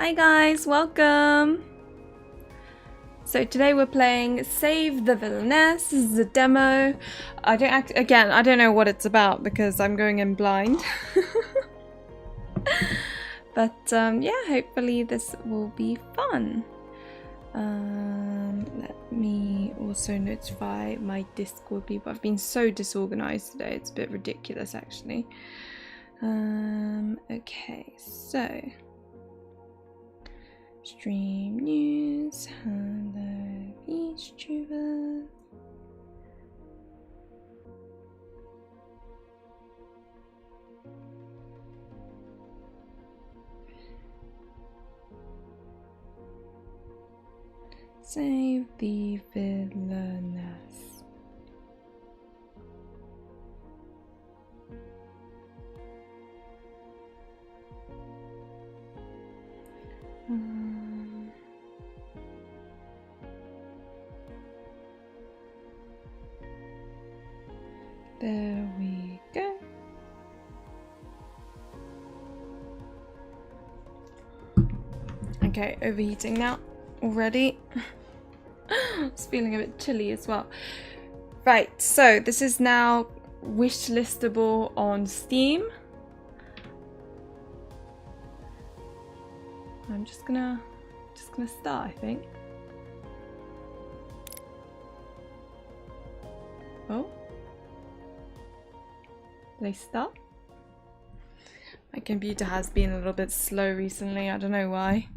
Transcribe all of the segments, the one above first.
Hi guys, welcome! So today we're playing Save the Villainess. This is a demo. I don't know what it's about because I'm going in blind. But yeah, hopefully this will be fun. Let me also notify my Discord people. I've been so disorganized today, it's a bit ridiculous actually. Okay, so stream news, hello VTubers. Save the Villainess. There we go. Okay, overheating now already. It's feeling a bit chilly as well. Right, so this is now wishlistable on Steam. I'm just gonna start, I think. Oh, did I start? My computer has been a little bit slow recently. I don't know why.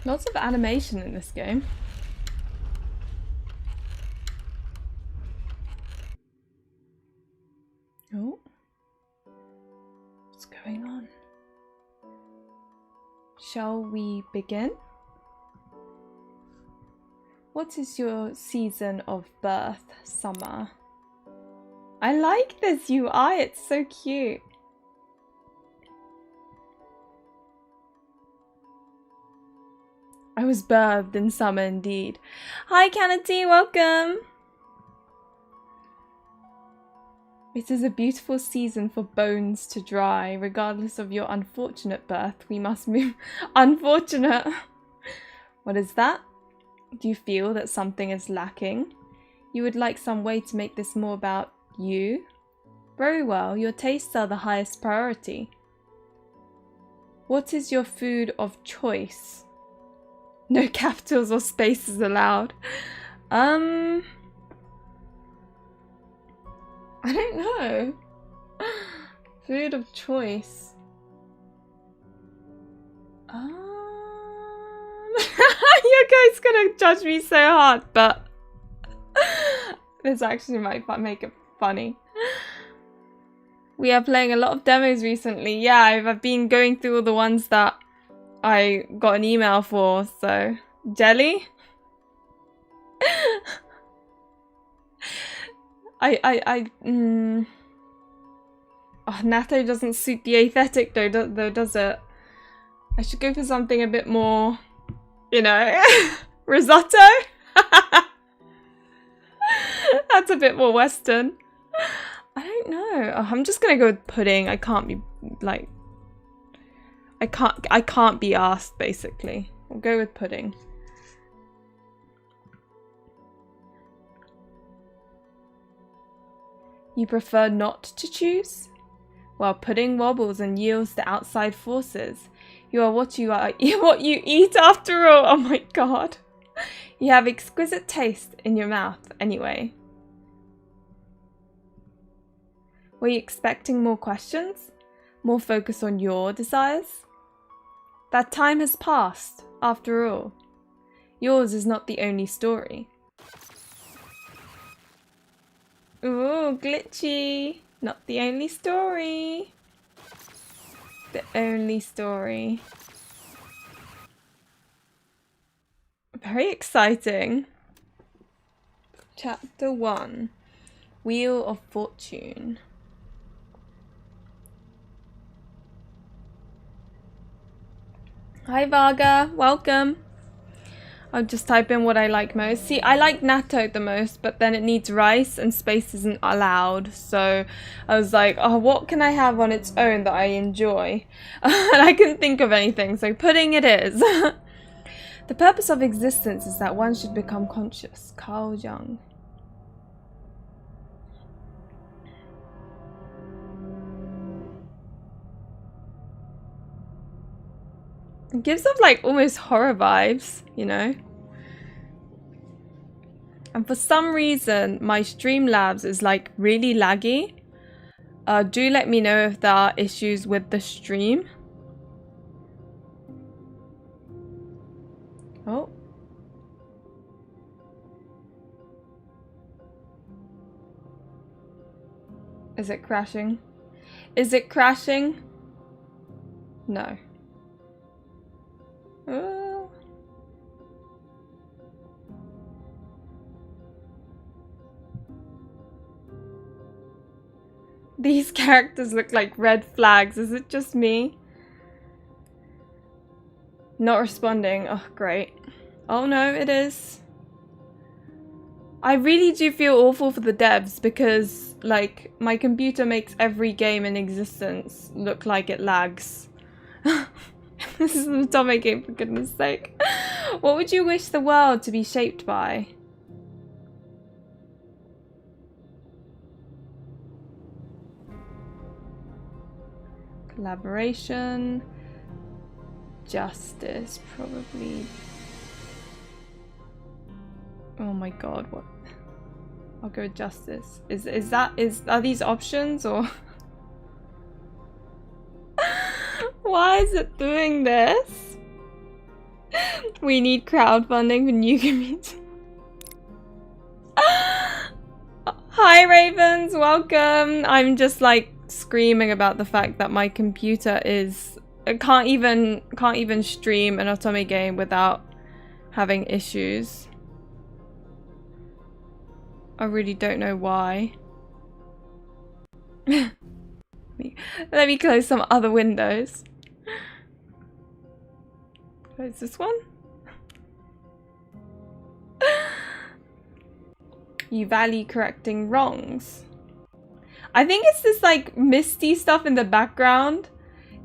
Lots of animation in this game. Oh, what's going on? Shall we begin? What is your season of birth? Summer. I like this UI, it's so cute. I was birthed in summer indeed. Hi Kennedy, welcome! It is a beautiful season for bones to dry. Regardless of your unfortunate birth, we must move. Unfortunate! What is that? Do you feel that something is lacking? You would like some way to make this more about you? Very well, your tastes are the highest priority. What is your food of choice? No capitals or spaces allowed. I don't know. Food of choice. You guys gonna judge me so hard, but this actually might make it funny. We are playing a lot of demos recently. Yeah, I've been going through all the ones that I got an email for, so jelly. Oh, natto doesn't suit the aesthetic though, does it? I should go for something a bit more, you know, risotto. That's a bit more Western. I don't know. Oh, I'm just gonna go with pudding. I can't be like. I can't be asked, basically. We'll go with pudding. You prefer not to choose? Well, pudding wobbles and yields to outside forces. You are what you are, what you eat after all. Oh my god. You have exquisite taste in your mouth anyway. Were you expecting more questions? More focus on your desires? That time has passed, after all. Yours is not the only story. Ooh, glitchy. Not the only story. The only story. Very exciting. Chapter 1. Wheel of Fortune. Hi Varga, welcome. I'll just type in what I like most. See, I like natto the most, but then it needs rice and space isn't allowed. So I was like, oh, what can I have on its own that I enjoy? And I couldn't think of anything, so pudding it is. The purpose of existence is that one should become conscious. Carl Jung. It gives off like almost horror vibes, you know? And for some reason, my Streamlabs is like really laggy. Do let me know if there are issues with the stream. Oh. Is it crashing? Is it crashing? No. These characters look like red flags. Is it just me? Not responding. Oh, great. Oh no, it is. I really do feel awful for the devs because, like, my computer makes every game in existence look like it lags. This is an atomic game, for goodness sake. What would you wish the world to be shaped by? Collaboration. Justice, probably. Oh my god, what? I'll go with justice. Are these options or? Why is it doing this? We need crowdfunding for new community. Hi Ravens, welcome. I'm just like screaming about the fact that my computer is can't even stream an Otome game without having issues. I really don't know why. Let me close some other windows. Close this one. You value correcting wrongs. I think it's this like misty stuff in the background.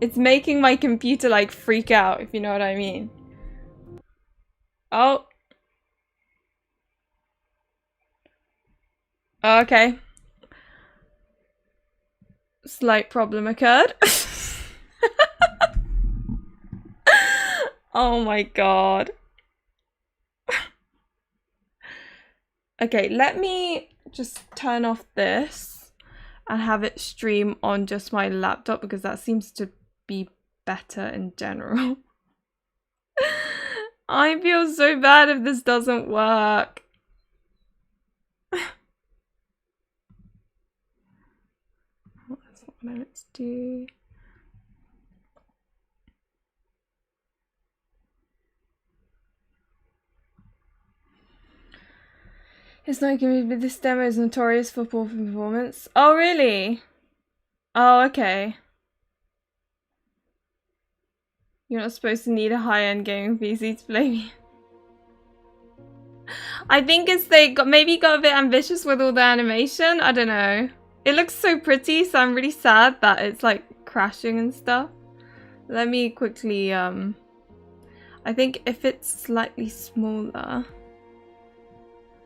It's making my computer like freak out, if you know what I mean. Oh. Okay. Slight problem occurred. Oh my god. Okay, let me just turn off this and have it stream on just my laptop because that seems to be better in general. I feel so bad if this doesn't work. That's what I meant to do. It's not gonna be, this demo is notorious for poor performance. Oh, really? Oh, okay. You're not supposed to need a high-end gaming PC to play me. I think it's they maybe got a bit ambitious with all the animation. I don't know. It looks so pretty, so I'm really sad that it's like crashing and stuff. Let me quickly, I think if it's slightly smaller,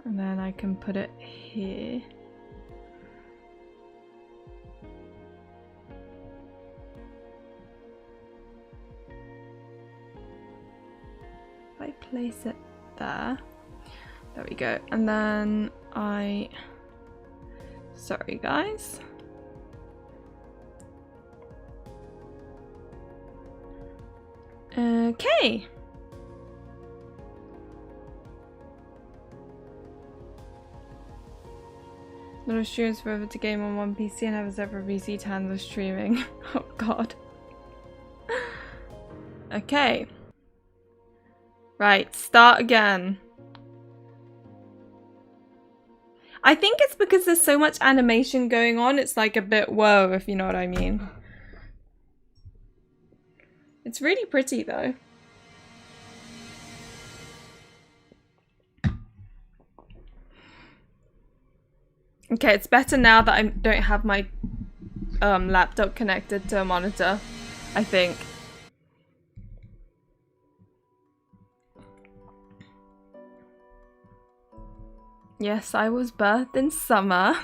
and then I can put it here. If I place it there. There we go. And then sorry guys. Okay. Little streams forever to game on one PC and have a separate PC to handle streaming. Oh god. Okay. Right, start again. I think it's because there's so much animation going on, it's like a bit whoa, if you know what I mean. It's really pretty though. Okay, it's better now that I don't have my laptop connected to a monitor, I think. Yes, I was birthed in summer.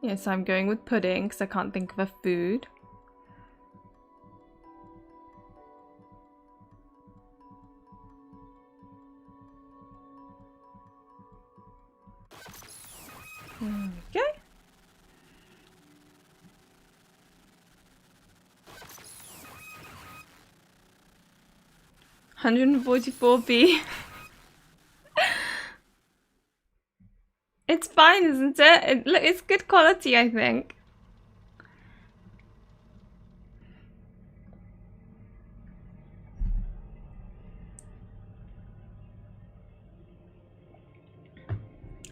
Yes, I'm going with pudding because I can't think of a food. Okay. $144p. It's fine, isn't it? Look, it's good quality, I think.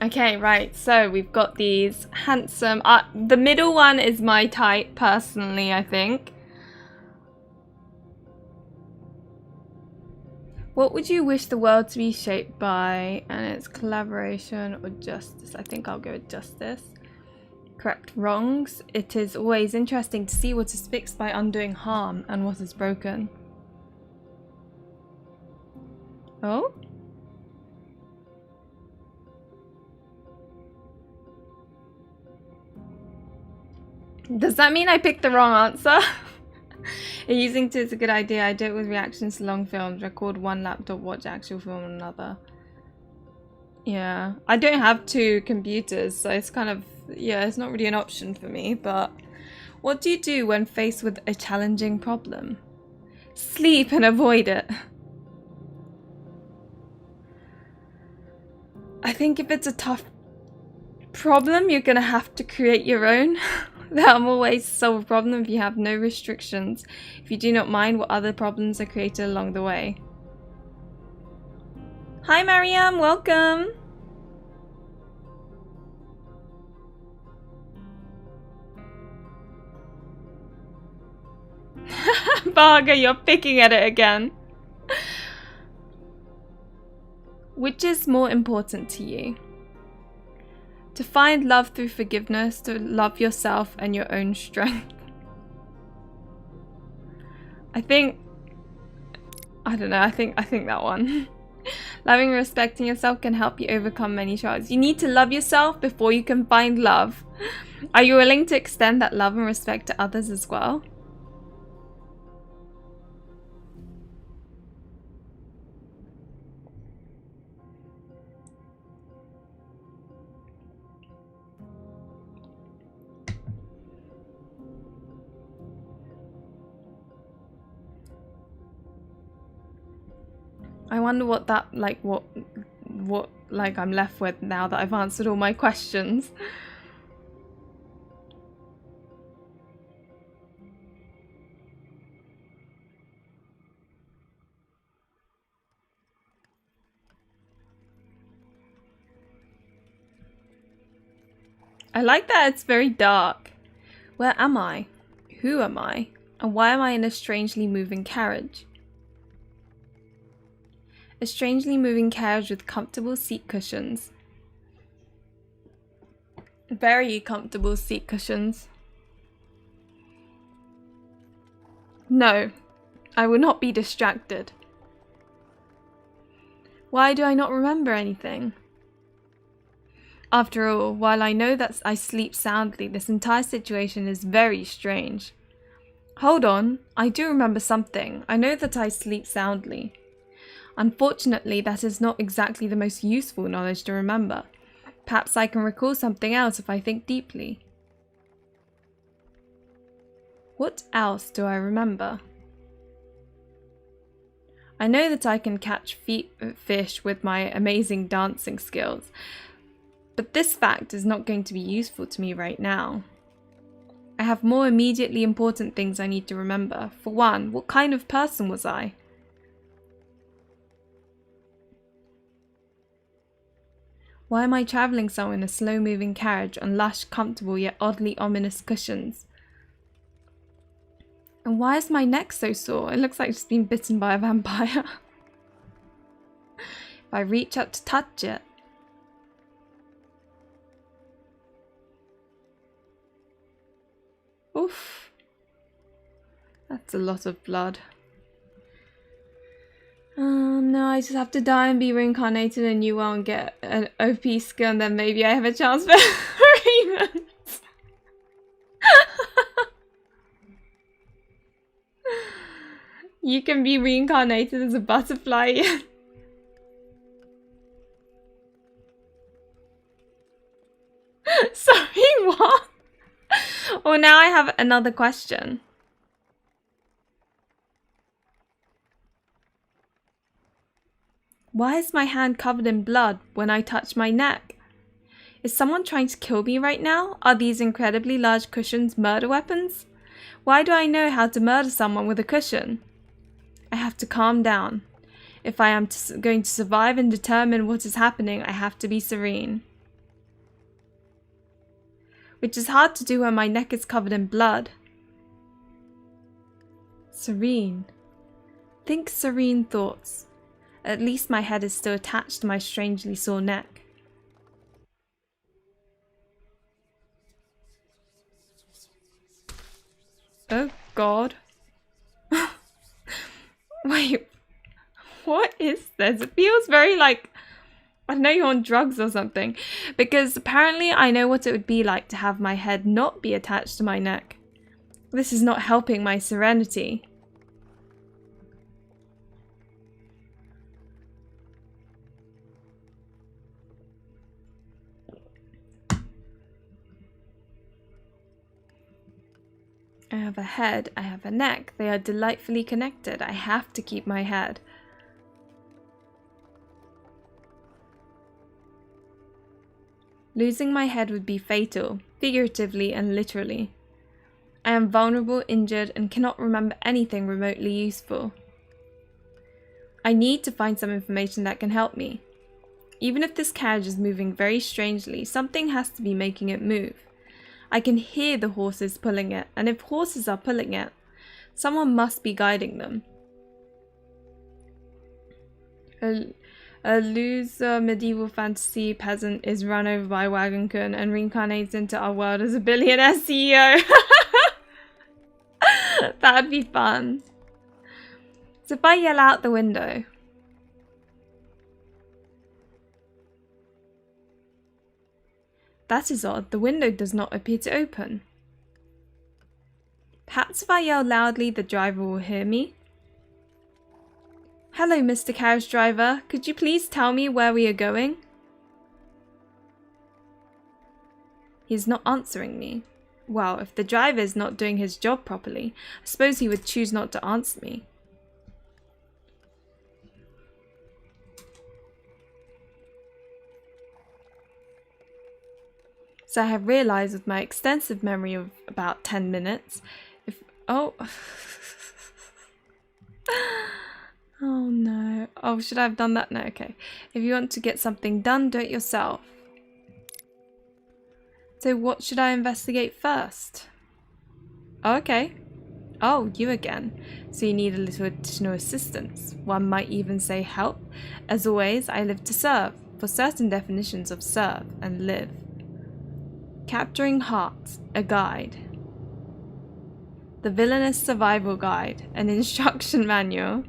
Okay, right, so we've got these handsome... the middle one is my type, personally, I think. What would you wish the world to be shaped by? And it's collaboration or justice. I think I'll go with justice. Correct wrongs. It is always interesting to see what is fixed by undoing harm and what is broken. Oh? Does that mean I picked the wrong answer? Using two is a good idea. I do it with reactions to long films. Record one laptop, watch actual film on another. Yeah. I don't have two computers, so it's kind of... yeah, it's not really an option for me, but... What do you do when faced with a challenging problem? Sleep and avoid it. I think if it's a tough problem, you're gonna have to create your own. That will always solve a problem if you have no restrictions, if you do not mind what other problems are created along the way. Hi Mariam, welcome! Varga, you're picking at it again. Which is more important to you? To find love through forgiveness, to love yourself and your own strength. I don't know, I think that one. Loving and respecting yourself can help you overcome many trials. You need to love yourself before you can find love. Are you willing to extend that love and respect to others as well? I wonder what that, what I'm left with now that I've answered all my questions. I like that it's very dark. Where am I? Who am I? And why am I in a strangely moving carriage? A strangely moving carriage with comfortable seat cushions. Very comfortable seat cushions. No, I will not be distracted. Why do I not remember anything? After all, while I know that I sleep soundly, this entire situation is very strange. Hold on, I do remember something. I know that I sleep soundly. Unfortunately, that is not exactly the most useful knowledge to remember. Perhaps I can recall something else if I think deeply. What else do I remember? I know that I can catch fish with my amazing dancing skills, but this fact is not going to be useful to me right now. I have more immediately important things I need to remember. For one, what kind of person was I? Why am I travelling somewhere in a slow-moving carriage on lush, comfortable yet oddly ominous cushions? And why is my neck so sore? It looks like it's been bitten by a vampire. If I reach up to touch it. Oof. That's a lot of blood. No, I just have to die and be reincarnated in a new world and get an OP skill, and then maybe I have a chance for Raymond. You can be reincarnated as a butterfly. Sorry, what? Well, now I have another question. Why is my hand covered in blood when I touch my neck? Is someone trying to kill me right now? Are these incredibly large cushions murder weapons? Why do I know how to murder someone with a cushion? I have to calm down. If I am going to survive and determine what is happening, I have to be serene. Which is hard to do when my neck is covered in blood. Serene. Think serene thoughts. At least my head is still attached to my strangely sore neck. Oh God. Wait, what is this? It feels very like, I don't know, you're on drugs or something. Because apparently I know what it would be like to have my head not be attached to my neck. This is not helping my serenity. I have a head, I have a neck. They are delightfully connected. I have to keep my head. Losing my head would be fatal, figuratively and literally. I am vulnerable, injured, and cannot remember anything remotely useful. I need to find some information that can help me. Even if this carriage is moving very strangely, something has to be making it move. I can hear the horses pulling it, and if horses are pulling it, someone must be guiding them. A loser medieval fantasy peasant is run over by a wagon kun and reincarnates into our world as a billionaire CEO. That'd be fun. So if I yell out the window. That is odd. The window does not appear to open. Perhaps if I yell loudly, the driver will hear me. Hello, Mr. Carriage Driver. Could you please tell me where we are going? He is not answering me. Well, if the driver is not doing his job properly, I suppose he would choose not to answer me. So I have realised with my extensive memory of about 10 minutes, oh no. Oh, should I have done that? No, okay. If you want to get something done, do it yourself. So what should I investigate first? Oh, okay. Oh, you again. So you need a little additional assistance. One might even say help. As always, I live to serve. For certain definitions of serve and live. Capturing Hearts, a guide. The Villainess Survival Guide, an instruction manual.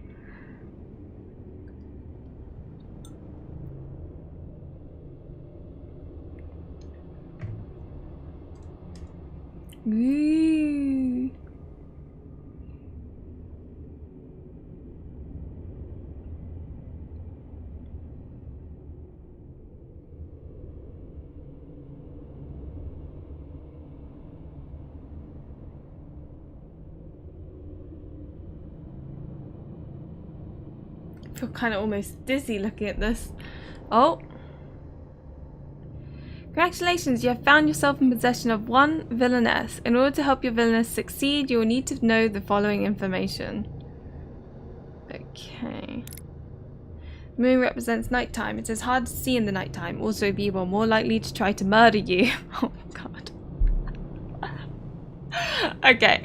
Ooh. feel kind of almost dizzy looking at this. Oh. Congratulations, you have found yourself in possession of one villainess. In order to help your villainess succeed, you will need to know the following information. Okay. The moon represents nighttime. It is hard to see in the nighttime. Also, people are more likely to try to murder you. Oh, God. Okay.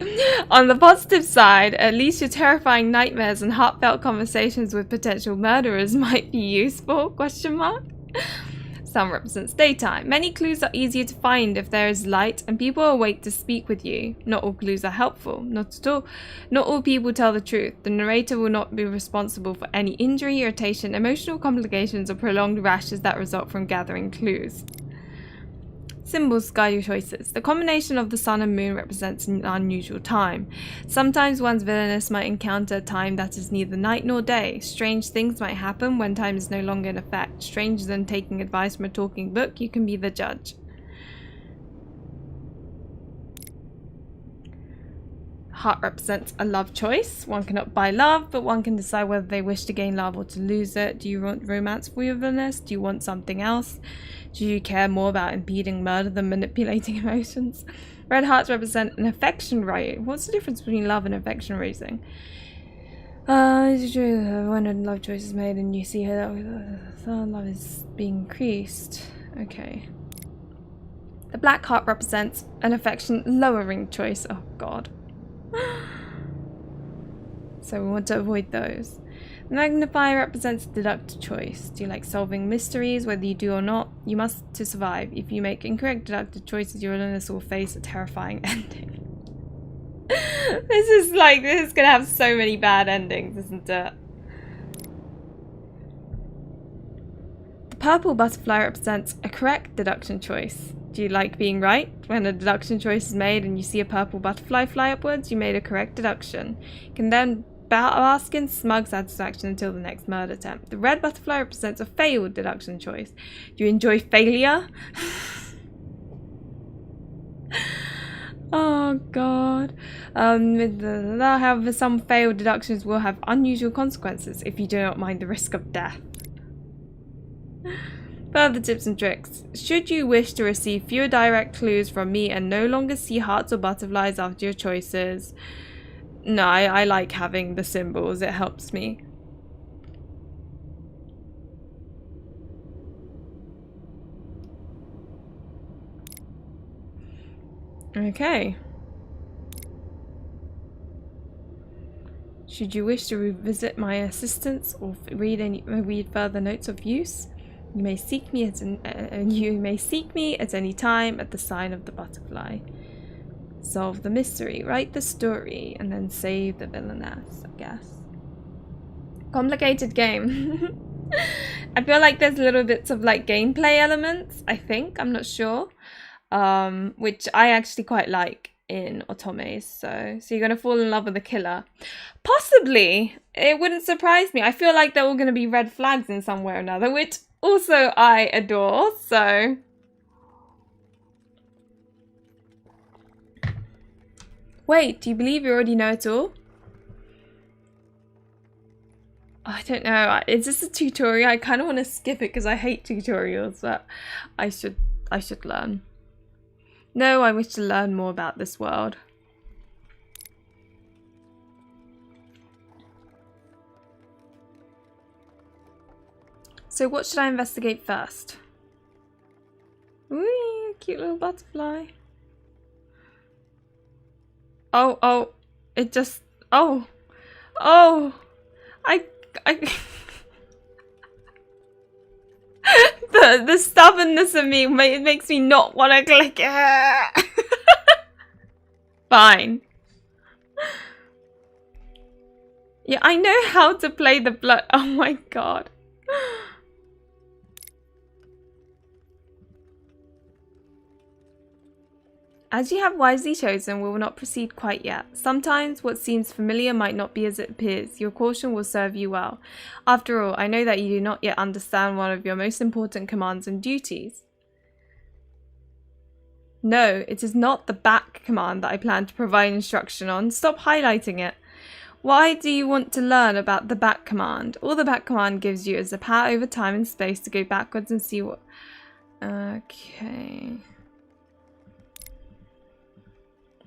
On the positive side, at least your terrifying nightmares and heartfelt conversations with potential murderers might be useful? Question mark. Sun represents daytime. Many clues are easier to find if there is light and people are awake to speak with you. Not all clues are helpful. Not at all. Not all people tell the truth. The narrator will not be responsible for any injury, irritation, emotional complications, or prolonged rashes that result from gathering clues. Symbols guide your choices. The combination of the sun and moon represents an unusual time. Sometimes one's villainess might encounter a time that is neither night nor day. Strange things might happen when time is no longer in effect. Stranger than taking advice from a talking book, you can be the judge. Heart represents a love choice. One cannot buy love, but one can decide whether they wish to gain love or to lose it. Do you want romance for your villainess? Do you want something else? Do you care more about impeding murder than manipulating emotions? Red hearts represent an affection rating. What's the difference between love and affection rating? It's true when a love choice is made and you see her, love is being increased. Okay. The black heart represents an affection lowering choice. Oh, God. So we want to avoid those. The magnifier represents deductive choice. Do you like solving mysteries, whether you do or not? You must to survive. If you make incorrect deductive choices, your villainess will face a terrifying ending. This is gonna have so many bad endings, isn't it? The purple butterfly represents a correct deduction choice. Do you like being right? When a deduction choice is made and you see a purple butterfly fly upwards, you made a correct deduction. You can then bask in smug satisfaction until the next murder attempt. The red butterfly represents a failed deduction choice. Do you enjoy failure? Oh, God. However, some failed deductions will have unusual consequences if you do not mind the risk of death. Further tips and tricks. Should you wish to receive fewer direct clues from me and no longer see hearts or butterflies after your choices. No, I like having the symbols. It helps me. Okay. Should you wish to revisit my assistance or read further notes of use, you may seek me at any time at the sign of the butterfly. Solve the mystery, write the story, and then save the villainess, I guess. Complicated game. I feel like there's little bits of like gameplay elements, I think, I'm not sure. Which I actually quite like in Otome. So you're gonna fall in love with the killer. Possibly. It wouldn't surprise me. I feel like they're all gonna be red flags in some way or another, which also I adore, so. Wait, do you believe you already know it all? I don't know. Is this a tutorial? I kind of want to skip it because I hate tutorials, but I should learn. No, I wish to learn more about this world. So what should I investigate first? Ooh, cute little butterfly. Oh, it just, oh, I the stubbornness of me makes me not want to click it. Fine. Yeah, I know how to play the blood. Oh my God. As you have wisely chosen, we will not proceed quite yet. Sometimes what seems familiar might not be as it appears. Your caution will serve you well. After all, I know that you do not yet understand one of your most important commands and duties. No, it is not the back command that I plan to provide instruction on. Stop highlighting it. Why do you want to learn about the back command? All the back command gives you is the power over time and space to go backwards and see what... Okay.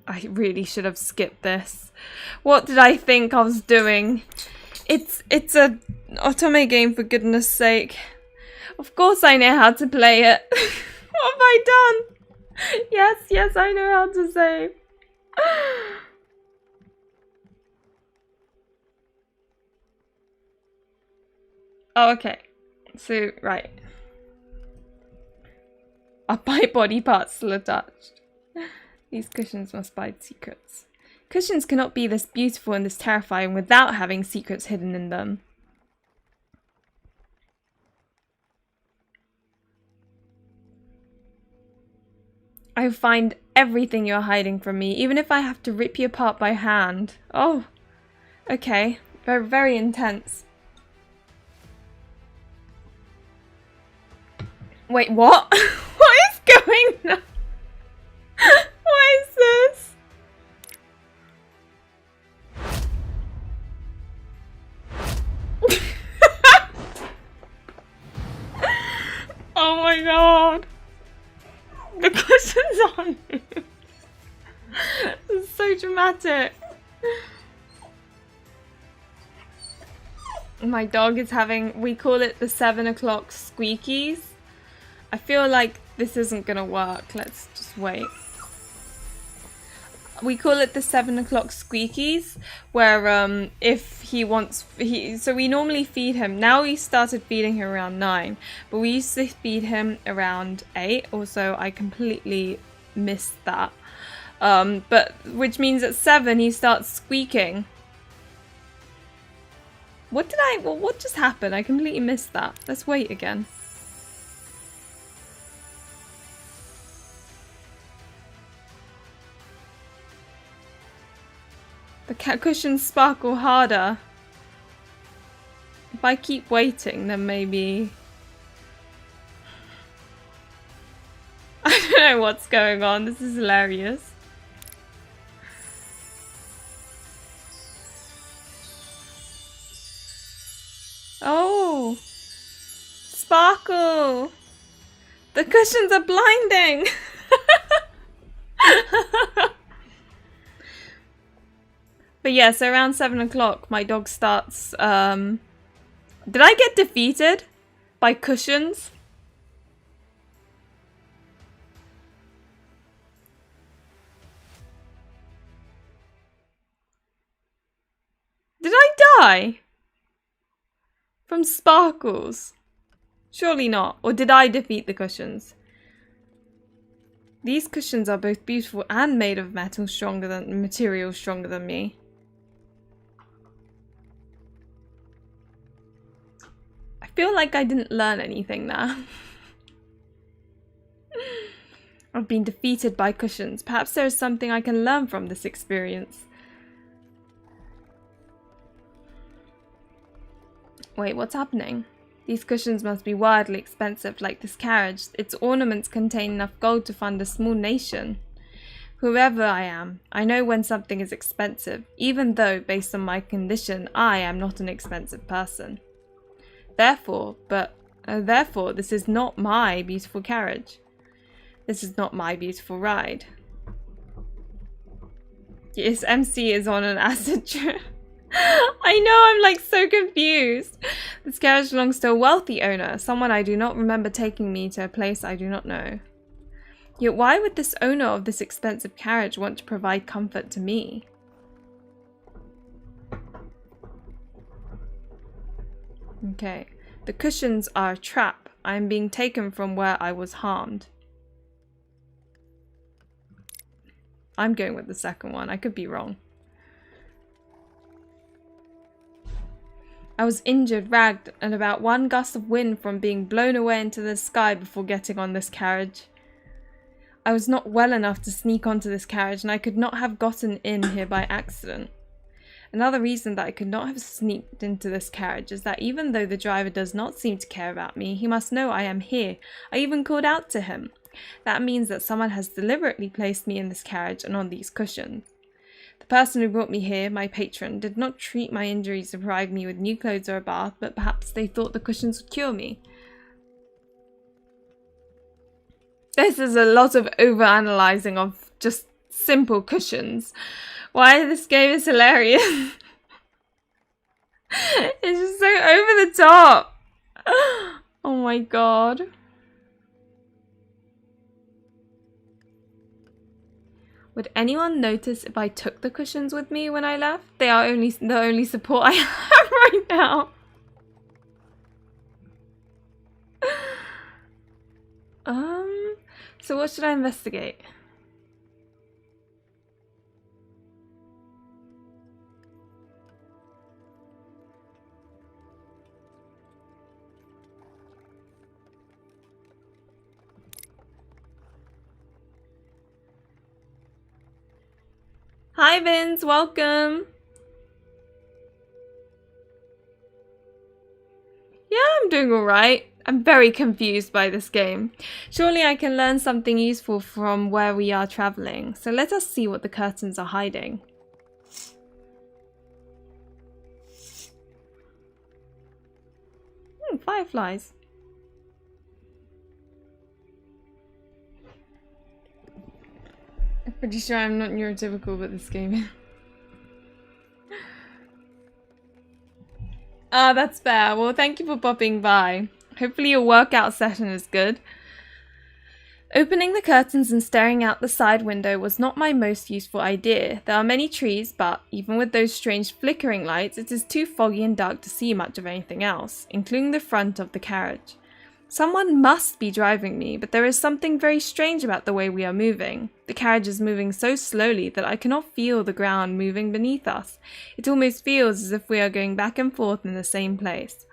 I really should have skipped this. What did I think I was doing? It's a Otome game, for goodness sake. Of course I know how to play it. What have I done? Yes, I know how to save. Oh, okay. So, right. Are my body parts still attached? These cushions must hide secrets. Cushions cannot be this beautiful and this terrifying without having secrets hidden in them. I will find everything you're hiding from me, even if I have to rip you apart by hand. Oh, okay. Very, very intense. Wait, what? What is going on? What is this? Oh my god. The cushion's on me. This is so dramatic. My dog is having, we call it the 7 o'clock squeakies. I feel like this isn't gonna work. Let's just wait. We call it the 7 o'clock squeakies, where if he wants, so we normally feed him. Now we started feeding him around 9, but we used to feed him around 8. Also, I completely missed that. But which means at 7 he starts squeaking. What just happened? I completely missed that. Let's wait again. The cushions sparkle harder. If I keep waiting, then maybe... I don't know what's going on. This is hilarious. Oh! Sparkle! The cushions are blinding! But yeah, so around 7 o'clock, my dog starts, Did I get defeated by cushions? Did I die? From sparkles? Surely not. Or did I defeat the cushions? These cushions are both beautiful and made of material stronger than me. I feel like I didn't learn anything there. I've been defeated by cushions. Perhaps there is something I can learn from this experience. Wait, what's happening? These cushions must be wildly expensive, like this carriage. Its ornaments contain enough gold to fund a small nation. Whoever I am, I know when something is expensive, even though, based on my condition, I am not an expensive person. Therefore, this is not my beautiful carriage. This is not my beautiful ride. Yes, MC is on an acid trip. I know, I'm like so confused. This carriage belongs to a wealthy owner, someone I do not remember taking me to a place I do not know. Yet why would this owner of this expensive carriage want to provide comfort to me? Okay, the cushions are a trap. I am being taken from where I was harmed. I'm going with the second one. I could be wrong. I was injured, ragged, and about one gust of wind from being blown away into the sky before getting on this carriage. I was not well enough to sneak onto this carriage, and I could not have gotten in here by accident. Another reason that I could not have sneaked into this carriage is that even though the driver does not seem to care about me, he must know I am here. I even called out to him. That means that someone has deliberately placed me in this carriage and on these cushions. The person who brought me here, my patron, did not treat my injuries to provide me with new clothes or a bath, but perhaps they thought the cushions would cure me. This is a lot of overanalyzing of just simple cushions. Why this game is hilarious. It's just so over the top. Oh my god. Would anyone notice if I took the cushions with me when I left? They are the only support I have right now. So what should I investigate? Hi Vince, welcome. Yeah, I'm doing alright. I'm very confused by this game. Surely I can learn something useful from where we are traveling. So let us see what the curtains are hiding. Fireflies. I'm pretty sure I'm not neurotypical with this game. Ah, that's fair. Well, thank you for popping by. Hopefully your workout session is good. Opening the curtains and staring out the side window was not my most useful idea. There are many trees, but even with those strange flickering lights, it is too foggy and dark to see much of anything else, including the front of the carriage. Someone must be driving me, but there is something very strange about the way we are moving. The carriage is moving so slowly that I cannot feel the ground moving beneath us. It almost feels as if we are going back and forth in the same place.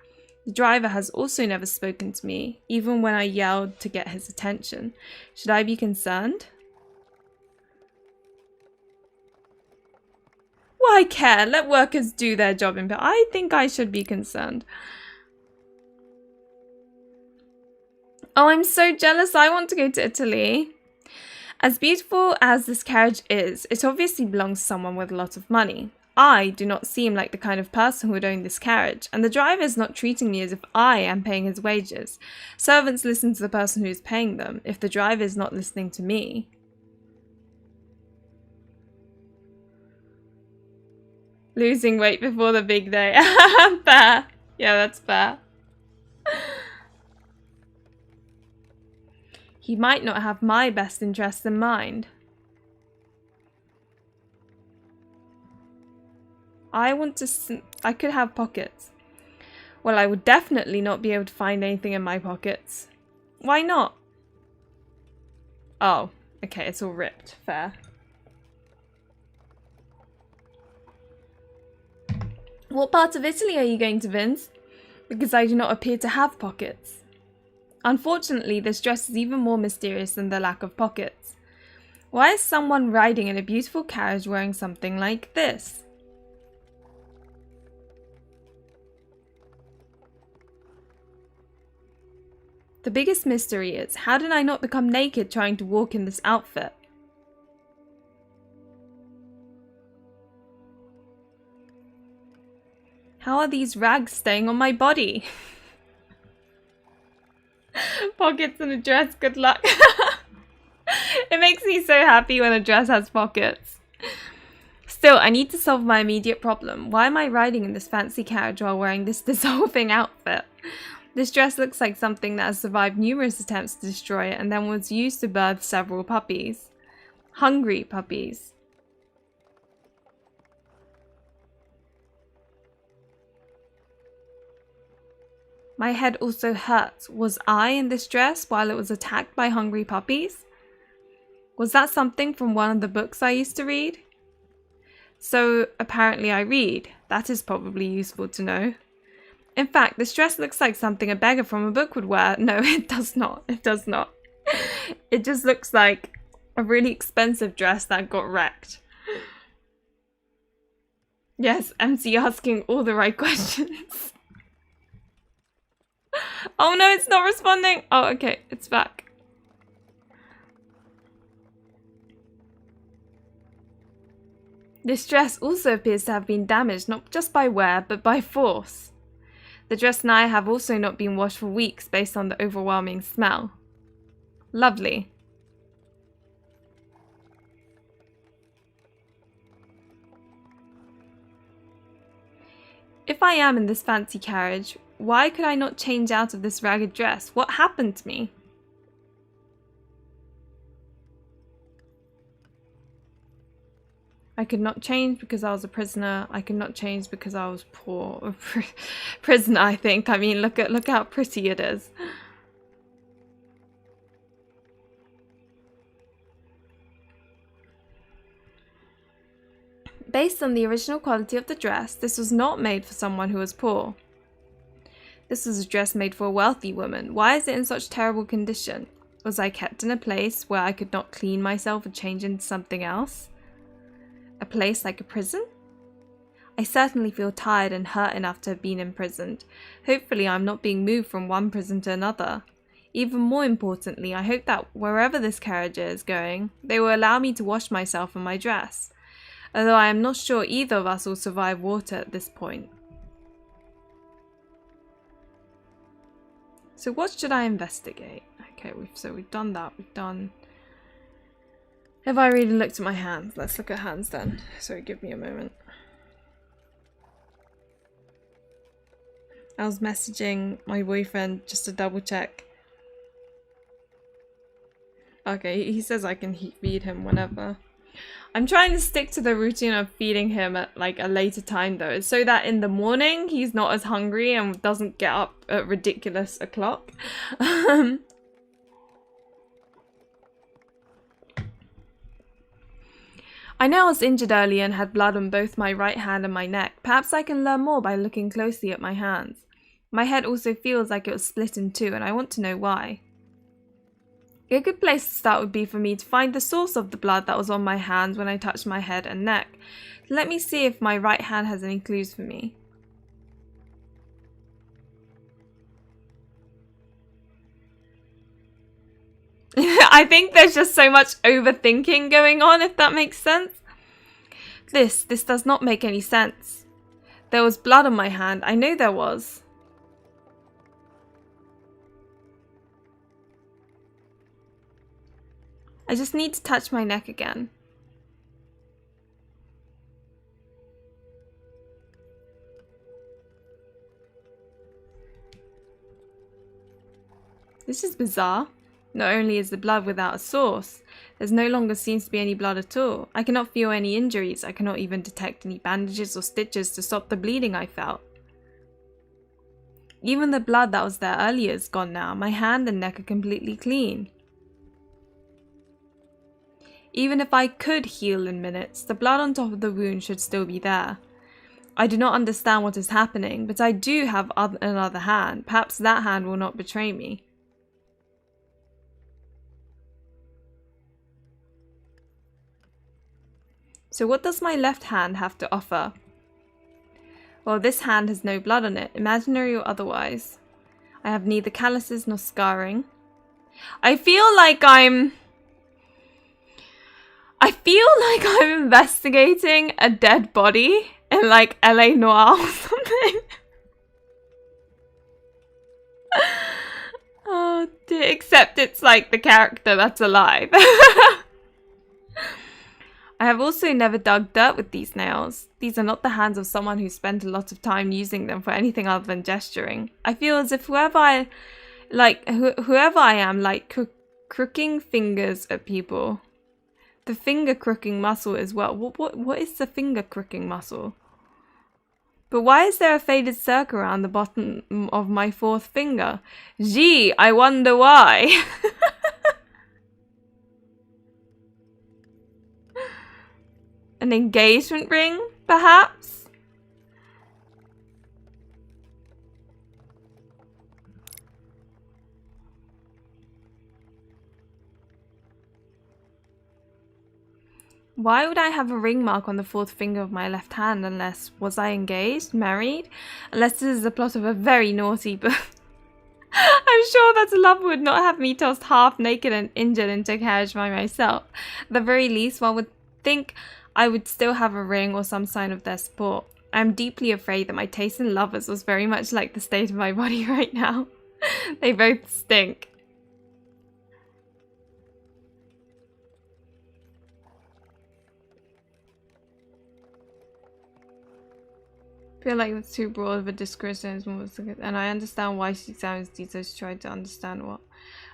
The driver has also never spoken to me, even when I yelled to get his attention. Should I be concerned? Why care? Let workers do their job in bed. I think I should be concerned. Oh, I'm so jealous. I want to go to Italy. As beautiful as this carriage is, it obviously belongs to someone with a lot of money. I do not seem like the kind of person who would own this carriage, and the driver is not treating me as if I am paying his wages. Servants listen to the person who is paying them, if the driver is not listening to me. Losing weight before the big day. Fair. Yeah, that's fair. He might not have my best interests in mind. I could have pockets. Well, I would definitely not be able to find anything in my pockets. Why not? Oh, okay, it's all ripped. Fair. What part of Italy are you going to, Vince? Because I do not appear to have pockets. Unfortunately, this dress is even more mysterious than the lack of pockets. Why is someone riding in a beautiful carriage wearing something like this? The biggest mystery is, how did I not become naked trying to walk in this outfit? How are these rags staying on my body? Pockets in a dress, good luck. It makes me so happy when a dress has pockets. Still, I need to solve my immediate problem. Why am I riding in this fancy carriage while wearing this dissolving outfit? This dress looks like something that has survived numerous attempts to destroy it and then was used to birth several puppies. Hungry puppies. My head also hurts. Was I in this dress while it was attacked by hungry puppies? Was that something from one of the books I used to read? So apparently I read. That is probably useful to know. In fact, this dress looks like something a beggar from a book would wear. No, it does not. It does not. It just looks like a really expensive dress that got wrecked. Yes, MC asking all the right questions. Oh no, it's not responding. Oh, okay, it's back. This dress also appears to have been damaged not just by wear, but by force. The dress and I have also not been washed for weeks based on the overwhelming smell. Lovely. If I am in this fancy carriage, why could I not change out of this ragged dress? What happened to me? I could not change because I was a prisoner. I could not change because I was poor. Prisoner, I think. I mean, look how pretty it is. Based on the original quality of the dress, this was not made for someone who was poor. This was a dress made for a wealthy woman. Why is it in such terrible condition? Was I kept in a place where I could not clean myself and change into something else? A place like a prison? I certainly feel tired and hurt enough to have been imprisoned. Hopefully I'm not being moved from one prison to another. Even more importantly, I hope that wherever this carriage is going, they will allow me to wash myself and my dress. Although I am not sure either of us will survive water at this point. So what should I investigate? Okay, we've done that. We've done... Have I really looked at my hands? Let's look at hands then. Sorry, give me a moment. I was messaging my boyfriend just to double check. Okay, he says I can feed him whenever. I'm trying to stick to the routine of feeding him at like a later time though, so that in the morning he's not as hungry and doesn't get up at ridiculous o'clock. I know I was injured earlier and had blood on both my right hand and my neck. Perhaps I can learn more by looking closely at my hands. My head also feels like it was split in two and I want to know why. A good place to start would be for me to find the source of the blood that was on my hands when I touched my head and neck. Let me see if my right hand has any clues for me. I think there's just so much overthinking going on, if that makes sense. This does not make any sense. There was blood on my hand. I know there was. I just need to touch my neck again. This is bizarre. Not only is the blood without a source, there no longer seems to be any blood at all. I cannot feel any injuries. I cannot even detect any bandages or stitches to stop the bleeding I felt. Even the blood that was there earlier is gone now. My hand and neck are completely clean. Even if I could heal in minutes, the blood on top of the wound should still be there. I do not understand what is happening, but I do have another hand. Perhaps that hand will not betray me. So what does my left hand have to offer? Well, this hand has no blood on it, imaginary or otherwise. I have neither calluses nor scarring. I feel like I'm investigating a dead body in like LA Noire or something. Oh dear, except it's like the character that's alive. I have also never dug dirt with these nails. These are not the hands of someone who spent a lot of time using them for anything other than gesturing. I feel as if whoever I am, like crooking fingers at people. The finger crooking muscle as well. What is the finger crooking muscle? But why is there a faded circle around the bottom of my fourth finger? Gee, I wonder why. An engagement ring, perhaps? Why would I have a ring mark on the fourth finger of my left hand unless, was I engaged, married? Unless this is the plot of a very naughty book. I'm sure that a lover would not have me tossed half naked and injured into a carriage by myself. At the very least, one would think I would still have a ring or some sign of their support. I'm deeply afraid that my taste in lovers was very much like the state of my body right now. They both stink. I feel like it's too broad of a description, and I understand why she examines details. She tried to understand what.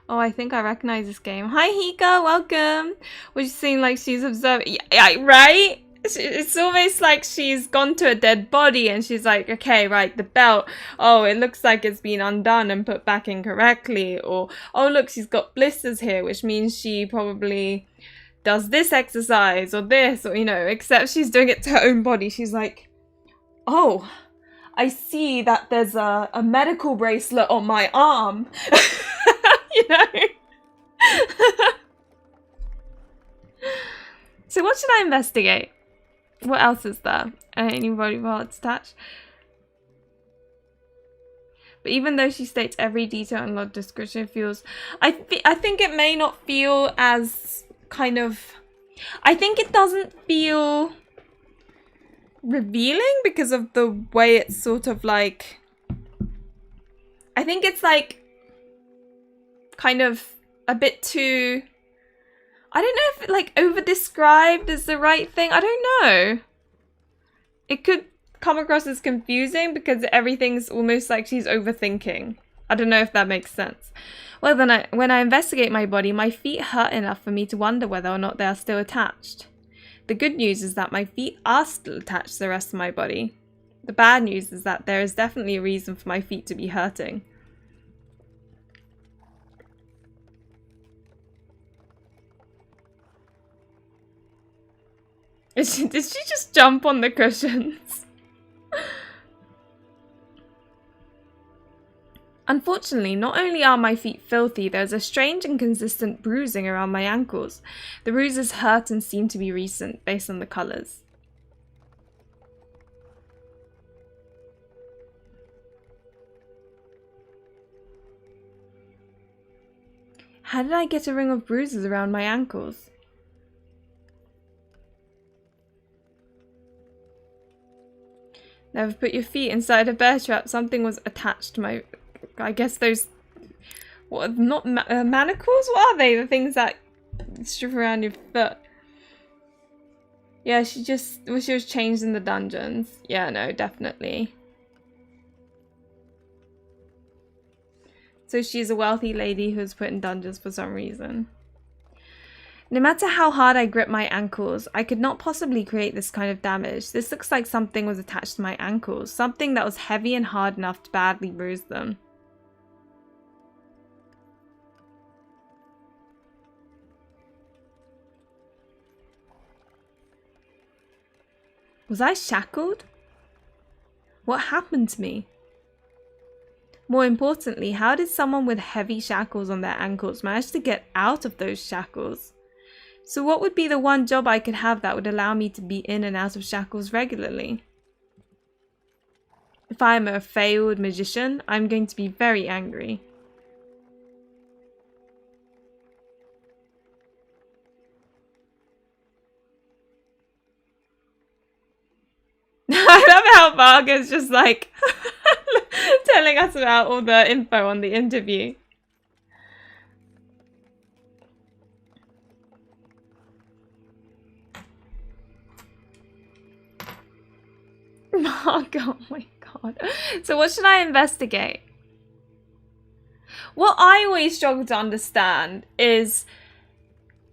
Oh, I think I recognize this game. Hi, Hika, welcome. Would you seem like she's observing? Yeah, right? It's almost like she's gone to a dead body and she's like, okay, right, the belt. Oh, it looks like it's been undone and put back incorrectly. Or, oh, look, she's got blisters here, which means she probably does this exercise or this, or, you know, except she's doing it to her own body. She's like, oh, I see that there's a medical bracelet on my arm. You know? So what should I investigate? What else is there? Any body parts attached? But even though she states every detail in the description feels... I think it may not feel as kind of... I think it doesn't feel revealing because of the way it's sort of like... I think it's like kind of a bit too... I don't know if like over-described is the right thing. I don't know. It could come across as confusing because everything's almost like she's overthinking. I don't know if that makes sense. Well, then when I investigate my body, my feet hurt enough for me to wonder whether or not they are still attached. The good news is that my feet are still attached to the rest of my body. The bad news is that there is definitely a reason for my feet to be hurting. Did she just jump on the cushions? Unfortunately, not only are my feet filthy, there's a strange and consistent bruising around my ankles. The bruises hurt and seem to be recent, based on the colours. How did I get a ring of bruises around my ankles? Never put your feet inside a bear trap. Something was attached to my... I guess those... What? Not manacles? What are they? The things that strip around your foot. Yeah, she was changed in the dungeons. Yeah, no, definitely. So she's a wealthy lady who's put in dungeons for some reason. No matter how hard I grip my ankles, I could not possibly create this kind of damage. This looks like something was attached to my ankles. Something that was heavy and hard enough to badly bruise them. Was I shackled? What happened to me? More importantly, how did someone with heavy shackles on their ankles manage to get out of those shackles? So what would be the one job I could have that would allow me to be in and out of shackles regularly? If I am a failed magician, I'm going to be very angry. I love how Varga's just like telling us about all the info on the interview. Mark, oh my god. So what should I investigate? What I always struggle to understand is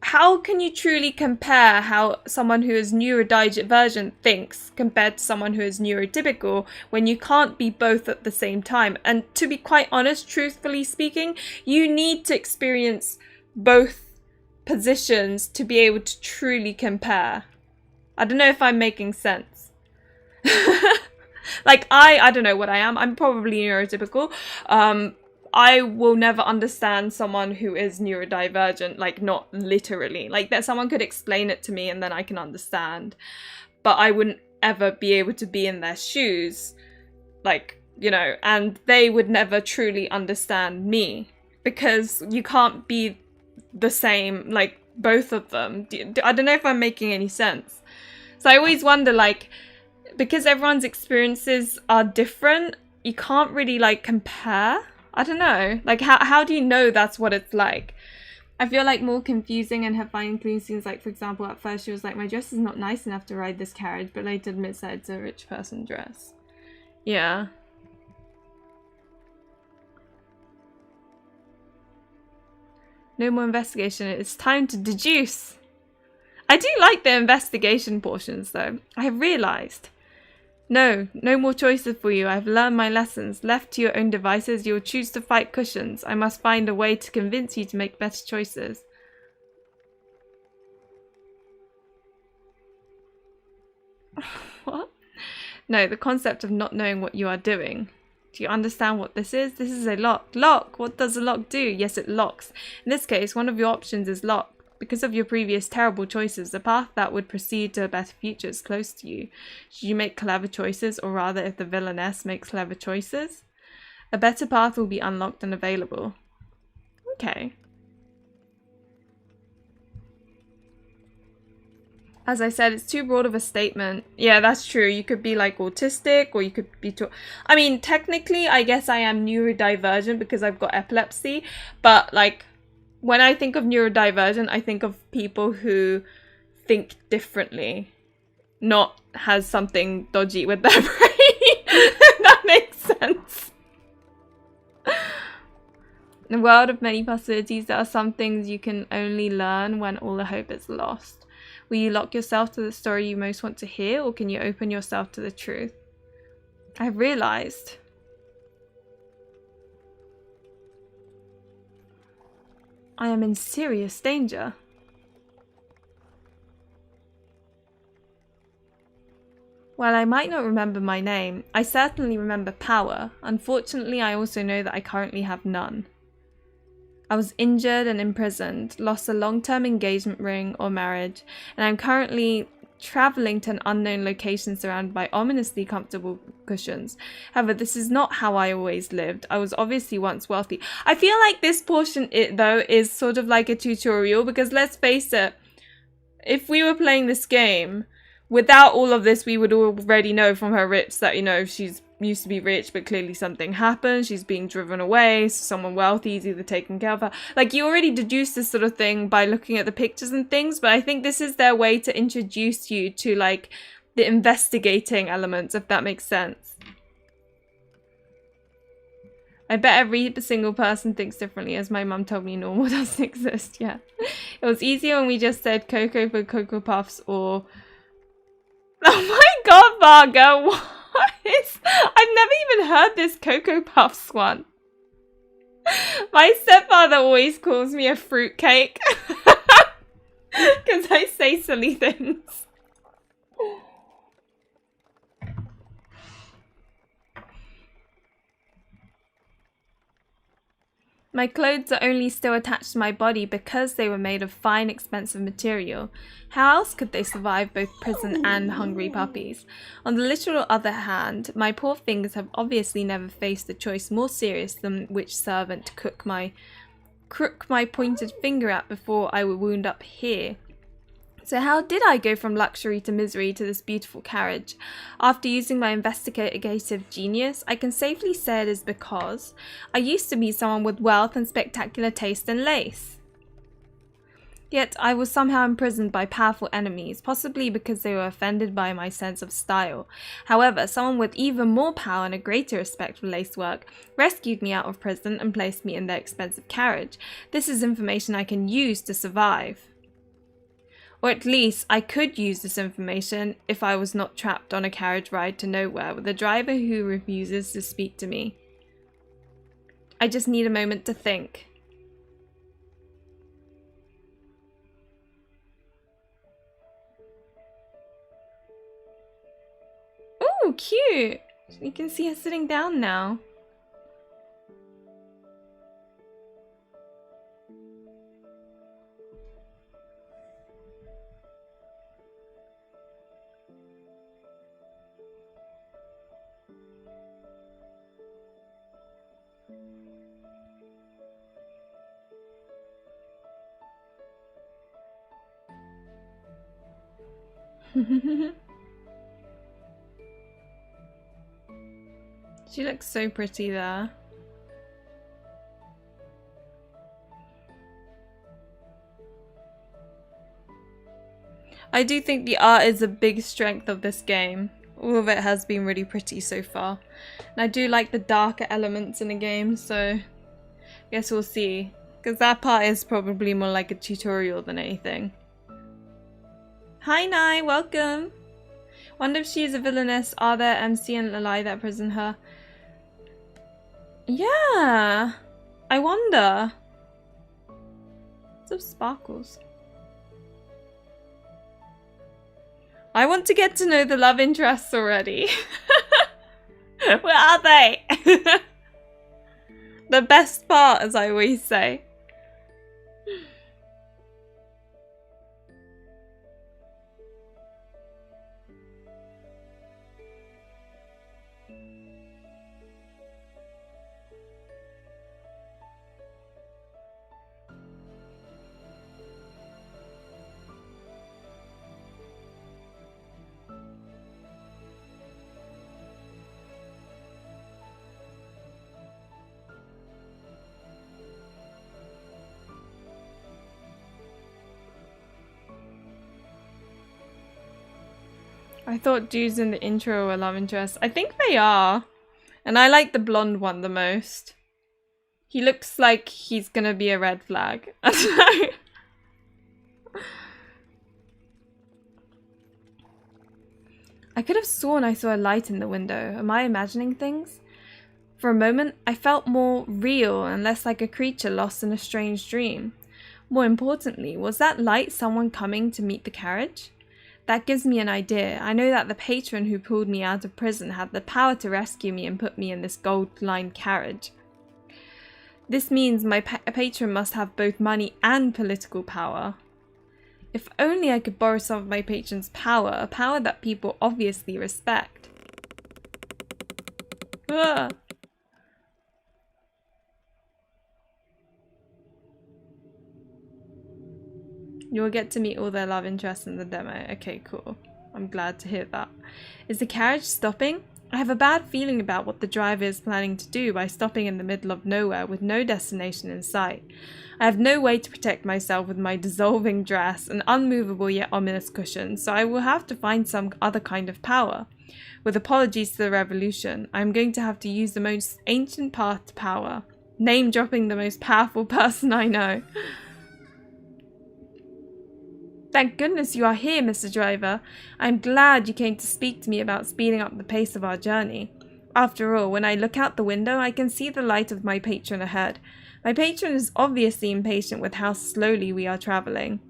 how can you truly compare how someone who is neurodivergent thinks compared to someone who is neurotypical when you can't be both at the same time? And to be quite honest, truthfully speaking, you need to experience both positions to be able to truly compare. I don't know if I'm making sense. Like I don't know what I am. I'm probably neurotypical. I will never understand someone who is neurodivergent, like not literally. Like that someone could explain it to me and then I can understand. But I wouldn't ever be able to be in their shoes. Like, you know, and they would never truly understand me because you can't be the same, like both of them. I don't know if I'm making any sense. So I always wonder, like, because everyone's experiences are different, you can't really, like, compare. I don't know. Like, how do you know that's what it's like? I feel like more confusing and have finding clean scenes, like, for example, at first she was like, my dress is not nice enough to ride this carriage, but later admits that it's a rich person dress. Yeah. No more investigation. It's time to deduce. I do like the investigation portions, though. I have realised. No more choices for you. I've learned my lessons. Left to your own devices, you'll choose to fight cushions. I must find a way to convince you to make better choices. What? No, the concept of not knowing what you are doing. Do you understand what this is? This is a lock. Lock! What does a lock do? Yes, it locks. In this case, one of your options is lock. Because of your previous terrible choices, the path that would proceed to a better future is close to you. Should you make clever choices, or rather if the villainess makes clever choices, a better path will be unlocked and available. Okay. As I said, it's too broad of a statement. Yeah, that's true. You could be like autistic, or you could be I mean, technically, I guess I am neurodivergent because I've got epilepsy, but like, when I think of neurodivergent, I think of people who think differently, not has something dodgy with their brain. That makes sense. In a world of many possibilities, there are some things you can only learn when all the hope is lost. Will you lock yourself to the story you most want to hear, or can you open yourself to the truth? I've realised. I am in serious danger. While I might not remember my name, I certainly remember power. Unfortunately, I also know that I currently have none. I was injured and imprisoned, lost a long-term engagement ring or marriage, and I'm currently traveling to an unknown location surrounded by ominously comfortable cushions. However, this is not how I always lived. I was obviously once wealthy. I feel like this portion, though, is sort of like a tutorial, because let's face it, if we were playing this game, without all of this, we would already know from her rips that, you know, she's used to be rich, but clearly something happened. She's being driven away. So someone wealthy is either taking care of her. Like, you already deduce this sort of thing by looking at the pictures and things, but I think this is their way to introduce you to, like, the investigating elements, if that makes sense. I bet every single person thinks differently, as my mum told me normal doesn't exist. Yeah. It was easier when we just said Cocoa for Cocoa Puffs or... Oh my god, Varga, what is... I've never even heard this Cocoa Puffs one. My stepfather always calls me a fruitcake. Because I say silly things. My clothes are only still attached to my body because they were made of fine, expensive material. How else could they survive both prison and hungry puppies? On the literal other hand, my poor fingers have obviously never faced a choice more serious than which servant to crook my pointed finger at before I would wound up here. So how did I go from luxury to misery to this beautiful carriage? After using my investigative genius, I can safely say it is because I used to be someone with wealth and spectacular taste in lace. Yet I was somehow imprisoned by powerful enemies, possibly because they were offended by my sense of style. However, someone with even more power and a greater respect for lacework rescued me out of prison and placed me in their expensive carriage. This is information I can use to survive. Or at least I could use this information if I was not trapped on a carriage ride to nowhere with a driver who refuses to speak to me. I just need a moment to think. Ooh, cute! You can see her sitting down now. She looks so pretty there. I do think the art is a big strength of this game. All of it has been really pretty so far. And I do like the darker elements in the game, so I guess we'll see. Because that part is probably more like a tutorial than anything. Hi Nai, welcome! Wonder if she is a villainess. Are there MC and Lalai that imprison her? Yeah! I wonder. Lots of sparkles. I want to get to know the love interests already. Where are they? The best part, as I always say. I thought dudes in the intro were love interests. I think they are. And I like the blonde one the most. He looks like he's gonna be a red flag. I could have sworn I saw a light in the window. Am I imagining things? For a moment, I felt more real and less like a creature lost in a strange dream. More importantly, was that light someone coming to meet the carriage? That gives me an idea. I know that the patron who pulled me out of prison had the power to rescue me and put me in this gold-lined carriage. This means my patron must have both money and political power. If only I could borrow some of my patron's power, a power that people obviously respect. Ugh. You will get to meet all their love interests in the demo. Okay, cool. I'm glad to hear that. Is the carriage stopping? I have a bad feeling about what the driver is planning to do by stopping in the middle of nowhere with no destination in sight. I have no way to protect myself with my dissolving dress and unmovable yet ominous cushion, so I will have to find some other kind of power. With apologies to the revolution, I am going to have to use the most ancient path to power. Name dropping the most powerful person I know. Thank goodness you are here, Mr. Driver. I'm glad you came to speak to me about speeding up the pace of our journey. After all, when I look out the window, I can see the light of my patron ahead. My patron is obviously impatient with how slowly we are travelling.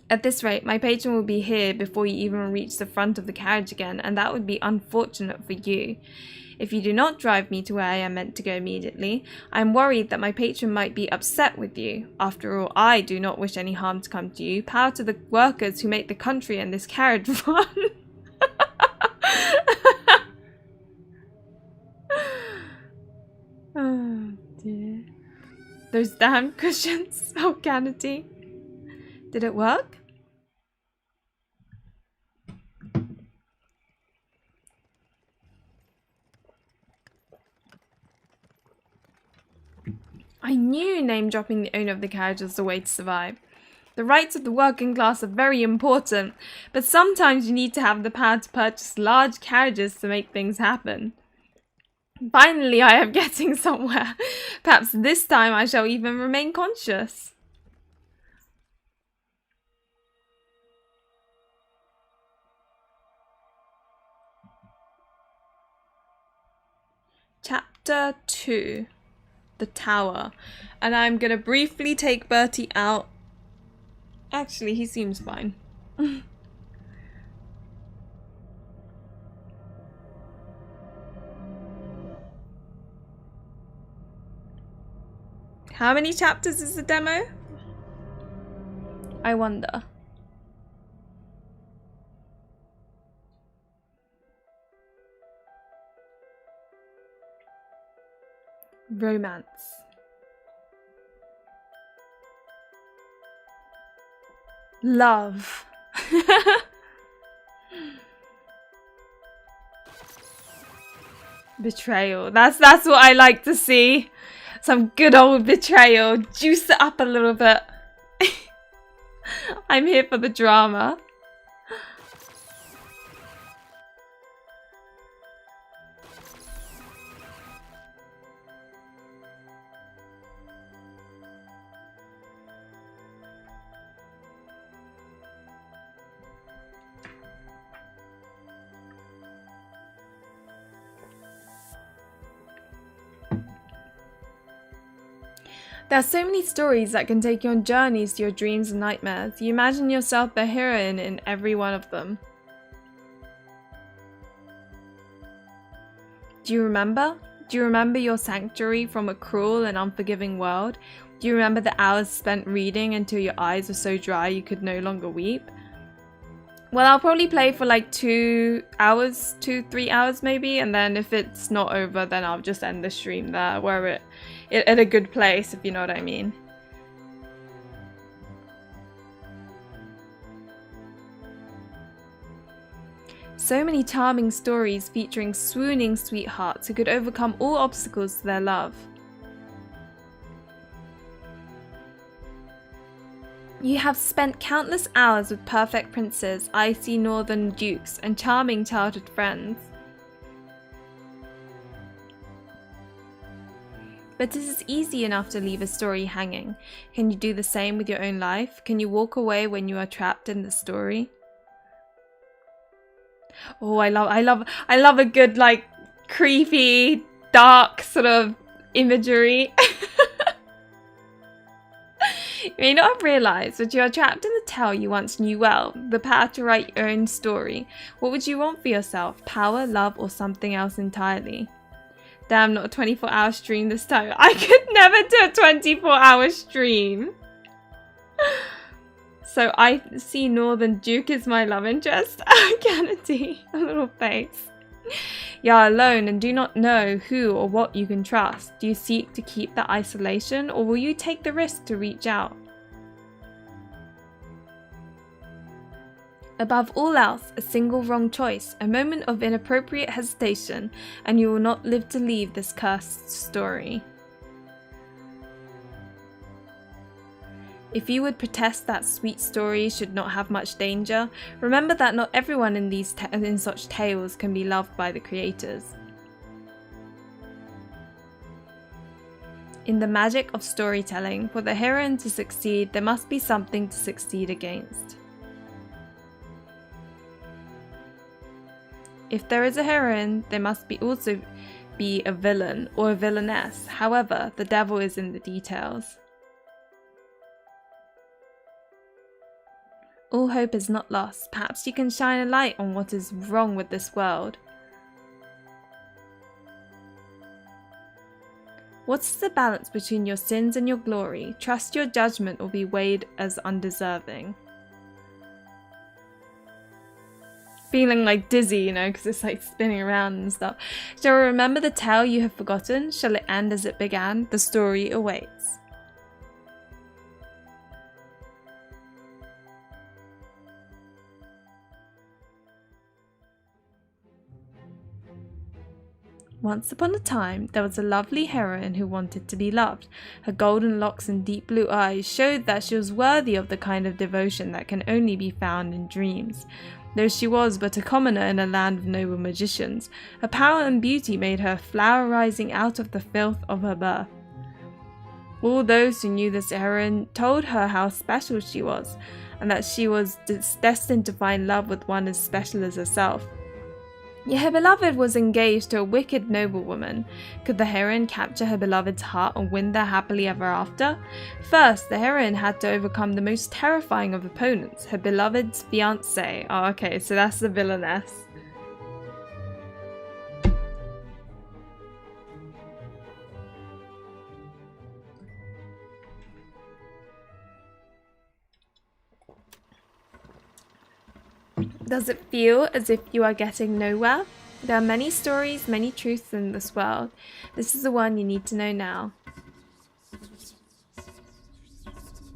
At this rate, my patron will be here before you even reach the front of the carriage again, and that would be unfortunate for you. If you do not drive me to where I am meant to go immediately, I am worried that my patron might be upset with you. After all, I do not wish any harm to come to you. Power to the workers who make the country and this carriage run. Oh dear. Those damn cushions. Vulcanity. Did it work? I knew name-dropping the owner of the carriage was the way to survive. The rights of the working class are very important, but sometimes you need to have the power to purchase large carriages to make things happen. Finally, I am getting somewhere. Perhaps this time I shall even remain conscious. Chapter 2. The Tower. And I'm gonna briefly take Bertie out. Actually, he seems fine. How many chapters is the demo? I wonder. Romance. Love. Betrayal. That's what I like to see. Some good old betrayal. Juice it up a little bit. I'm here for the drama. There are so many stories that can take you on journeys to your dreams and nightmares. You imagine yourself the heroine in every one of them. Do you remember? Do you remember your sanctuary from a cruel and unforgiving world? Do you remember the hours spent reading until your eyes were so dry you could no longer weep? Well, I'll probably play for like 2 hours, 3 hours maybe, and then if it's not over, then I'll just end the stream there, where it at a good place, if you know what I mean. So many charming stories featuring swooning sweethearts who could overcome all obstacles to their love. You have spent countless hours with perfect princes, icy northern dukes, and charming childhood friends. But it is easy enough to leave a story hanging. Can you do the same with your own life? Can you walk away when you are trapped in the story? Oh, I love a good, like, creepy, dark sort of imagery. You may not have realised, but you are trapped in the tale you once knew well, the power to write your own story. What would you want for yourself? Power, love, or something else entirely? Damn, not a 24-hour stream this time. I could never do a 24-hour stream. So I see Northern Duke is my love interest. Kennedy, a little face. You are alone and do not know who or what you can trust. Do you seek to keep that isolation, or will you take the risk to reach out? Above all else, a single wrong choice, a moment of inappropriate hesitation, and you will not live to leave this cursed story. If you would protest that sweet story should not have much danger, remember that not everyone in such tales can be loved by the creators. In the magic of storytelling, for the heroine to succeed, there must be something to succeed against. If there is a heroine, there must also be a villain or a villainess. However, the devil is in the details. All hope is not lost. Perhaps you can shine a light on what is wrong with this world. What is the balance between your sins and your glory? Trust your judgment or be weighed as undeserving. Feeling like dizzy, you know, because it's like spinning around and stuff. Shall we remember the tale you have forgotten? Shall it end as it began? The story awaits. Once upon a time, there was a lovely heroine who wanted to be loved. Her golden locks and deep blue eyes showed that she was worthy of the kind of devotion that can only be found in dreams. Though she was but a commoner in a land of noble magicians, her power and beauty made her a flower rising out of the filth of her birth. All those who knew this heroine told her how special she was, and that she was destined to find love with one as special as herself. Yet her beloved was engaged to a wicked noblewoman. Could the heroine capture her beloved's heart and win their happily ever after? First, the heroine had to overcome the most terrifying of opponents, her beloved's fiancé. Oh, okay, so that's the villainess. Does it feel as if you are getting nowhere? There are many stories, many truths in this world. This is the one you need to know now.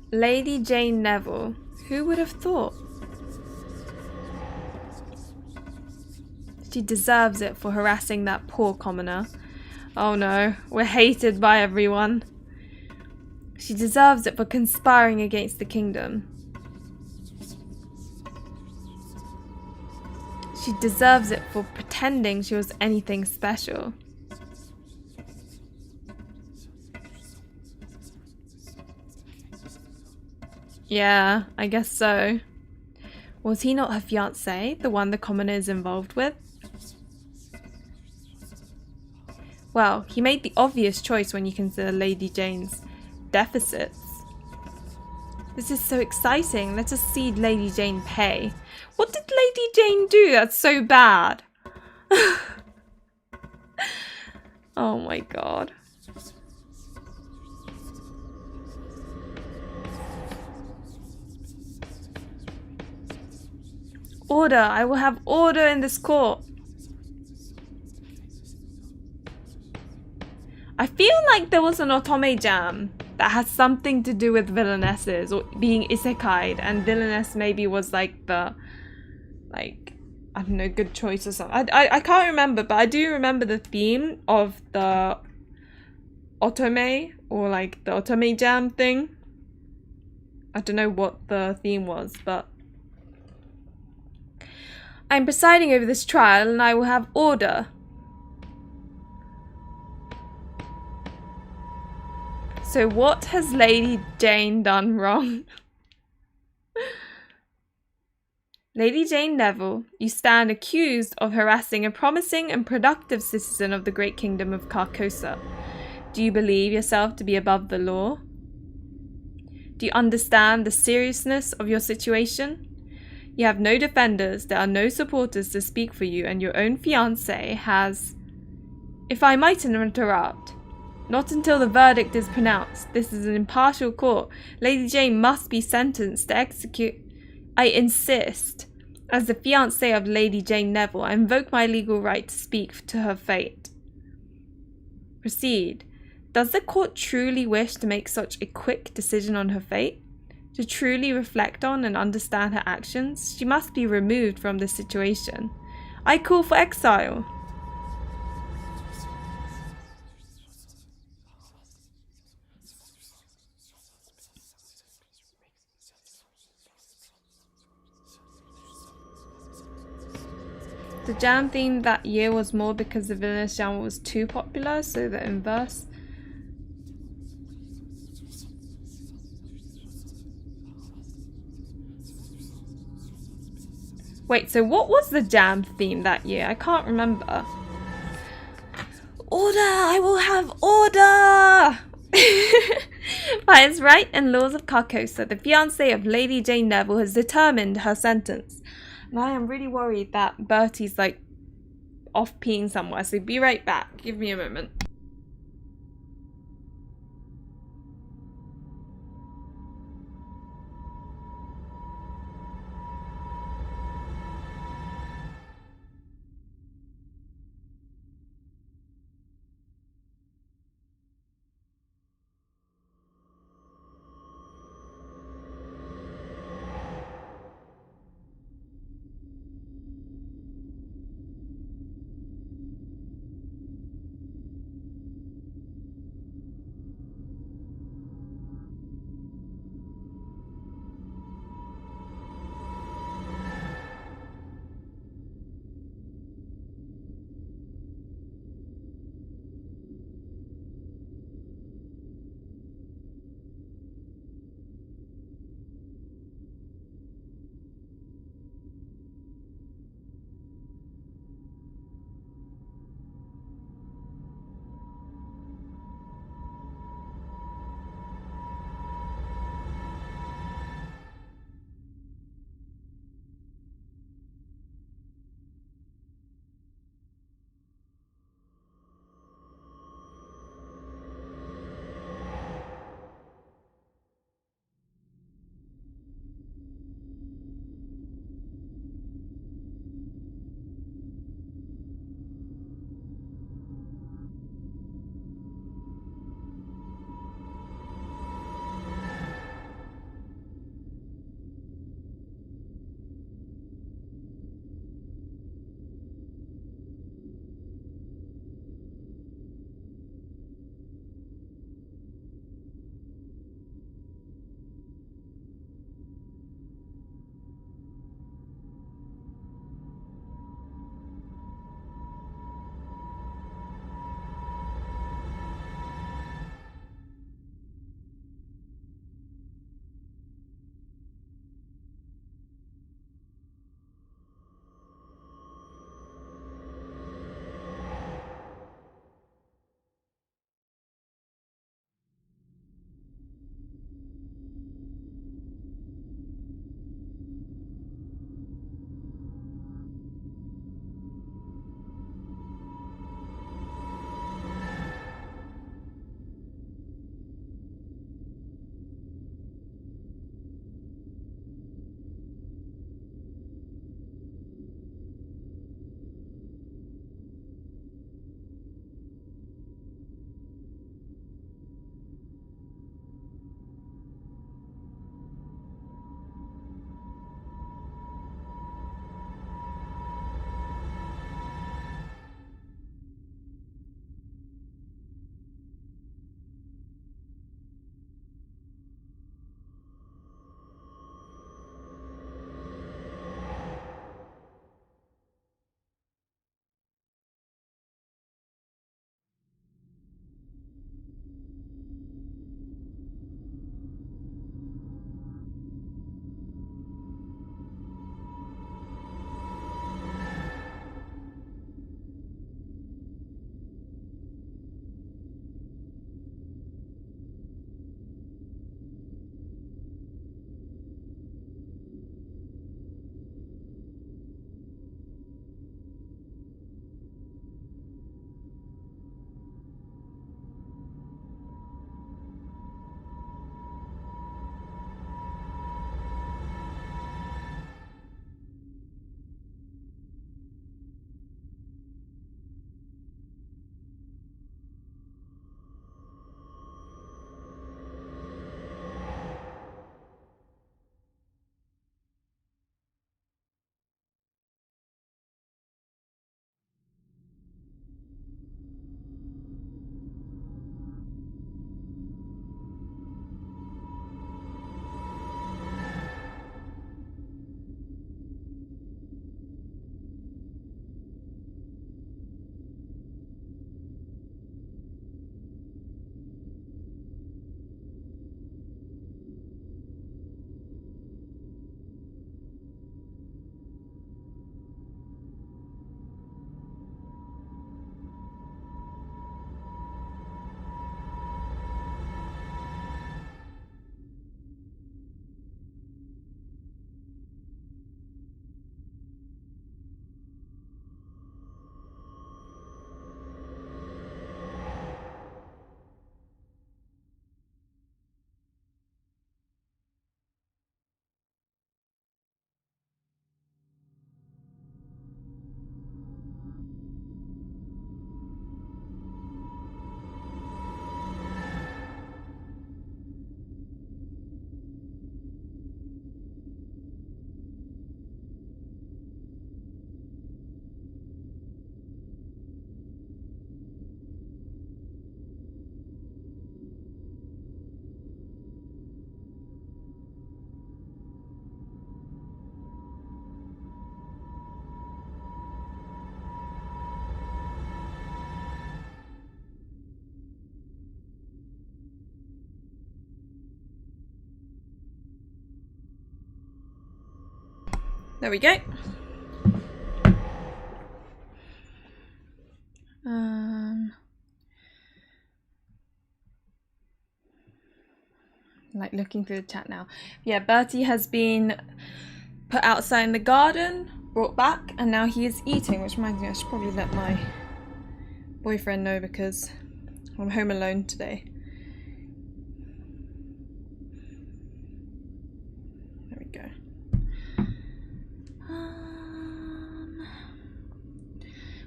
Lady Jane Neville. Who would have thought? She deserves it for harassing that poor commoner. Oh no, we're hated by everyone. She deserves it for conspiring against the kingdom. She deserves it for pretending she was anything special. Yeah, I guess so. Was he not her fiancé, the one the commoner is involved with? Well, he made the obvious choice when you consider Lady Jane's deficits. This is so exciting. Let us see Lady Jane pay. What did Lady Jane do that's so bad? Oh my god. Order! I will have order in this court. I feel like there was an otome jam that has something to do with villainesses or being isekai'd, and Villainess maybe was like the, I don't know, good choice or something. I can't remember, but I do remember the theme of the otome, or like the otome jam thing. I don't know what the theme was, but I'm presiding over this trial and I will have order. So what has Lady Jane done wrong? Lady Jane Neville, you stand accused of harassing a promising and productive citizen of the great kingdom of Carcosa. Do you believe yourself to be above the law? Do you understand the seriousness of your situation? You have no defenders, there are no supporters to speak for you, and your own fiancé has... If I might interrupt, not until the verdict is pronounced. This is an impartial court. Lady Jane must be sentenced to execute. I insist. As the fiancé of Lady Jane Neville, I invoke my legal right to speak to her fate. Proceed. Does the court truly wish to make such a quick decision on her fate? To truly reflect on and understand her actions, she must be removed from this situation. I call for exile. The jam theme that year was more because the Villainess jam was too popular, so the inverse. Wait, so what was the jam theme that year? I can't remember. Order! I will have order! By its right and laws of Carcosa, the fiancé of Lady Jane Neville has determined her sentence. And I am really worried that Bertie's like off peeing somewhere, so be right back. Give me a moment. There we go. Like looking through the chat now. Yeah, Bertie has been put outside in the garden, brought back, and now he is eating, which reminds me I should probably let my boyfriend know because I'm home alone today. There we go.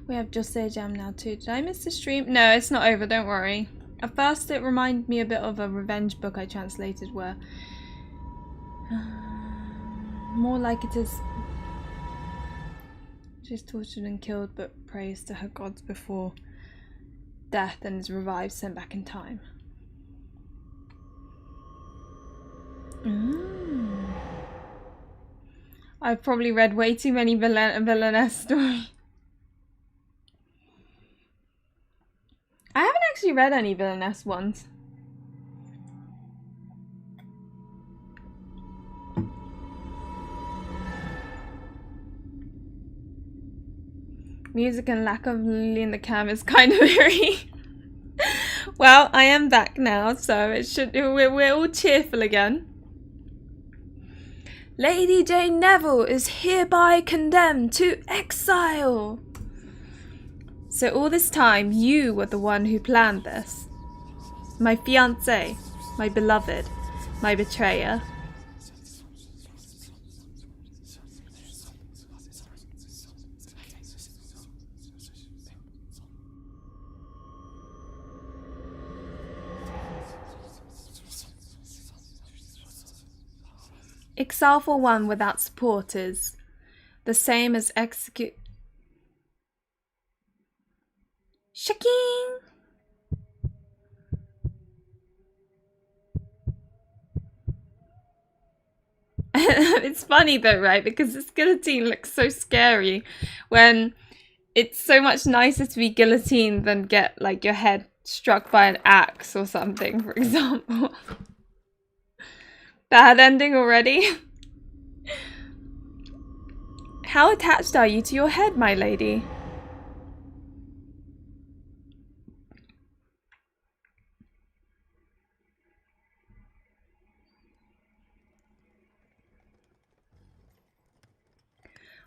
We have Just Say Jam now too. Did I miss the stream? No, it's not over, don't worry. At first it reminded me a bit of a revenge book I translated where more like it is she's tortured and killed but prays to her gods before death and is revived, sent back in time. I've probably read way too many Villainess stories. I haven't actually read any Villainess ones. Music and lack of Lily in the cam is kind of eerie. Well, I am back now, so it should we're all cheerful again. Lady Jane Neville is hereby condemned to exile. So all this time, you were the one who planned this. My fiancé, my beloved, my betrayer. Exile for one without support is the same as execute. Shaking! It's funny though, right? Because this guillotine looks so scary when it's so much nicer to be guillotined than get like your head struck by an axe or something, for example. Bad ending already? How attached are you to your head, my lady?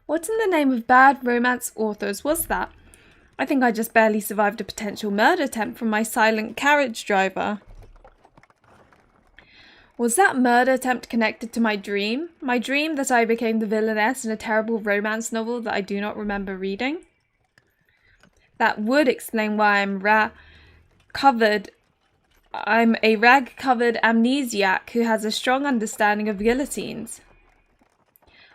What in the name of bad romance authors was that? I think I just barely survived a potential murder attempt from my silent carriage driver. Was that murder attempt connected to my dream? My dream that I became the villainess in a terrible romance novel that I do not remember reading? That would explain why I'm a rag-covered amnesiac who has a strong understanding of guillotines.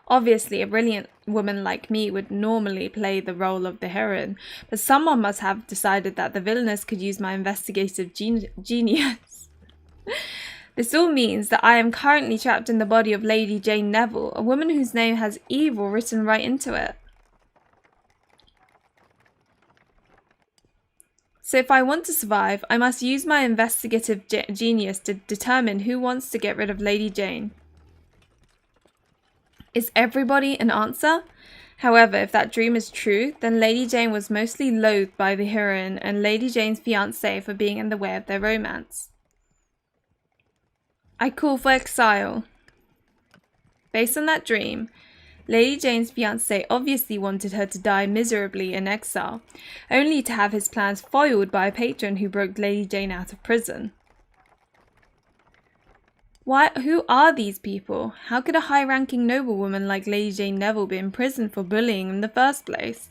Obviously, a brilliant woman like me would normally play the role of the heroine, but someone must have decided that the villainess could use my investigative genius. This all means that I am currently trapped in the body of Lady Jane Neville, a woman whose name has evil written right into it. So if I want to survive, I must use my investigative genius to determine who wants to get rid of Lady Jane. Is everybody an answer? However, if that dream is true, then Lady Jane was mostly loathed by the heroine and Lady Jane's fiancé for being in the way of their romance. I call for exile. Based on that dream, Lady Jane's fiancé obviously wanted her to die miserably in exile, only to have his plans foiled by a patron who broke Lady Jane out of prison. Who are these people? How could a high-ranking noblewoman like Lady Jane Neville be in prison for bullying in the first place?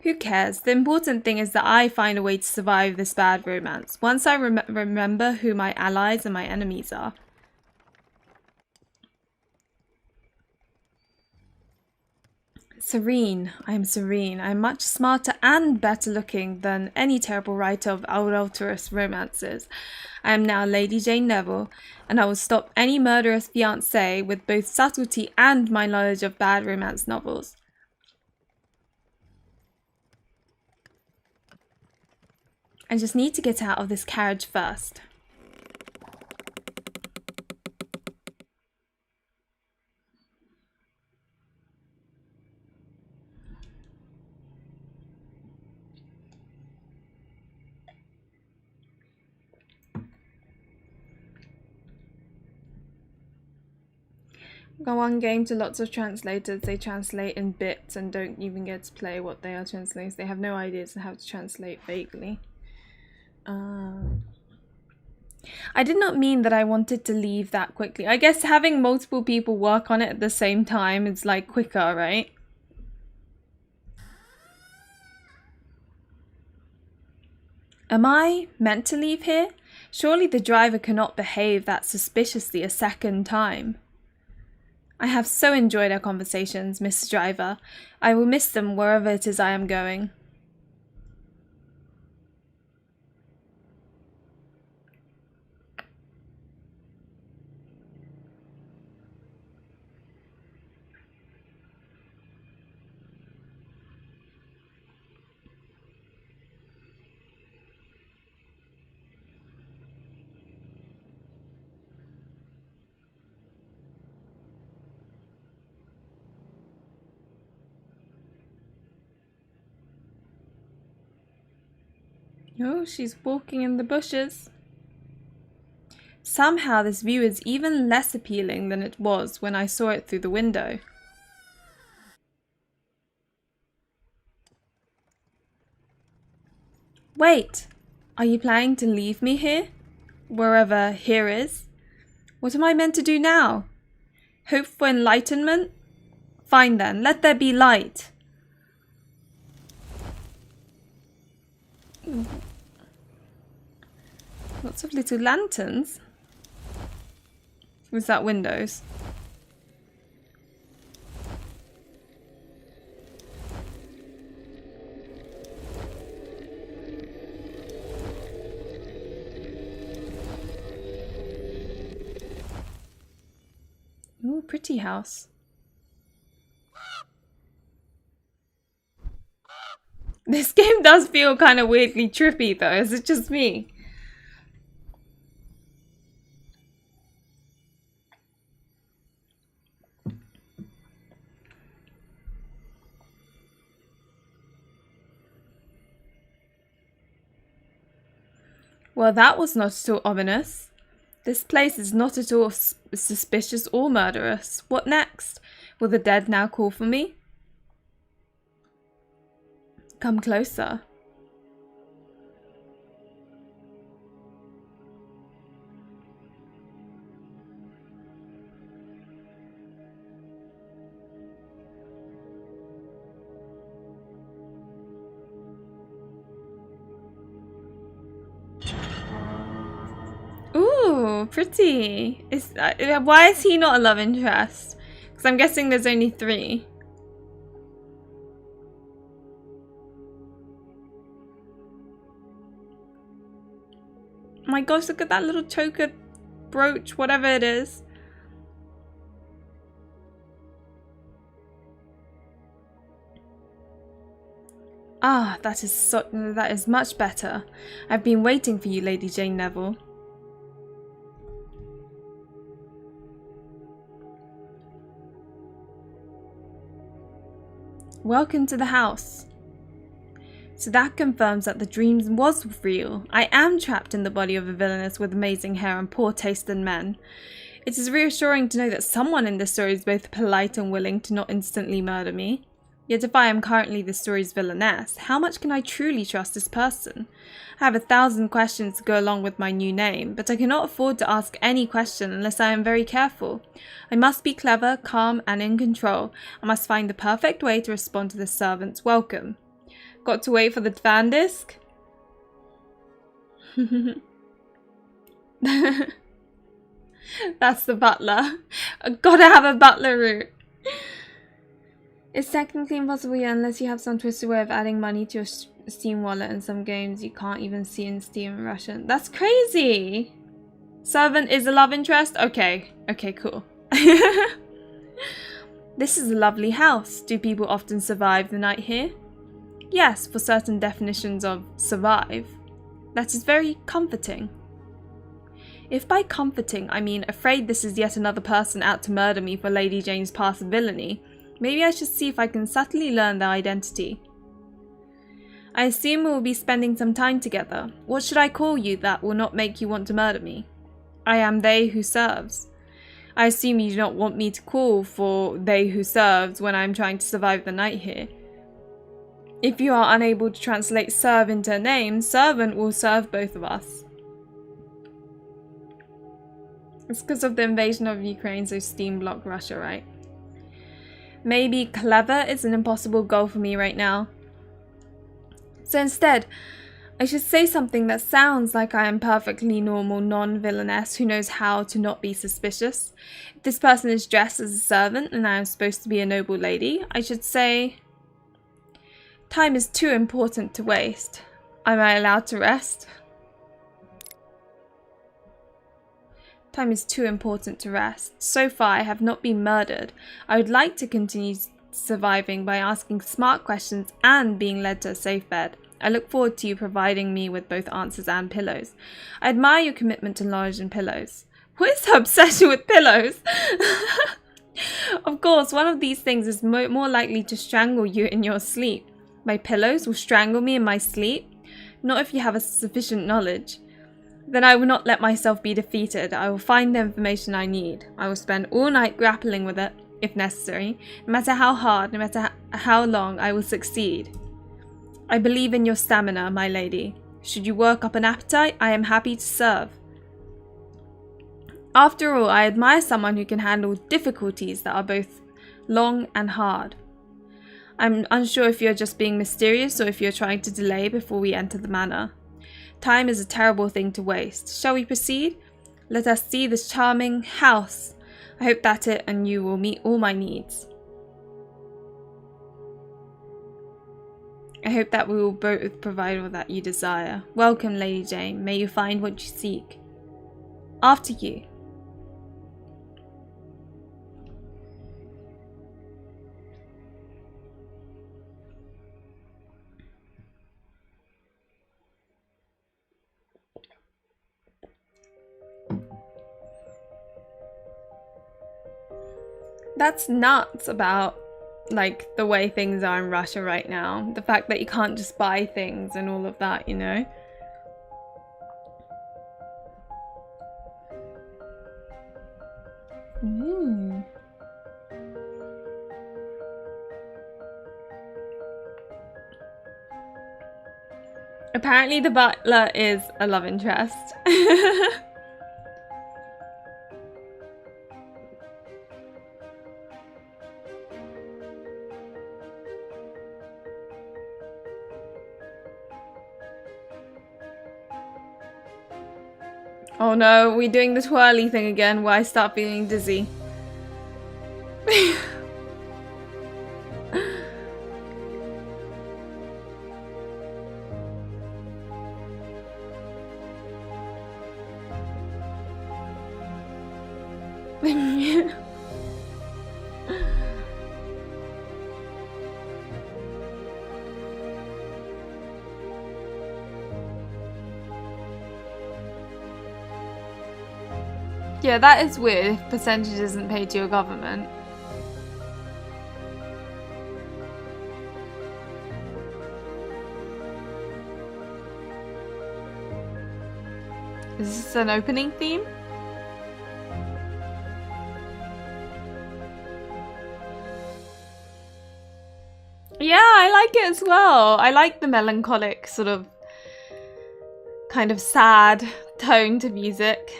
Who cares? The important thing is that I find a way to survive this bad romance, once I remember who my allies and my enemies are. Serene. I am serene. I am much smarter and better looking than any terrible writer of adulterous romances. I am now Lady Jane Neville, and I will stop any murderous fiancé with both subtlety and my knowledge of bad romance novels. I just need to get out of this carriage first. Go on game to lots of translators. They translate in bits and don't even get to play what they are translating. They have no ideas on how to translate vaguely. I did not mean that I wanted to leave that quickly. I guess having multiple people work on it at the same time is like quicker, right? Am I meant to leave here? Surely the driver cannot behave that suspiciously a second time. I have so enjoyed our conversations, Mr. Driver. I will miss them wherever it is I am going. Oh, she's walking in the bushes. Somehow this view is even less appealing than it was when I saw it through the window. Wait, are you planning to leave me here? Wherever here is? What am I meant to do now? Hope for enlightenment? Fine then, let there be light. Lots of little lanterns. Was that windows? Ooh, pretty house. This game does feel kind of weirdly trippy though, is it just me? Well, that was not at all ominous. This place is not at all suspicious or murderous. What next? Will the dead now call for me? Come closer. Ooh, pretty. Why is he not a love interest? Because I'm guessing there's only 3. My gosh, look at that little choker brooch, whatever it is. Ah, that is much better. I've been waiting for you, Lady Jane Neville. Welcome to the house. So that confirms that the dream was real. I am trapped in the body of a villainess with amazing hair and poor taste in men. It is reassuring to know that someone in this story is both polite and willing to not instantly murder me. Yet if I am currently the story's villainess, how much can I truly trust this person? I have 1,000 questions to go along with my new name, but I cannot afford to ask any question unless I am very careful. I must be clever, calm, and in control. I must find the perfect way to respond to the servant's welcome. Got to wait for the fan disc? That's the butler. I've gotta have a butler route. It's technically impossible yet unless you have some twisted way of adding money to your Steam wallet, and some games you can't even see in Steam in Russian. That's crazy! Servant is a love interest? Okay. Okay, cool. This is a lovely house. Do people often survive the night here? Yes, for certain definitions of survive. That is very comforting. If by comforting I mean afraid this is yet another person out to murder me for Lady Jane's past villainy, maybe I should see if I can subtly learn their identity. I assume we will be spending some time together. What should I call you that will not make you want to murder me? I am they who serves. I assume you do not want me to call for they who serves when I am trying to survive the night here. If you are unable to translate serve into a name, servant will serve both of us. It's because of the invasion of Ukraine, so Steam blocked Russia, right? Maybe clever is an impossible goal for me right now. So instead, I should say something that sounds like I am perfectly normal non-villainess who knows how to not be suspicious. If this person is dressed as a servant and I am supposed to be a noble lady, I should say, time is too important to waste. Am I allowed to rest? Time is too important to rest. So far, I have not been murdered. I would like to continue surviving by asking smart questions and being led to a safe bed. I look forward to you providing me with both answers and pillows. I admire your commitment to knowledge and pillows. What is her obsession with pillows? Of course, one of these things is more likely to strangle you in your sleep. My pillows will strangle me in my sleep? Not if you have a sufficient knowledge. Then I will not let myself be defeated. I will find the information I need. I will spend all night grappling with it, if necessary. No matter how hard, no matter how long, I will succeed. I believe in your stamina, my lady. Should you work up an appetite, I am happy to serve. After all, I admire someone who can handle difficulties that are both long and hard. I'm unsure if you're just being mysterious or if you're trying to delay before we enter the manor. Time is a terrible thing to waste. Shall we proceed? Let us see this charming house. I hope that it and you will meet all my needs. I hope that we will both provide all that you desire. Welcome, Lady Jane. May you find what you seek. After you. That's nuts about, like, the way things are in Russia right now. The fact that you can't just buy things and all of that, you know? Ooh. Apparently the butler is a love interest. Oh no, we're doing the twirly thing again where I start feeling dizzy. Yeah, that is weird if percentage isn't paid to your government. Is this an opening theme? Yeah, I like it as well. I like the melancholic sort of kind of sad tone to music.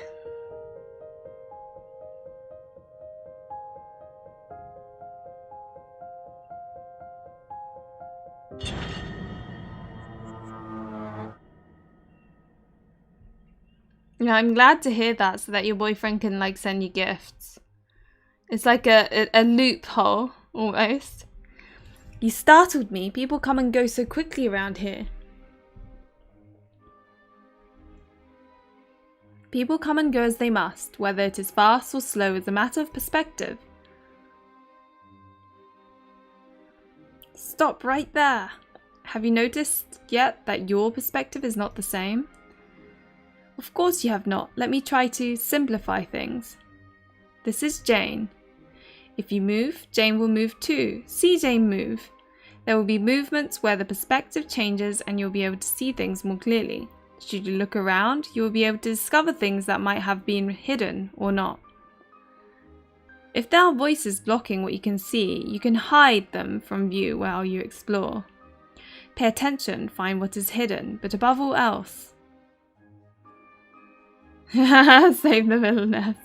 Yeah, I'm glad to hear that so that your boyfriend can like send you gifts. It's like a loophole almost. You startled me. People come and go so quickly around here. People come and go as they must, whether it is fast or slow is a matter of perspective. Stop right there. Have you noticed yet that your perspective is not the same? Of course you have not. Let me try to simplify things. This is Jane. If you move, Jane will move too. See Jane move. There will be movements where the perspective changes and you'll be able to see things more clearly. Should you look around, you will be able to discover things that might have been hidden or not. If there are voices blocking what you can see, you can hide them from view while you explore. Pay attention, find what is hidden, but above all else... Save the villainess.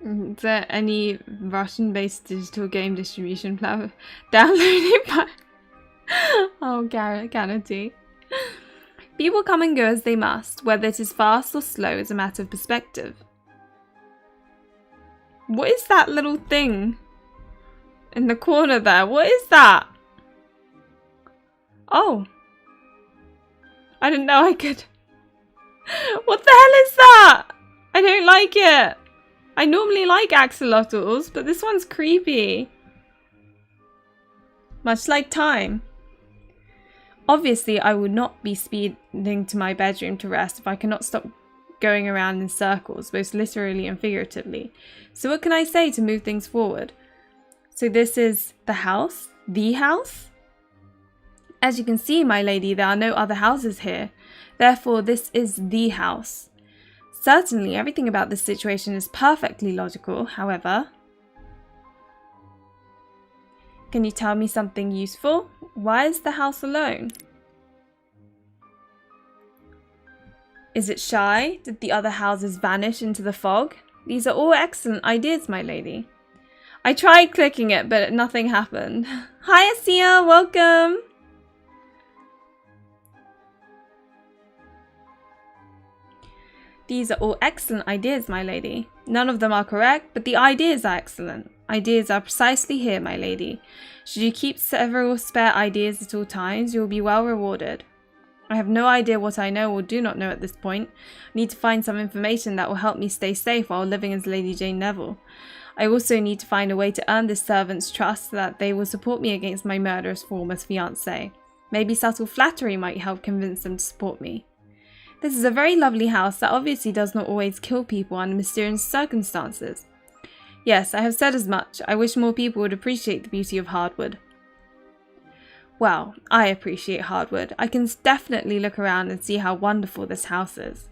Is there any Russian-based digital game distribution platform downloading by... Oh, Kennedy. People come and go as they must. Whether it is fast or slow is a matter of perspective. What is that little thing in the corner there? What is that? Oh. I didn't know I could... What the hell is that? I don't like it. I normally like axolotls, but this one's creepy. Much like time. Obviously, I would not be speeding to my bedroom to rest if I cannot stop going around in circles, both literally and figuratively. So what can I say to move things forward? So this is the house? The house? As you can see, my lady, there are no other houses here. Therefore, this is the house. Certainly, everything about this situation is perfectly logical, however. Can you tell me something useful? Why is the house alone? Is it shy? Did the other houses vanish into the fog? These are all excellent ideas, my lady. I tried clicking it, but nothing happened. Hi, Asia, welcome! These are all excellent ideas, my lady. None of them are correct, but the ideas are excellent. Ideas are precisely here, my lady. Should you keep several spare ideas at all times, you will be well rewarded. I have no idea what I know or do not know at this point. I need to find some information that will help me stay safe while living as Lady Jane Neville. I also need to find a way to earn this servant's trust so that they will support me against my murderous former fiancé. Maybe subtle flattery might help convince them to support me. This is a very lovely house that obviously does not always kill people under mysterious circumstances. Yes, I have said as much. I wish more people would appreciate the beauty of hardwood. Well, I appreciate hardwood. I can definitely look around and see how wonderful this house is.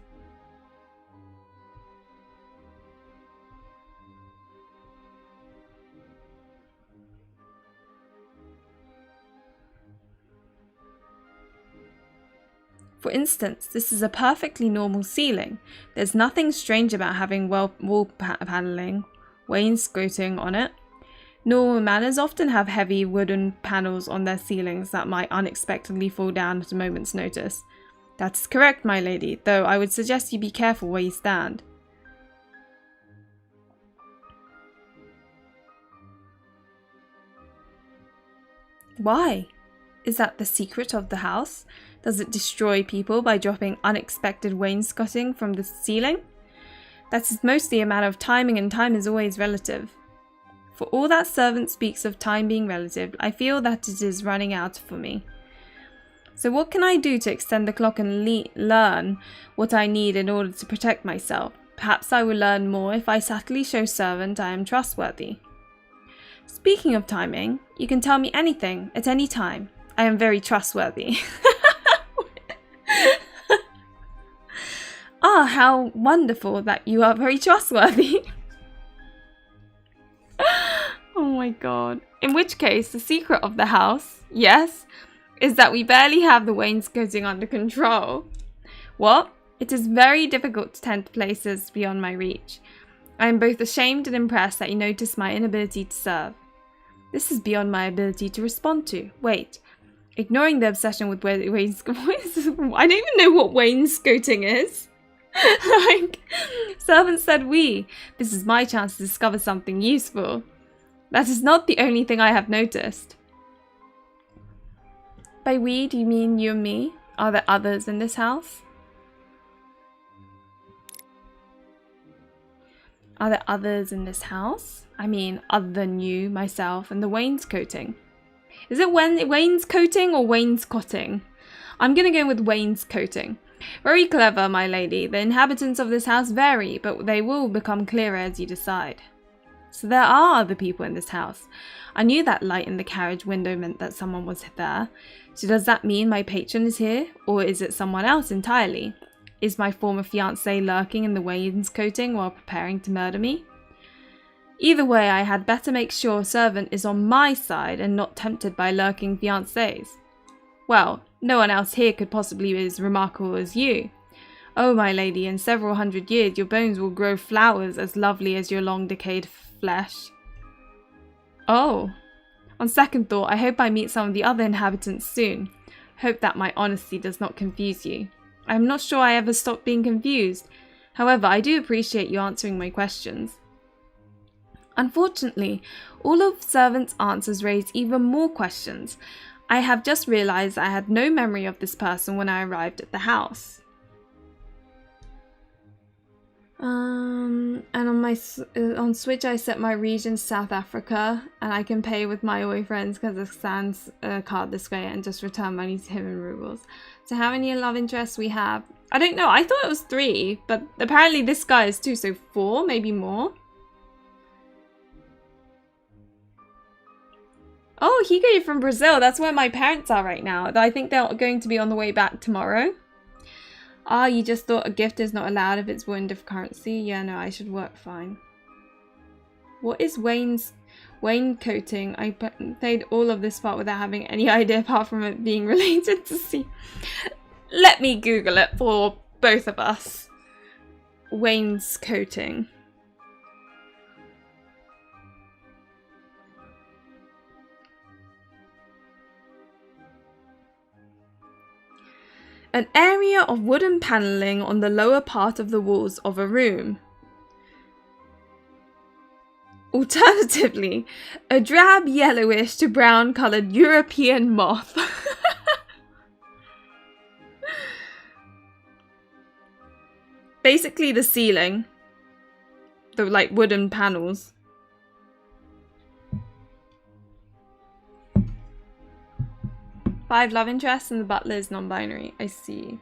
For instance, this is a perfectly normal ceiling. There's nothing strange about having wall paneling, wainscoting on it. Normal manors often have heavy wooden panels on their ceilings that might unexpectedly fall down at a moment's notice. That is correct, my lady, though I would suggest you be careful where you stand. Why? Is that the secret of the house? Does it destroy people by dropping unexpected wainscoting from the ceiling? That is mostly a matter of timing, and time is always relative. For all that servant speaks of time being relative, I feel that it is running out for me. So what can I do to extend the clock and learn what I need in order to protect myself? Perhaps I will learn more if I subtly show servant I am trustworthy. Speaking of timing, you can tell me anything at any time. I am very trustworthy. Ah, how wonderful that you are very trustworthy. Oh my god. In which case, the secret of the house, yes, is that we barely have the wainscoting under control. What? It is very difficult to tend places beyond my reach. I am both ashamed and impressed that you notice my inability to serve. This is beyond my ability to respond to. Wait. Ignoring the obsession with wainscoting. I don't even know what wainscoting is. Like, servant said we. This is my chance to discover something useful. That is not the only thing I have noticed. By we, do you mean you and me? Are there others in this house? Are there others in this house? I mean, other than you, myself, and the wainscoting. Is it wainscoting or wainscoting? I'm gonna go with wainscoting. Very clever, my lady. The inhabitants of this house vary, but they will become clearer as you decide. So there are other people in this house. I knew that light in the carriage window meant that someone was there. So does that mean my patron is here? Or is it someone else entirely? Is my former fiancé lurking in the wainscoting while preparing to murder me? Either way, I had better make sure a servant is on my side and not tempted by lurking fiancés. Well, no one else here could possibly be as remarkable as you. Oh, my lady, in several hundred years your bones will grow flowers as lovely as your long decayed flesh. Oh. On second thought, I hope I meet some of the other inhabitants soon. Hope that my honesty does not confuse you. I am not sure I ever stopped being confused. However, I do appreciate you answering my questions. Unfortunately, all of servants' answers raise even more questions. I have just realized I had no memory of this person when I arrived at the house. And on Switch I set my region South Africa, and I can pay with my boyfriend's Kazakhstan's card this way and just return money to him in rubles. So how many love interests we have? I don't know, I thought it was 3, but apparently this guy is 2, so 4, maybe more. Oh, Higo, you're from Brazil. That's where my parents are right now. I think they're going to be on the way back tomorrow. Ah, you just thought a gift is not allowed if it's in different currency? Yeah, no, I should work fine. What is wainscoting? I played all of this part without having any idea apart from it being related to sea. Let me Google it for both of us. Wainscoting. An area of wooden panelling on the lower part of the walls of a room. Alternatively, a drab yellowish to brown coloured European moth. Basically the ceiling. The like wooden panels. Five love interests and the butler is non-binary. I see.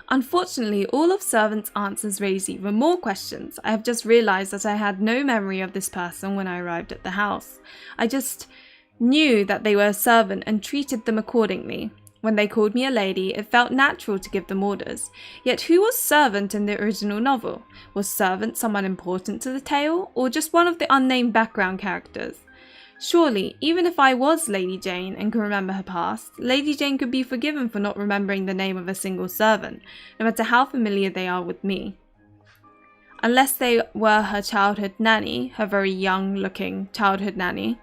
Unfortunately, all of servants' answers raise even more questions. I have just realised that I had no memory of this person when I arrived at the house. I just knew that they were a servant and treated them accordingly. When they called me a lady, it felt natural to give them orders. Yet who was servant in the original novel? Was servant someone important to the tale, or just one of the unnamed background characters? Surely, even if I was Lady Jane and could remember her past, Lady Jane could be forgiven for not remembering the name of a single servant, no matter how familiar they are with me. Unless they were her childhood nanny, her very young-looking childhood nanny.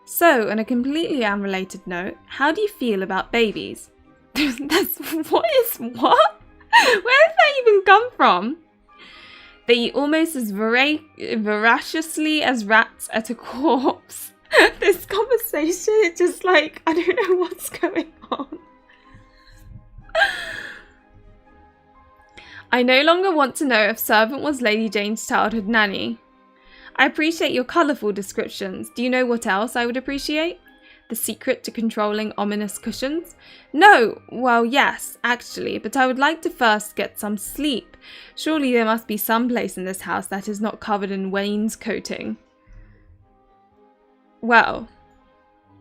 So, on a completely unrelated note, how do you feel about babies? What? Where did that even come from? They eat almost as voraciously as rats at a corpse. This conversation is just like, I don't know what's going on. I no longer want to know if servant was Lady Jane's childhood nanny. I appreciate your colourful descriptions. Do you know what else I would appreciate? The secret to controlling ominous cushions? No! Well, yes, actually, but I would like to first get some sleep. Surely there must be some place in this house that is not covered in wainscoting. Well,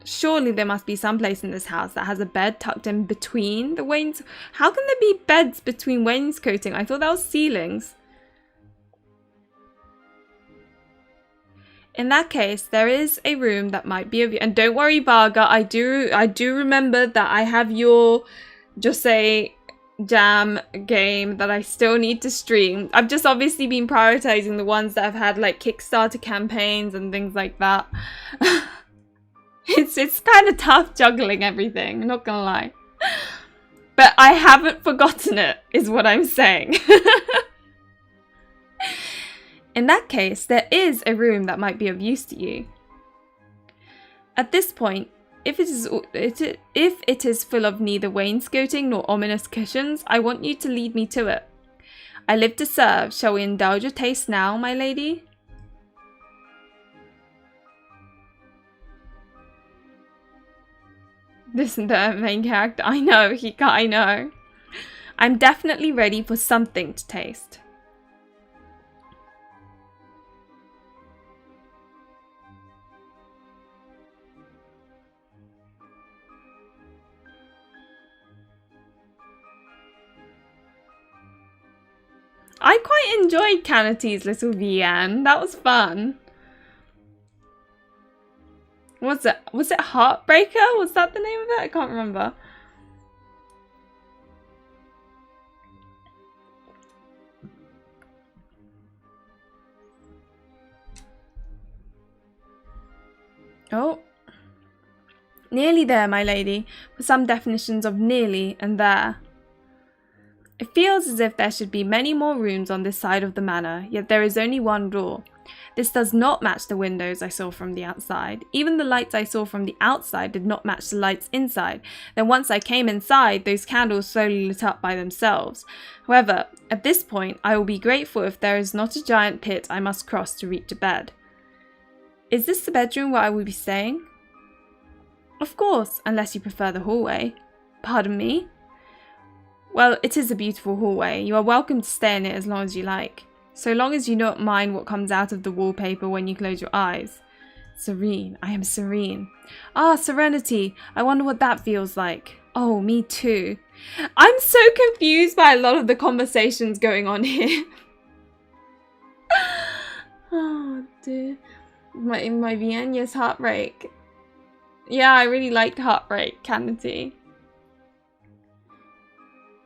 surely there must be some place in this house that has a bed tucked in between the wains. How can there be beds between wainscoting? I thought that was ceilings. In that case, there is a room that might be of you. And don't worry, Varga, I do remember that I have your Just Say Jam game that I still need to stream. I've just obviously been prioritizing the ones that have had like Kickstarter campaigns and things like that. It's kind of tough juggling everything, I'm not gonna lie. But I haven't forgotten it, is what I'm saying. In that case, there is a room that might be of use to you. At this point, if it is full of neither wainscoting nor ominous cushions, I want you to lead me to it. I live to serve. Shall we indulge your taste now, my lady? This is the main character. I know, I know. I'm definitely ready for something to taste. I quite enjoyed Canity's little VN. That was fun. Was it Heartbreaker? Was that the name of it? I can't remember. Oh. Nearly there, my lady. For some definitions of nearly and there. It feels as if there should be many more rooms on this side of the manor, yet there is only one door. This does not match the windows I saw from the outside. Even the lights I saw from the outside did not match the lights inside. Then once I came inside, those candles slowly lit up by themselves. However, at this point, I will be grateful if there is not a giant pit I must cross to reach a bed. Is this the bedroom where I will be staying? Of course, unless you prefer the hallway. Pardon me? Well, it is a beautiful hallway. You are welcome to stay in it as long as you like. So long as you don't mind what comes out of the wallpaper when you close your eyes. Serene. I am serene. Ah, serenity. I wonder what that feels like. Oh, me too. I'm so confused by a lot of the conversations going on here. Oh, dear. My VN, yes, Heartbreak. Yeah, I really liked Heartbreak, Canity.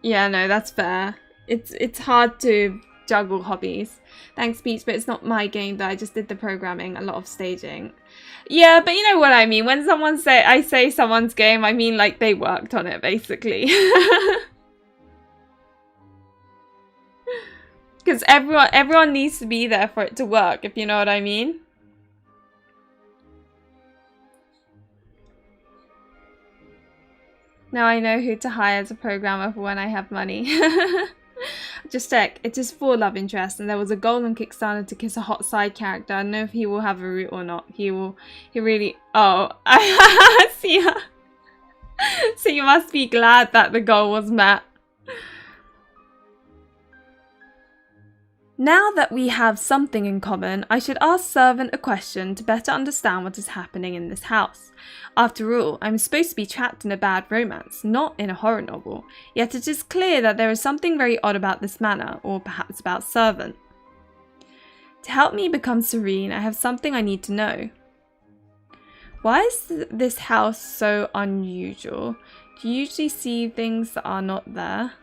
Yeah, no, that's fair. It's hard to juggle hobbies. Thanks, Beach, but it's not my game though. I just did the programming, a lot of staging. Yeah, but you know what I mean. When I say someone's game, I mean like they worked on it, basically. Because everyone needs to be there for it to work, if you know what I mean. Now I know who to hire as a programmer for when I have money. Just check. It is for love interest, and there was a goal on Kickstarter to kiss a hot side character. I don't know if he will have a route or not. He really... Oh, I see ya. So you must be glad that the goal was met. Now that we have something in common, I should ask Servant a question to better understand what is happening in this house. After all, I'm supposed to be trapped in a bad romance, not in a horror novel. Yet it is clear that there is something very odd about this manor, or perhaps about Servant. To help me become serene, I have something I need to know. Why is this house so unusual? Do you usually see things that are not there?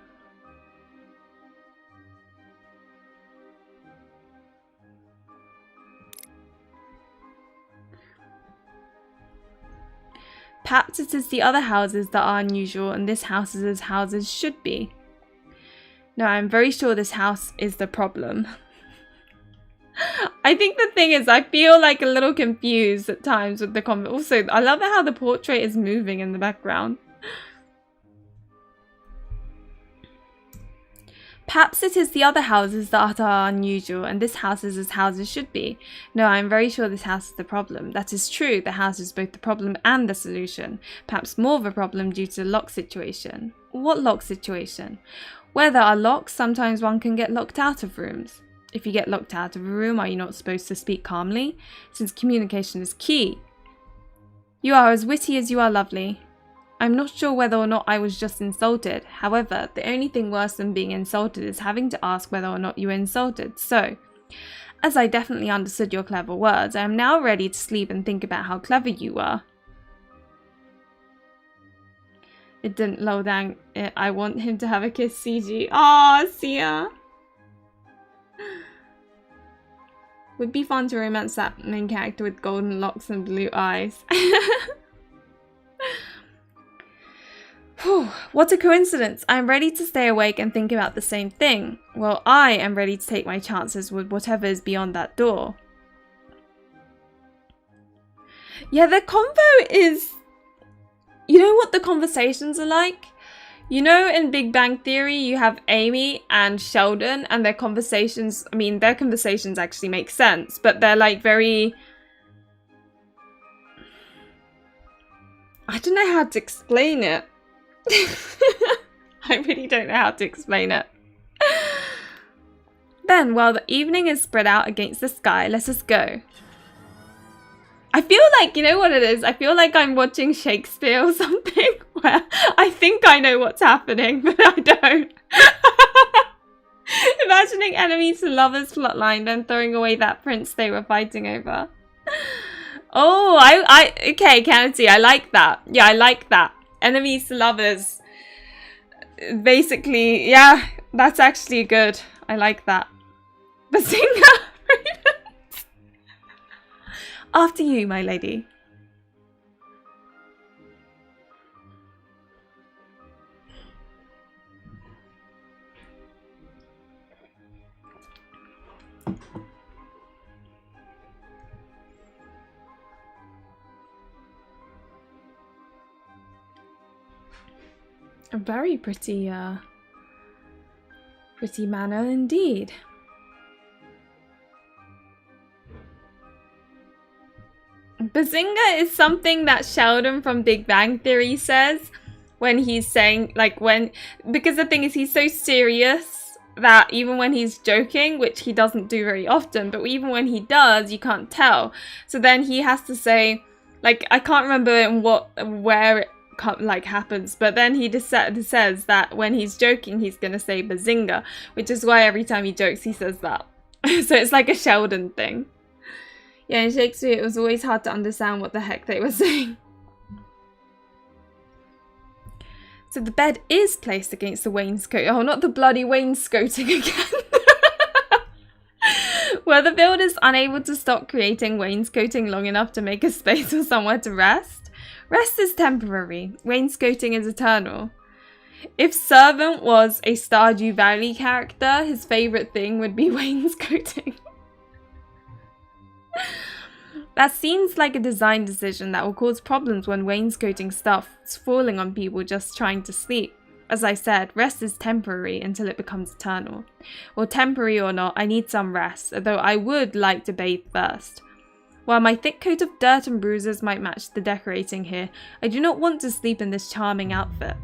Perhaps it is the other houses that are unusual and this house is as houses should be. No, I'm very sure this house is the problem. I think the thing is, I feel like a little confused at times with the comment. Also, I love how the portrait is moving in the background. Perhaps it is the other houses that are unusual and this house is as houses should be. No, I'm very sure this house is the problem. That is true, the house is both the problem and the solution. Perhaps more of a problem due to the lock situation. What lock situation? Where there are locks, sometimes one can get locked out of rooms. If you get locked out of a room, are you not supposed to speak calmly? Since communication is key. You are as witty as you are lovely. I'm not sure whether or not I was just insulted. However, the only thing worse than being insulted is having to ask whether or not you were insulted. So, as I definitely understood your clever words, I am now ready to sleep and think about how clever you were. It didn't low down. I want him to have a kiss, CG. Aw, Sia. Would be fun to romance that main character with golden locks and blue eyes. Whew, what a coincidence. I'm ready to stay awake and think about the same thing. Well, I am ready to take my chances with whatever is beyond that door. Yeah, the convo is... You know what the conversations are like? You know in Big Bang Theory you have Amy and Sheldon and their conversations... I mean, their conversations actually make sense, but they're like very... I don't know how to explain it. I really don't know how to explain it. Then, while the evening is spread out against the sky, let us go. I feel like, you know what it is? I feel like I'm watching Shakespeare or something, where I think I know what's happening, but I don't. Imagining enemies to lovers plotline, then throwing away that prince they were fighting over. Oh, okay, Kennedy, I like that. Yeah, I like that. Enemies to lovers. Basically, yeah, that's actually good. I like that. Bazinga! After you, my lady. A very pretty manner indeed. Bazinga is something that Sheldon from Big Bang Theory says when he's saying, like, because the thing is, he's so serious that even when he's joking, which he doesn't do very often, but even when he does, you can't tell. So then he has to say, like, I can't remember where it like happens, but then he just says that when he's joking, he's gonna say Bazinga, which is why every time he jokes, he says that. So it's like a Sheldon thing. Yeah, in Shakespeare, it was always hard to understand what the heck they were saying. So the bed is placed against the wainscot. Oh, not the bloody wainscoting again. Were the builders unable to stop creating wainscoting long enough to make a space for somewhere to rest? Rest is temporary. Wainscoting is eternal. If Servant was a Stardew Valley character, his favourite thing would be wainscoting. That seems like a design decision that will cause problems when wainscoting starts falling on people just trying to sleep. As I said, rest is temporary until it becomes eternal. Well, temporary or not, I need some rest, although I would like to bathe first. While my thick coat of dirt and bruises might match the decorating here, I do not want to sleep in this charming outfit.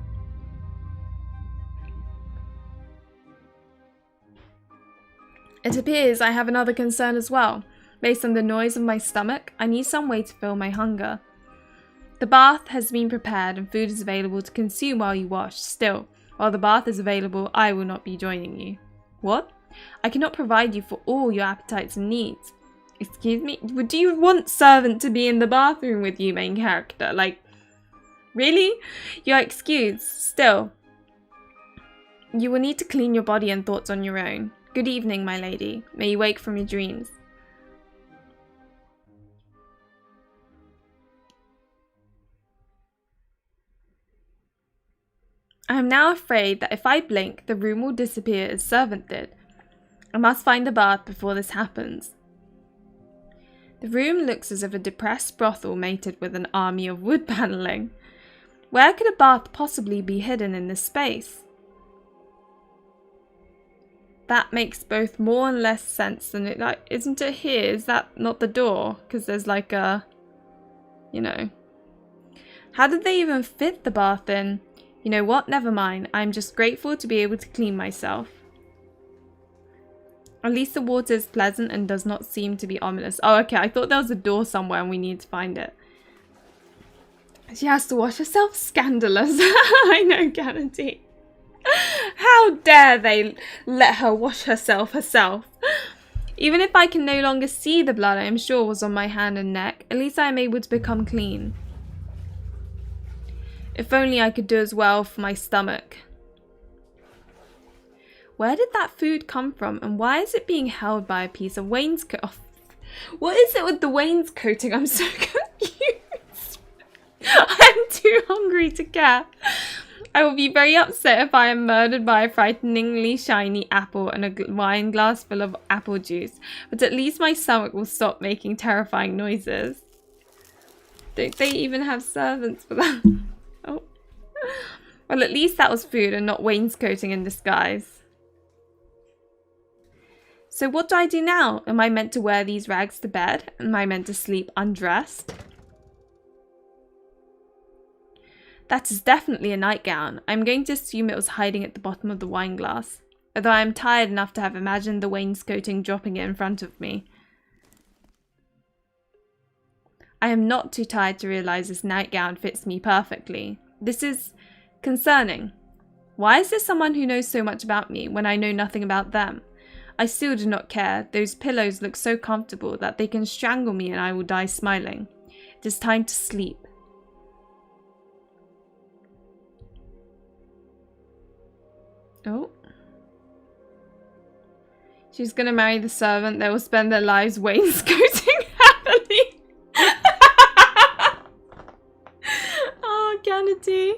It appears I have another concern as well. Based on the noise of my stomach, I need some way to fill my hunger. The bath has been prepared and food is available to consume while you wash. Still, while the bath is available, I will not be joining you. What? I cannot provide you for all your appetites and needs. Excuse me? Do you want Servant to be in the bathroom with you, main character? Like, really? You're excused. Still, you will need to clean your body and thoughts on your own. Good evening, my lady. May you wake from your dreams. I am now afraid that if I blink, the room will disappear as Servant did. I must find the bath before this happens. The room looks as if a depressed brothel mated with an army of wood paneling. Where could a bath possibly be hidden in this space? That makes both more and less sense than it, like, isn't it here? Is that not the door? Because there's like a, you know. How did they even fit the bath in? You know what? Never mind. I'm just grateful to be able to clean myself. At least the water is pleasant and does not seem to be ominous. Oh, okay. I thought there was a door somewhere and we need to find it. She has to wash herself? Scandalous. I know, Kennedy. How dare they let her wash herself. Even if I can no longer see the blood I am sure was on my hand and neck, at least I am able to become clean. If only I could do as well for my stomach. Where did that food come from, and why is it being held by a piece of wainscot? Oh, what is it with the wainscoting? I'm so confused. I'm too hungry to care. I will be very upset if I am murdered by a frighteningly shiny apple and a wine glass full of apple juice, but at least my stomach will stop making terrifying noises. Don't they even have servants for that? Oh. Well, at least that was food and not wainscoting in disguise. So what do I do now? Am I meant to wear these rags to bed? Am I meant to sleep undressed? That is definitely a nightgown. I'm going to assume it was hiding at the bottom of the wine glass. Although I am tired enough to have imagined the wainscoting dropping it in front of me. I am not too tired to realise this nightgown fits me perfectly. This is concerning. Why is there someone who knows so much about me when I know nothing about them? I still do not care. Those pillows look so comfortable that they can strangle me and I will die smiling. It is time to sleep. Oh. She's gonna marry the servant. They will spend their lives wainscoting happily. Oh, Kennedy.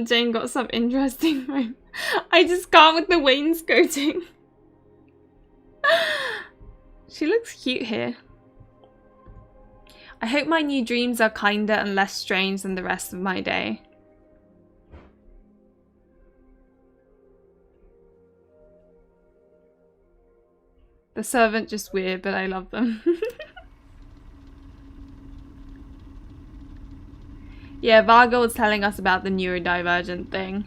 Jane got some interesting. I just can't with the wainscoting. She looks cute here. I hope my new dreams are kinder and less strange than the rest of my day. The servant just weird, but I love them. Yeah, Vargo was telling us about the neurodivergent thing.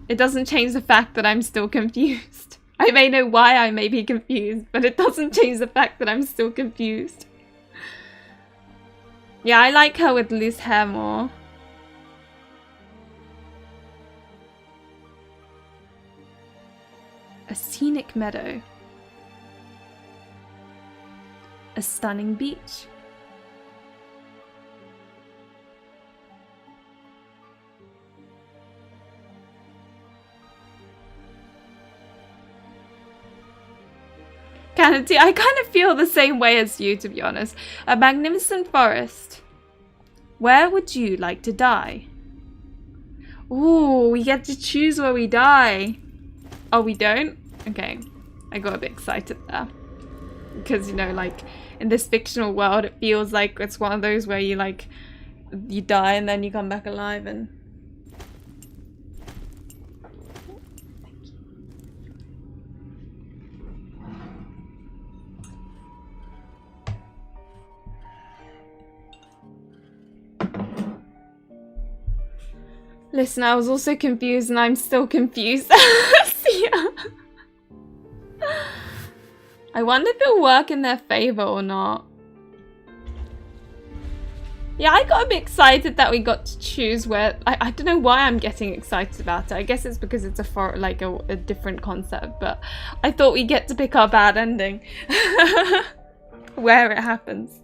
It doesn't change the fact that I'm still confused. I may know why I may be confused, but it doesn't change the fact that I'm still confused. Yeah, I like her with loose hair more. A scenic meadow. A stunning beach. Kennedy, I kind of feel the same way as you, to be honest. A magnificent forest. Where would you like to die? Ooh, we get to choose where we die. Oh, we don't? Okay. I got a bit excited there. Because, you know, like, in this fictional world, it feels like it's one of those where you, like, you die and then you come back alive and... Listen, I was also confused and I'm still confused. Yeah. I wonder if it'll work in their favor or not. Yeah, I got a bit excited that we got to choose where... I don't know why I'm getting excited about it. I guess it's because it's a different concept, but I thought we get to pick our bad ending. Where it happens.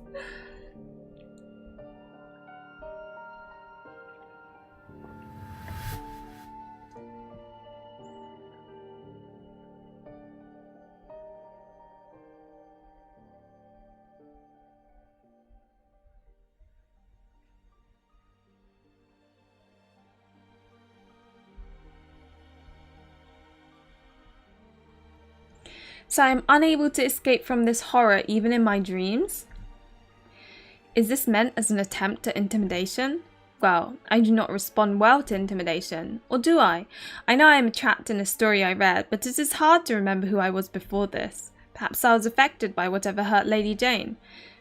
So I'm unable to escape from this horror even in my dreams? Is this meant as an attempt at intimidation? Well, I do not respond well to intimidation, or do I? I know I am trapped in a story I read, but it is hard to remember who I was before this. Perhaps I was affected by whatever hurt Lady Jane.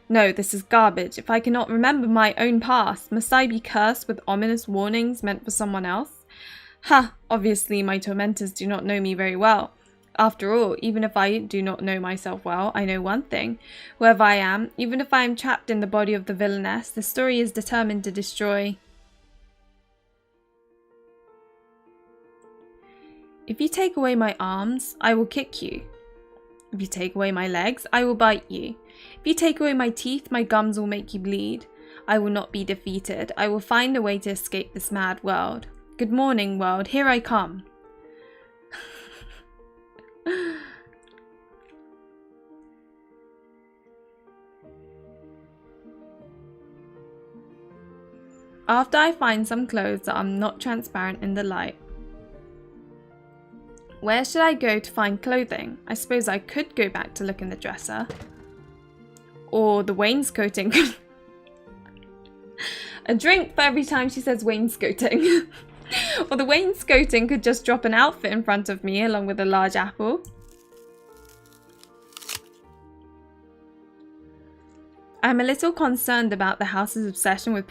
No, this is garbage. If I cannot remember my own past, must I be cursed with ominous warnings meant for someone else? Ha! Obviously my tormentors do not know me very well. After all, even if I do not know myself well, I know one thing. Wherever I am, even if I am trapped in the body of the villainess, the story is determined to destroy. If you take away my arms, I will kick you. If you take away my legs, I will bite you. If you take away my teeth, my gums will make you bleed. I will not be defeated. I will find a way to escape this mad world. Good morning, world. Here I come. After I find some clothes that are not transparent in the light. Where should I go to find clothing? I suppose I could go back to look in the dresser. Or the wainscoting. A drink for every time she says wainscoting. Or the wainscoting could just drop an outfit in front of me along with a large apple. I'm a little concerned about the house's obsession with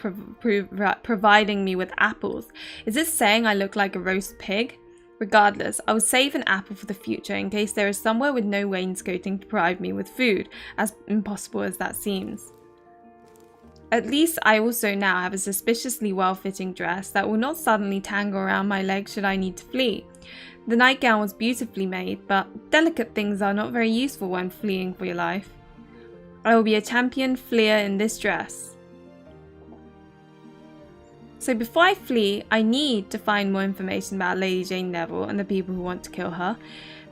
providing me with apples. Is this saying I look like a roast pig? Regardless, I will save an apple for the future in case there is somewhere with no wainscoting to provide me with food, as impossible as that seems. At least I also now have a suspiciously well-fitting dress that will not suddenly tangle around my legs should I need to flee. The nightgown was beautifully made, but delicate things are not very useful when fleeing for your life. I will be a champion fleer in this dress. So before I flee, I need to find more information about Lady Jane Neville and the people who want to kill her.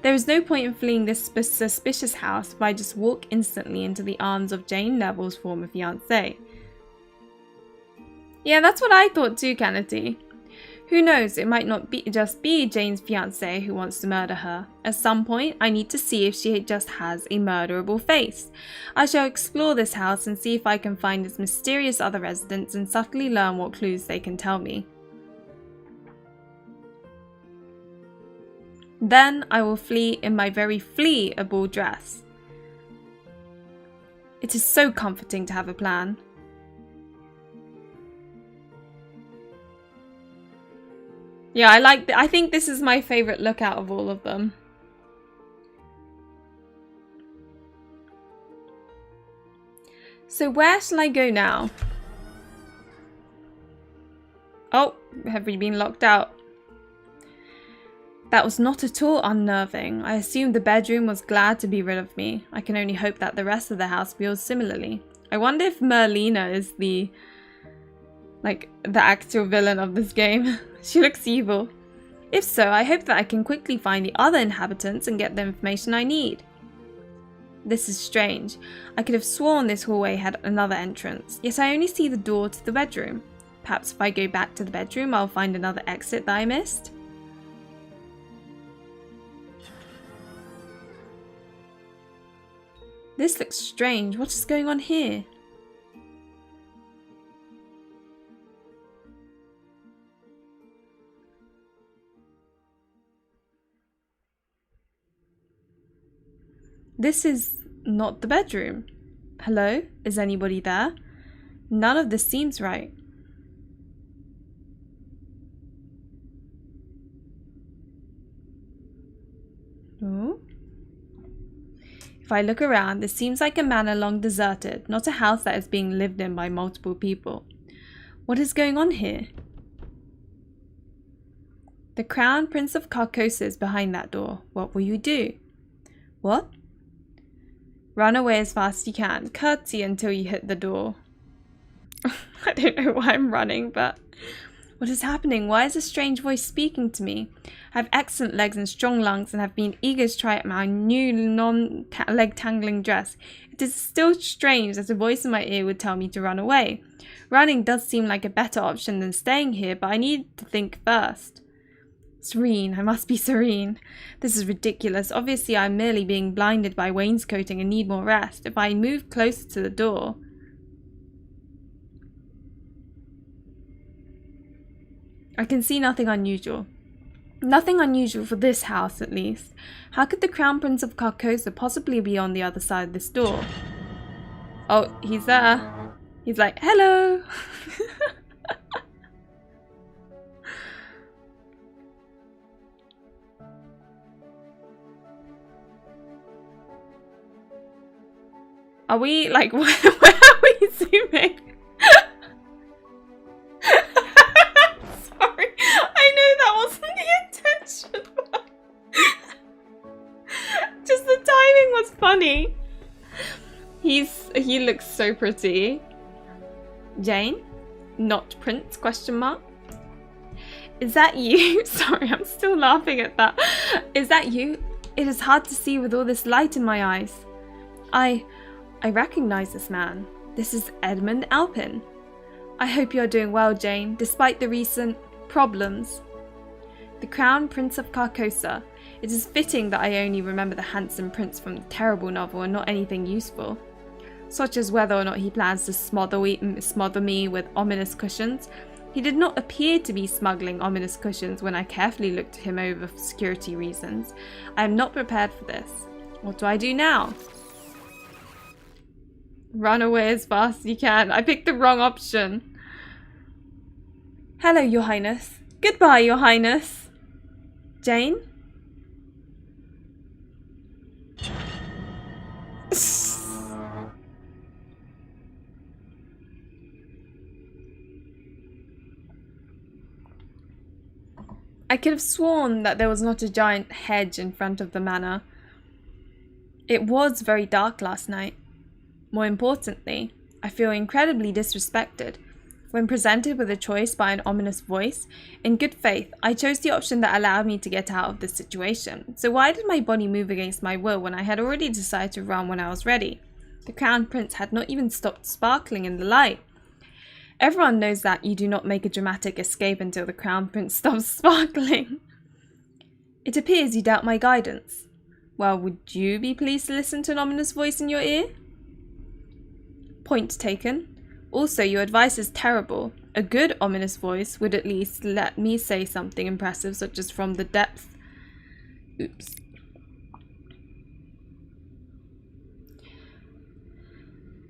There is no point in fleeing this suspicious house if I just walk instantly into the arms of Jane Neville's former fiancé. Yeah, that's what I thought too, Kennedy. Who knows, it might not be just be Jane's fiancé who wants to murder her. At some point, I need to see if she just has a murderable face. I shall explore this house and see if I can find its mysterious other residents and subtly learn what clues they can tell me. Then I will flee in my very fleeable dress. It is so comforting to have a plan. Yeah, I think this is my favourite look out of all of them. So where shall I go now? Oh, have we been locked out? That was not at all unnerving. I assumed the bedroom was glad to be rid of me. I can only hope that the rest of the house feels similarly. I wonder if Merlina is the actual villain of this game. She looks evil. If so, I hope that I can quickly find the other inhabitants and get the information I need. This is strange. I could have sworn this hallway had another entrance, yet I only see the door to the bedroom. Perhaps if I go back to the bedroom, I'll find another exit that I missed. This looks strange. What is going on here? This is not the bedroom. Hello? Is anybody there? None of this seems right. Oh? If I look around, this seems like a manor long deserted, not a house that is being lived in by multiple people. What is going on here? The Crown Prince of Carcosa is behind that door. What will you do? What? Run away as fast as you can. Curtsy until you hit the door. I don't know why I'm running, but... What is happening? Why is a strange voice speaking to me? I have excellent legs and strong lungs and have been eager to try out my new non-leg tangling dress. It is still strange that a voice in my ear would tell me to run away. Running does seem like a better option than staying here, but I need to think first. Serene, I must be serene. This is ridiculous. Obviously, I'm merely being blinded by wainscoting and need more rest. If I move closer to the door... I can see nothing unusual. Nothing unusual for this house, at least. How could the Crown Prince of Carcosa possibly be on the other side of this door? Oh, he's there. He's like, hello! Are we, like, where are we zooming? Sorry, I know that wasn't the intention. Just the timing was funny. He looks so pretty. Jane? Not Prince, question mark. Is that you? Sorry, I'm still laughing at that. Is that you? It is hard to see with all this light in my eyes. I recognize this man. This is Edmund Alpin. I hope you're doing well, Jane, despite the recent problems. The Crown Prince of Carcosa. It is fitting that I only remember the handsome prince from the terrible novel and not anything useful, such as whether or not he plans to smother me with ominous cushions. He did not appear to be smuggling ominous cushions when I carefully looked him over for security reasons. I am not prepared for this. What do I do now? Run away as fast as you can. I picked the wrong option. Hello, Your Highness. Goodbye, Your Highness. Jane? I could have sworn that there was not a giant hedge in front of the manor. It was very dark last night. More importantly, I feel incredibly disrespected. When presented with a choice by an ominous voice, in good faith, I chose the option that allowed me to get out of this situation. So why did my body move against my will when I had already decided to run when I was ready? The Crown Prince had not even stopped sparkling in the light. Everyone knows that you do not make a dramatic escape until the Crown Prince stops sparkling. It appears you doubt my guidance. Well, would you be pleased to listen to an ominous voice in your ear? Point taken. Also, your advice is terrible. A good ominous voice would at least let me say something impressive, such as from the depth... Oops.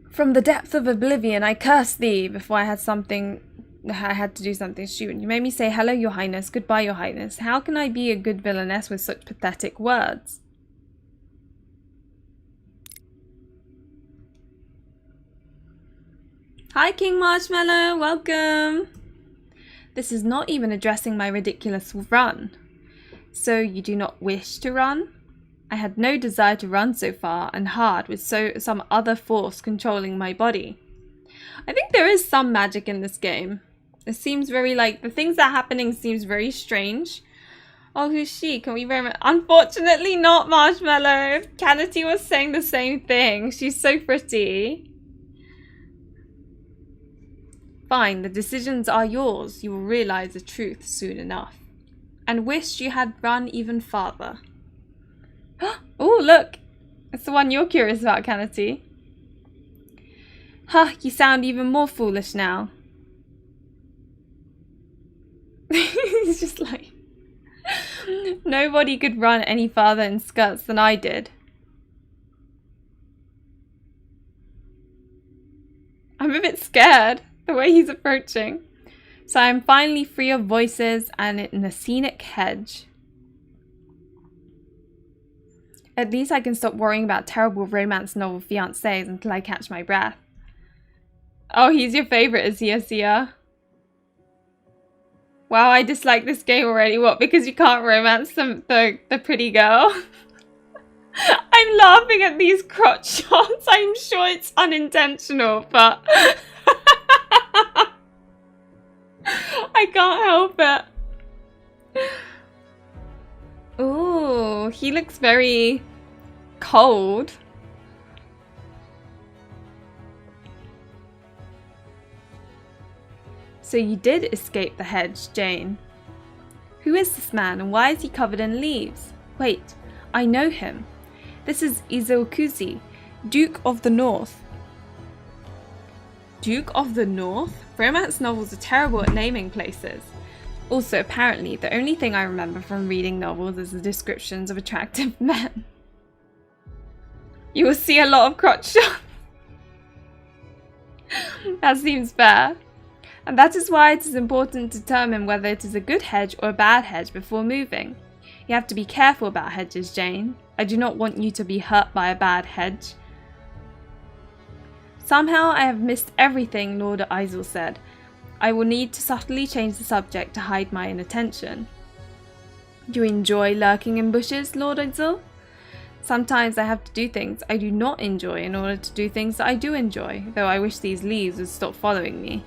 From the depth of oblivion, I curse thee before I had to do something stupid. You made me say, hello, Your Highness, goodbye, Your Highness. How can I be a good villainess with such pathetic words? Hi, King Marshmallow, welcome. This is not even addressing my ridiculous run. So you do not wish to run? I had no desire to run so far and hard with some other force controlling my body. I think there is some magic in this game. It seems very the things that are happening seems very strange. Oh, who's she? Can we very much... Unfortunately not, Marshmallow. Canity was saying the same thing. She's so pretty. Fine, the decisions are yours. You will realize the truth soon enough. And wish you had run even farther. Oh, look! It's the one you're curious about, Canity. Huh, you sound even more foolish now. He's just like... Nobody could run any farther in skirts than I did. I'm a bit scared, the way he's approaching. So I'm finally free of voices and in a scenic hedge. At least I can stop worrying about terrible romance novel fiancés until I catch my breath. Oh, he's your favourite, is he, Asia? Wow, I dislike this game already. What, because you can't romance the pretty girl? I'm laughing at these crotch shots. I'm sure it's unintentional, but... I can't help it. Ooh, he looks very cold. So you did escape the hedge, Jane. Who is this man and why is he covered in leaves? Wait, I know him. This is Izokuzi, Duke of the North. Duke of the North? Romance novels are terrible at naming places. Also, apparently, the only thing I remember from reading novels is the descriptions of attractive men. You will see a lot of crotch shots. That seems fair. And that is why it is important to determine whether it is a good hedge or a bad hedge before moving. You have to be careful about hedges, Jane. I do not want you to be hurt by a bad hedge. Somehow I have missed everything Lord Isel said. I will need to subtly change the subject to hide my inattention. Do you enjoy lurking in bushes, Lord Isel? Sometimes I have to do things I do not enjoy in order to do things that I do enjoy, though I wish these leaves would stop following me.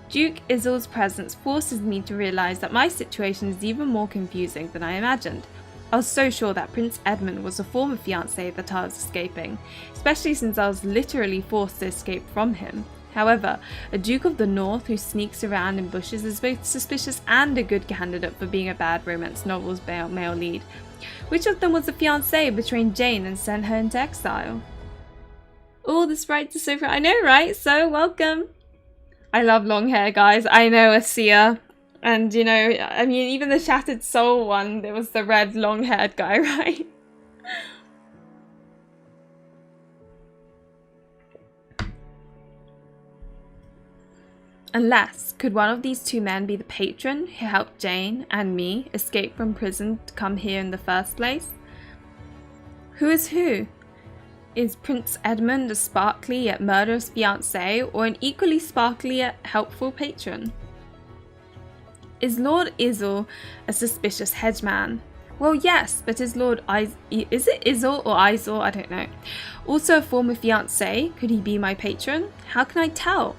Duke Isel's presence forces me to realize that my situation is even more confusing than I imagined. I was so sure that Prince Edmund was the former fiancé that I was escaping, especially since I was literally forced to escape from him. However, a Duke of the North who sneaks around in bushes is both suspicious and a good candidate for being a bad romance novel's male lead. Which of them was the fiancé betraying Jane and sent her into exile? Oh, the sprites are so pretty. I know, right? So, welcome. I love long hair, guys. I know, Asia. And, you know, I mean, even the Shattered Soul one, there was the red long-haired guy, right? Unless, could one of these two men be the patron who helped Jane and me escape from prison to come here in the first place? Who is who? Is Prince Edmund a sparkly yet murderous fiancé, or an equally sparkly yet helpful patron? Is Lord Izzle a suspicious hedgeman? Well, yes, but is is it Izzle or Izzle? I don't know. Also a former fiancé? Could he be my patron? How can I tell?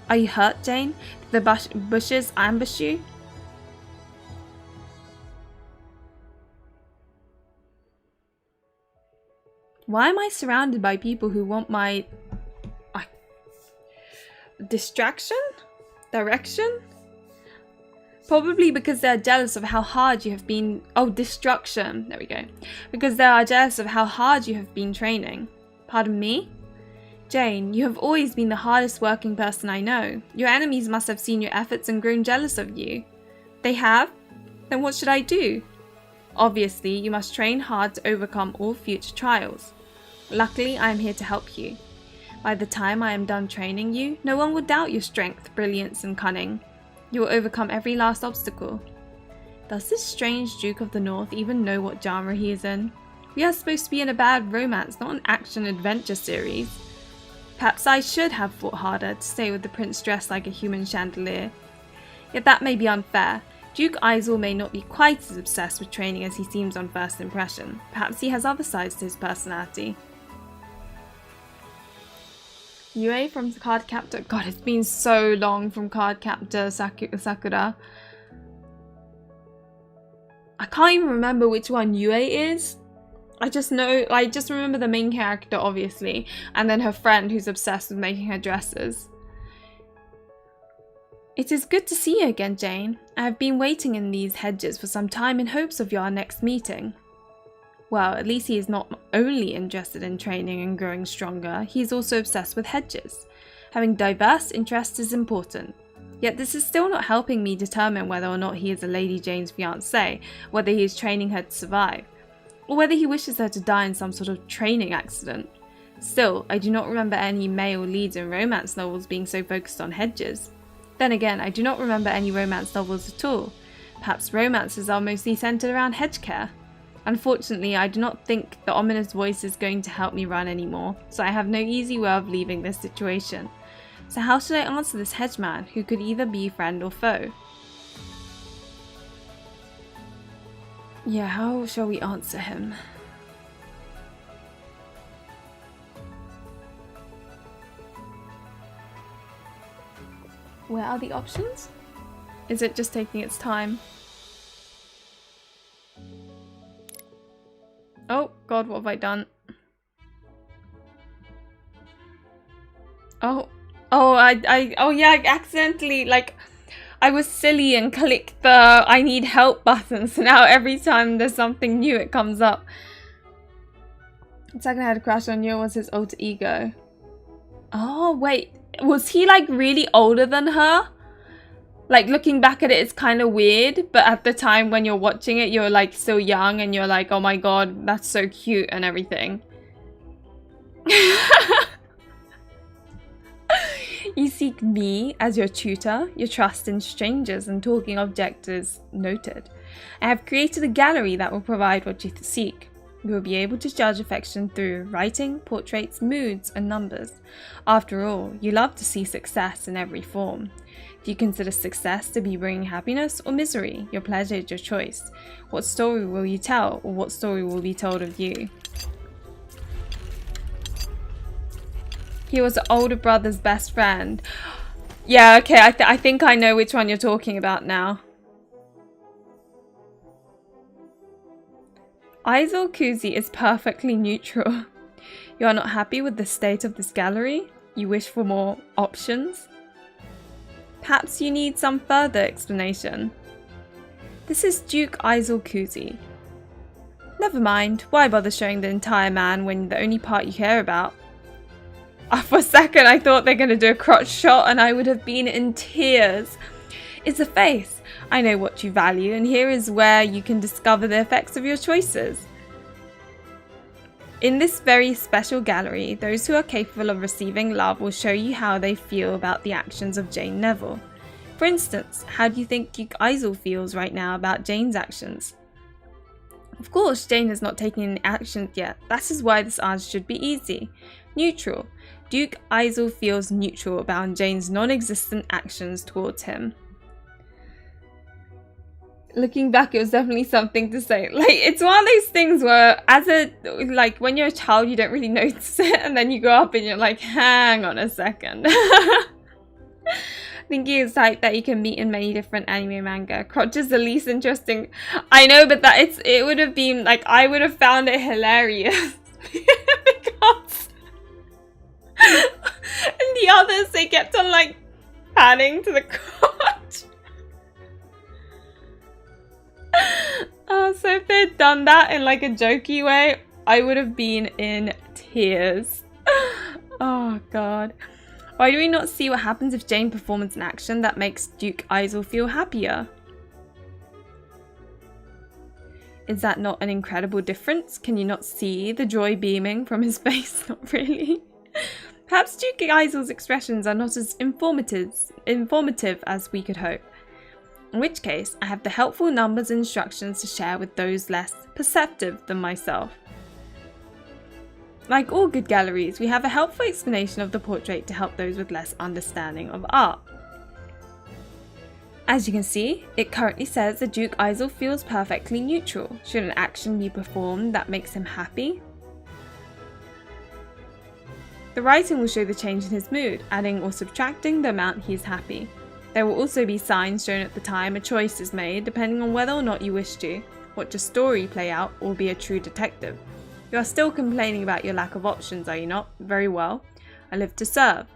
Are you hurt, Jane? Did the bushes ambush you? Why am I surrounded by people who want my distraction? Direction? Probably because they're jealous of how hard you have been. Oh, destruction. There we go. Because they are jealous of how hard you have been training. Pardon me? Jane, you have always been the hardest working person I know. Your enemies must have seen your efforts and grown jealous of you. They have? Then what should I do? Obviously, you must train hard to overcome all future trials. Luckily, I am here to help you. By the time I am done training you, no one will doubt your strength, brilliance, and cunning. You will overcome every last obstacle. Does this strange Duke of the North even know what genre he is in? We are supposed to be in a bad romance, not an action-adventure series. Perhaps I should have fought harder to stay with the prince dressed like a human chandelier. Yet that may be unfair. Duke Izzle may not be quite as obsessed with training as he seems on first impression. Perhaps he has other sides to his personality. Yue from Cardcaptor. God, it's been so long from Cardcaptor Sakura. I can't even remember which one Yue is. I just remember the main character, obviously, and then her friend who's obsessed with making her dresses. It is good to see you again, Jane. I have been waiting in these hedges for some time in hopes of your next meeting. Well, at least he is not only interested in training and growing stronger, he is also obsessed with hedges. Having diverse interests is important. Yet this is still not helping me determine whether or not he is a Lady Jane's fiancé, whether he is training her to survive, or whether he wishes her to die in some sort of training accident. Still, I do not remember any male leads in romance novels being so focused on hedges. Then again, I do not remember any romance novels at all. Perhaps romances are mostly centered around hedge care. Unfortunately, I do not think the ominous voice is going to help me run anymore, so I have no easy way of leaving this situation. So how should I answer this hedgeman, who could either be friend or foe? Yeah, how shall we answer him? Where are the options? Is it just taking its time? Oh god, what have I done? Oh yeah, I accidentally, I was silly and clicked the I need help button, so now every time there's something new it comes up. The second I had a crush on you was his alter ego. Oh wait, was he really older than her? Looking back at it, it's kind of weird, but at the time when you're watching it, you're still young and you're like, oh my god, that's so cute and everything. You seek me as your tutor, your trust in strangers and talking objects is noted. I have created a gallery that will provide what you seek. You will be able to judge affection through writing, portraits, moods, and numbers. After all, you love to see success in every form. Do you consider success to be bringing happiness or misery? Your pleasure is your choice. What story will you tell, or what story will be told of you? He was the older brother's best friend. Yeah, okay, I think I know which one you're talking about now. Aizo Kuzi is perfectly neutral. You are not happy with the state of this gallery? You wish for more options? Perhaps you need some further explanation. This is Duke Aizo Kuzi. Never mind, why bother showing the entire man when the only part you care about? For a second I thought they're going to do a crotch shot and I would have been in tears. It's a face. I know what you value and here is where you can discover the effects of your choices. In this very special gallery, those who are capable of receiving love will show you how they feel about the actions of Jane Neville. For instance, how do you think Duke Isel feels right now about Jane's actions? Of course, Jane has not taken any actions yet. That is why this answer should be easy. Neutral. Duke Isel feels neutral about Jane's non-existent actions towards him. Looking back, it was definitely something to say. Like, it's one of those things where when you're a child, you don't really notice it, and then you grow up and you're like, hang on a second. I think he is type that you can meet in many different anime manga. Crotch is the least interesting. I know, but it would have been like, I would have found it hilarious. Because and the others, they kept on like panning to the crotch. So if they'd done that in like a jokey way, I would have been in tears. Oh god. Why do we not see what happens if Jane performs an action that makes Duke Isel feel happier? Is that not an incredible difference? Can you not see the joy beaming from his face? Not really. Perhaps Duke Isel's expressions are not as informative as we could hope. In which case, I have the helpful numbers and instructions to share with those less perceptive than myself. Like all good galleries, we have a helpful explanation of the portrait to help those with less understanding of art. As you can see, it currently says that Duke Isel feels perfectly neutral. Should an action be performed that makes him happy? The writing will show the change in his mood, adding or subtracting the amount he is happy. There will also be signs shown at the time a choice is made, depending on whether or not you wish to watch a story play out or be a true detective. You are still complaining about your lack of options, are you not? Very well. I live to serve.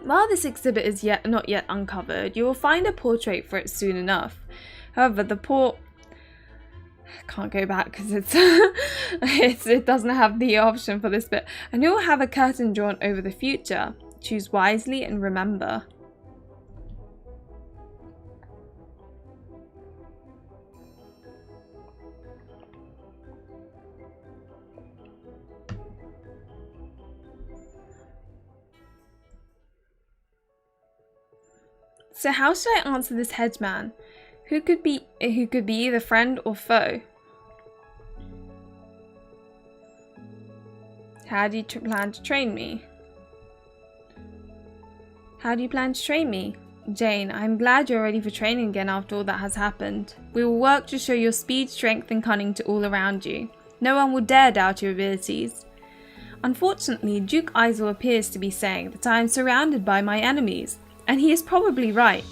While this exhibit is not yet uncovered, you will find a portrait for it soon enough. However, I can't go back because it doesn't have the option for this bit. And you will have a curtain drawn over the future. Choose wisely and remember. So how should I answer this headman? Who could be either friend or foe? How do you plan to train me? How do you plan to train me? Jane, I'm glad you're ready for training again after all that has happened. We will work to show your speed, strength and cunning to all around you. No one will dare doubt your abilities. Unfortunately, Duke Isel appears to be saying that I am surrounded by my enemies. And he is probably right.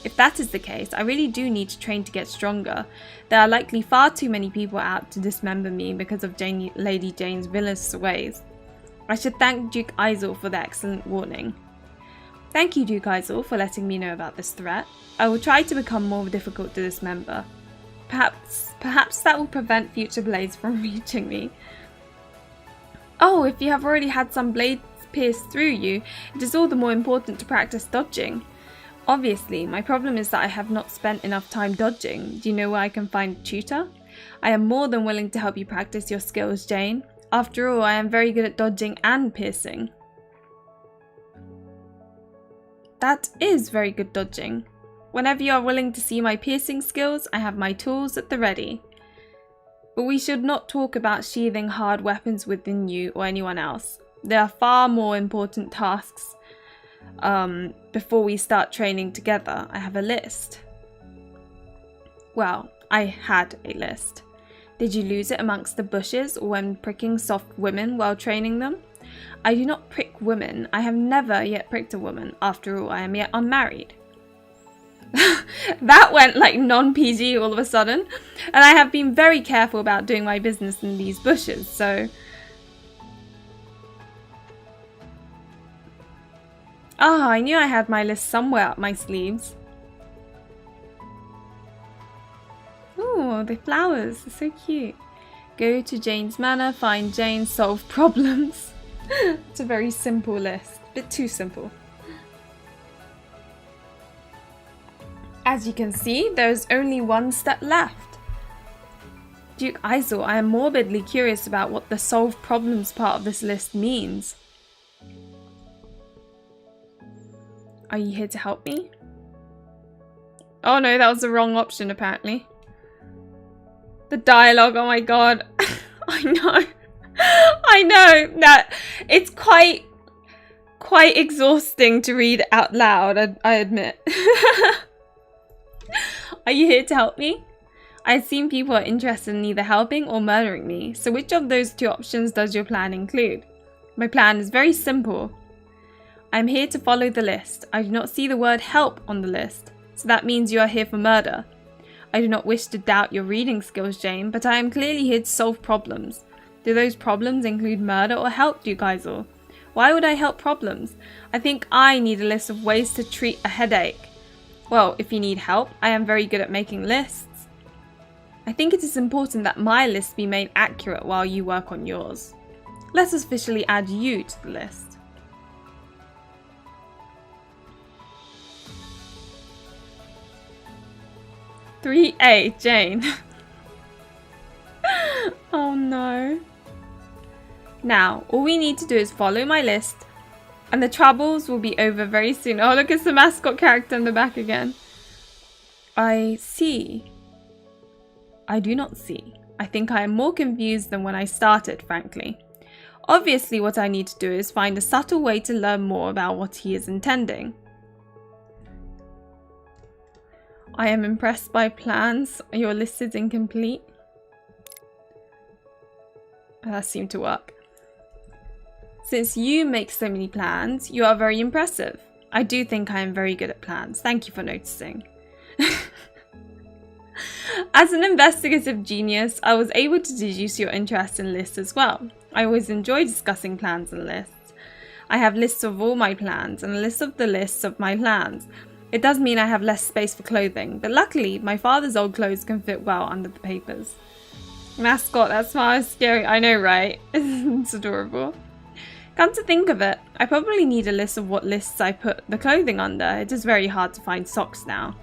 If that is the case, I really do need to train to get stronger. There are likely far too many people out to dismember me because of Lady Jane's villainous ways. I should thank Duke Isel for the excellent warning. Thank you, Duke Isel, for letting me know about this threat. I will try to become more difficult to dismember. Perhaps that will prevent future blades from reaching me. Oh, if you have already had some blades pierced through you, it is all the more important to practice dodging. Obviously, my problem is that I have not spent enough time dodging. Do you know where I can find a tutor? I am more than willing to help you practice your skills, Jane. After all, I am very good at dodging and piercing. That is very good dodging. Whenever you are willing to see my piercing skills, I have my tools at the ready. But we should not talk about sheathing hard weapons within you or anyone else. There are far more important tasks before we start training together. I have a list. Well, I had a list. Did you lose it amongst the bushes or when pricking soft women while training them? I do not prick women. I have never yet pricked a woman. After all, I am yet unmarried. That went like non-PG all of a sudden. And I have been very careful about doing my business in these bushes, so... Ah, I knew I had my list somewhere up my sleeves. Ooh, the flowers are so cute. Go to Jane's Manor, find Jane, solve problems. It's a very simple list. A bit too simple. As you can see, there's only one step left. Duke Isel, I am morbidly curious about what the solve problems part of this list means. Are you here to help me? Oh no, that was the wrong option apparently. The dialogue, oh my god. I know. I know that it's quite exhausting to read out loud, I admit. Are you here to help me? I assume people are interested in either helping or murdering me, so which of those two options does your plan include? My plan is very simple. I am here to follow the list. I do not see the word help on the list, so that means you are here for murder. I do not wish to doubt your reading skills, Jane, but I am clearly here to solve problems. Do those problems include murder or help, Duke Isel? Why would I help problems? I think I need a list of ways to treat a headache. Well, if you need help, I am very good at making lists. I think it is important that my list be made accurate while you work on yours. Let us officially add you to the list. "3A, Jane." Oh no. Now, all we need to do is follow my list, and the troubles will be over very soon. Oh, look, it's the mascot character in the back again. I see. I do not see. I think I am more confused than when I started, frankly. Obviously, what I need to do is find a subtle way to learn more about what he is intending. I am impressed by plans. Your list is incomplete. That seemed to work. Since you make so many plans, you are very impressive. I do think I am very good at plans. Thank you for noticing. As an investigative genius, I was able to deduce your interest in lists as well. I always enjoy discussing plans and lists. I have lists of all my plans and a list of the lists of my plans. It does mean I have less space for clothing, but luckily my father's old clothes can fit well under the papers. Mascot, that smile is scary. I know, right? It's adorable. Come to think of it, I probably need a list of what lists I put the clothing under. It is very hard to find socks now.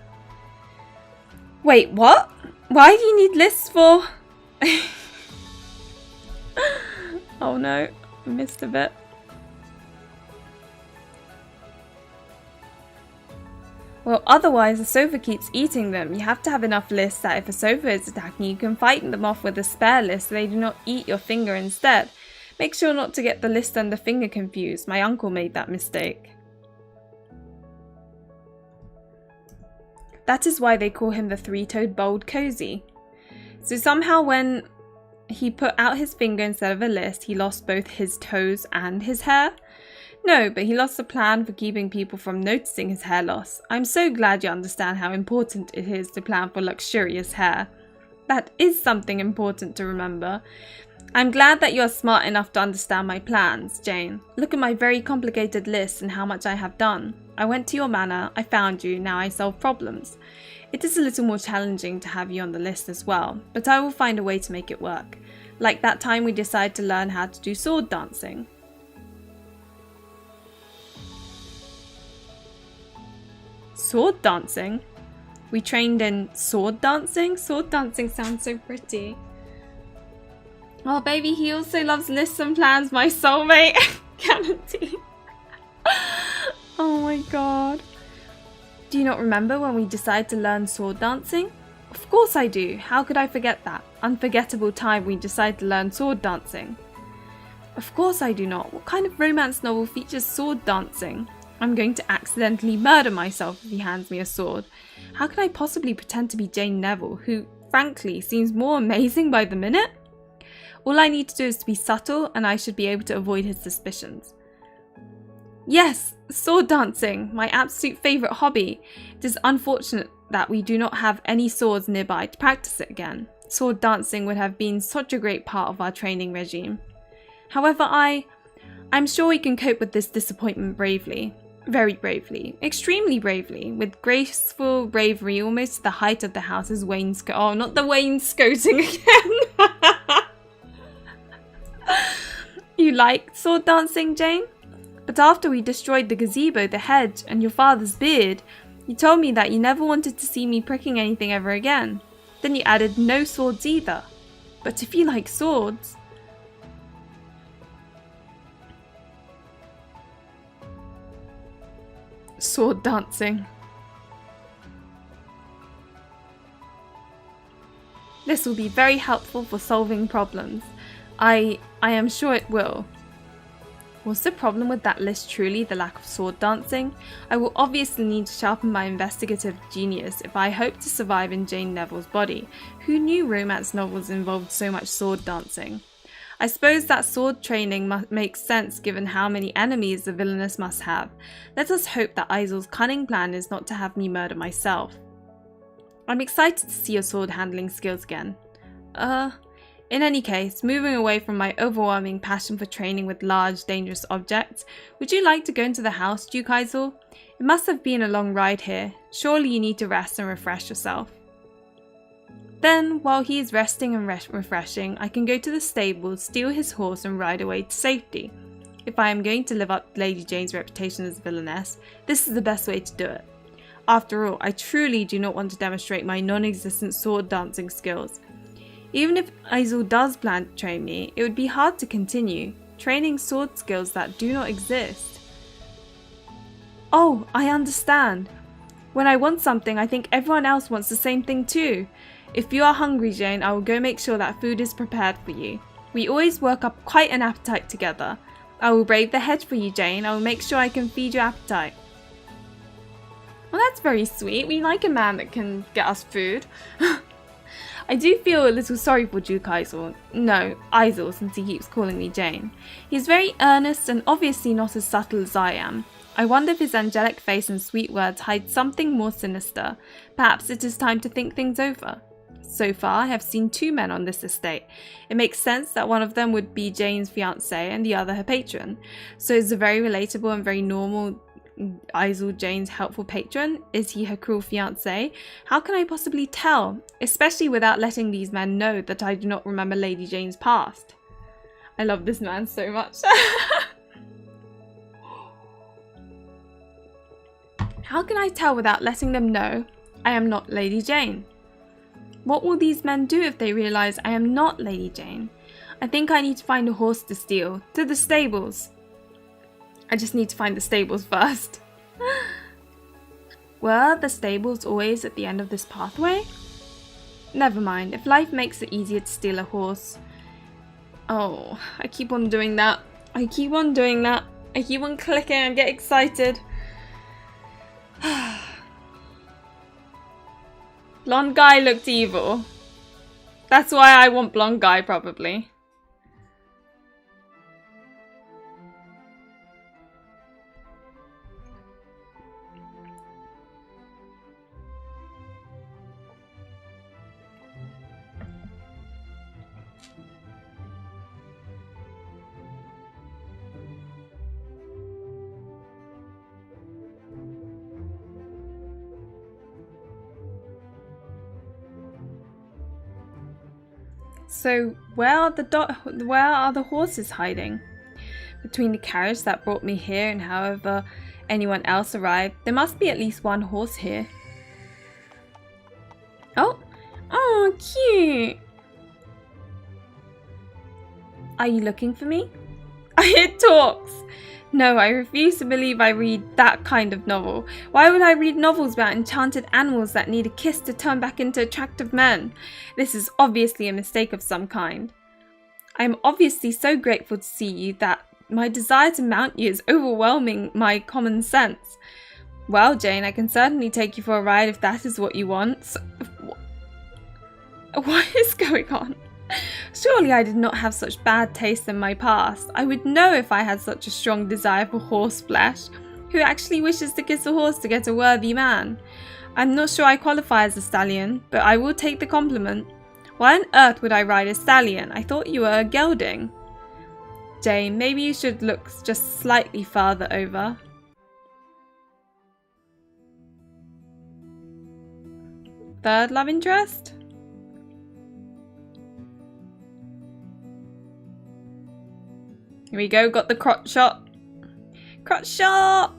Wait, what? Why do you need lists for? Oh no, I missed a bit. Well, otherwise the sofa keeps eating them. You have to have enough lists that if a sofa is attacking, you can fight them off with a spare list so they do not eat your finger instead. Make sure not to get the list and the finger confused. My uncle made that mistake. That is why they call him the three-toed bold cozy. So somehow when he put out his finger instead of a list, he lost both his toes and his hair? No, but he lost a plan for keeping people from noticing his hair loss. I'm so glad you understand how important it is to plan for luxurious hair. That is something important to remember. I'm glad that you are smart enough to understand my plans, Jane. Look at my very complicated list and how much I have done. I went to your manor, I found you, now I solve problems. It is a little more challenging to have you on the list as well, but I will find a way to make it work. Like that time we decided to learn how to do sword dancing. Sword dancing? We trained in sword dancing? Sword dancing sounds so pretty. Oh baby, he also loves lists and plans, my soulmate. Guarantee. Oh my god. Do you not remember when we decided to learn sword dancing? Of course I do. How could I forget that unforgettable time we decided to learn sword dancing? Of course I do not. What kind of romance novel features sword dancing? I'm going to accidentally murder myself if he hands me a sword. How can I possibly pretend to be Jane Neville, who, frankly, seems more amazing by the minute? All I need to do is to be subtle, and I should be able to avoid his suspicions. Yes, sword dancing, my absolute favourite hobby. It is unfortunate that we do not have any swords nearby to practice it again. Sword dancing would have been such a great part of our training regime. However, I'm sure we can cope with this disappointment bravely. Very bravely. Extremely bravely. With graceful bravery almost to the height of the house's wainscot. Oh, not the wainscoting again. You like sword dancing, Jane? But after we destroyed the gazebo, the hedge, and your father's beard, you told me that you never wanted to see me pricking anything ever again. Then you added no swords either. But if you like swords... Sword dancing. This will be very helpful for solving problems. I am sure it will. Was the problem with that list truly the lack of sword dancing? I will obviously need to sharpen my investigative genius if I hope to survive in Jane Neville's body. Who knew romance novels involved so much sword dancing? I suppose that sword training makes sense given how many enemies the Villainess must have. Let us hope that Isel's cunning plan is not to have me murder myself. I'm excited to see your sword handling skills again. In any case, moving away from my overwhelming passion for training with large, dangerous objects, would you like to go into the house, Duke Isel? It must have been a long ride here. Surely you need to rest and refresh yourself. Then, while he is resting and refreshing, I can go to the stable, steal his horse and ride away to safety. If I am going to live up to Lady Jane's reputation as a villainess, this is the best way to do it. After all, I truly do not want to demonstrate my non-existent sword dancing skills. Even if Isel does plan to train me, it would be hard to continue, training sword skills that do not exist. Oh, I understand. When I want something, I think everyone else wants the same thing too. If you are hungry, Jane, I will go make sure that food is prepared for you. We always work up quite an appetite together. I will brave the hedge for you, Jane. I will make sure I can feed your appetite. Well, that's very sweet. We like a man that can get us food. I do feel a little sorry for Duke Isel. No, Isel, since he keeps calling me Jane. He is very earnest and obviously not as subtle as I am. I wonder if his angelic face and sweet words hide something more sinister. Perhaps it is time to think things over. So far, I have seen 2 men on this estate. It makes sense that one of them would be Jane's fiancé and the other her patron. So is the very relatable and very normal Isel Jane's helpful patron? Is he her cruel fiancé? How can I possibly tell? Especially without letting these men know that I do not remember Lady Jane's past. I love this man so much. How can I tell without letting them know I am not Lady Jane? What will these men do if they realise I am not Lady Jane? I think I need to find a horse to steal. To the stables. I just need to find the stables first. Were the stables always at the end of this pathway? Never mind, if life makes it easier to steal a horse. Oh, I keep on doing that. I keep on doing that. I keep on clicking and get excited. Blonde guy looked evil. That's why I want blonde guy, probably. So where are the horses hiding? Between the carriage that brought me here and however anyone else arrived, there must be at least one horse here. Oh, cute. Are you looking for me? It talks. No, I refuse to believe I read that kind of novel. Why would I read novels about enchanted animals that need a kiss to turn back into attractive men? This is obviously a mistake of some kind. I am obviously so grateful to see you that my desire to mount you is overwhelming my common sense. Well, Jane, I can certainly take you for a ride if that is what you want. So, what is going on? Surely I did not have such bad taste in my past. I would know if I had such a strong desire for horse flesh. Who actually wishes to kiss a horse to get a worthy man? I'm not sure I qualify as a stallion, but I will take the compliment. Why on earth would I ride a stallion? I thought you were a gelding. Jane, maybe you should look just slightly farther over. Third love interest? Here we go, got the crotch shot. Crotch shot!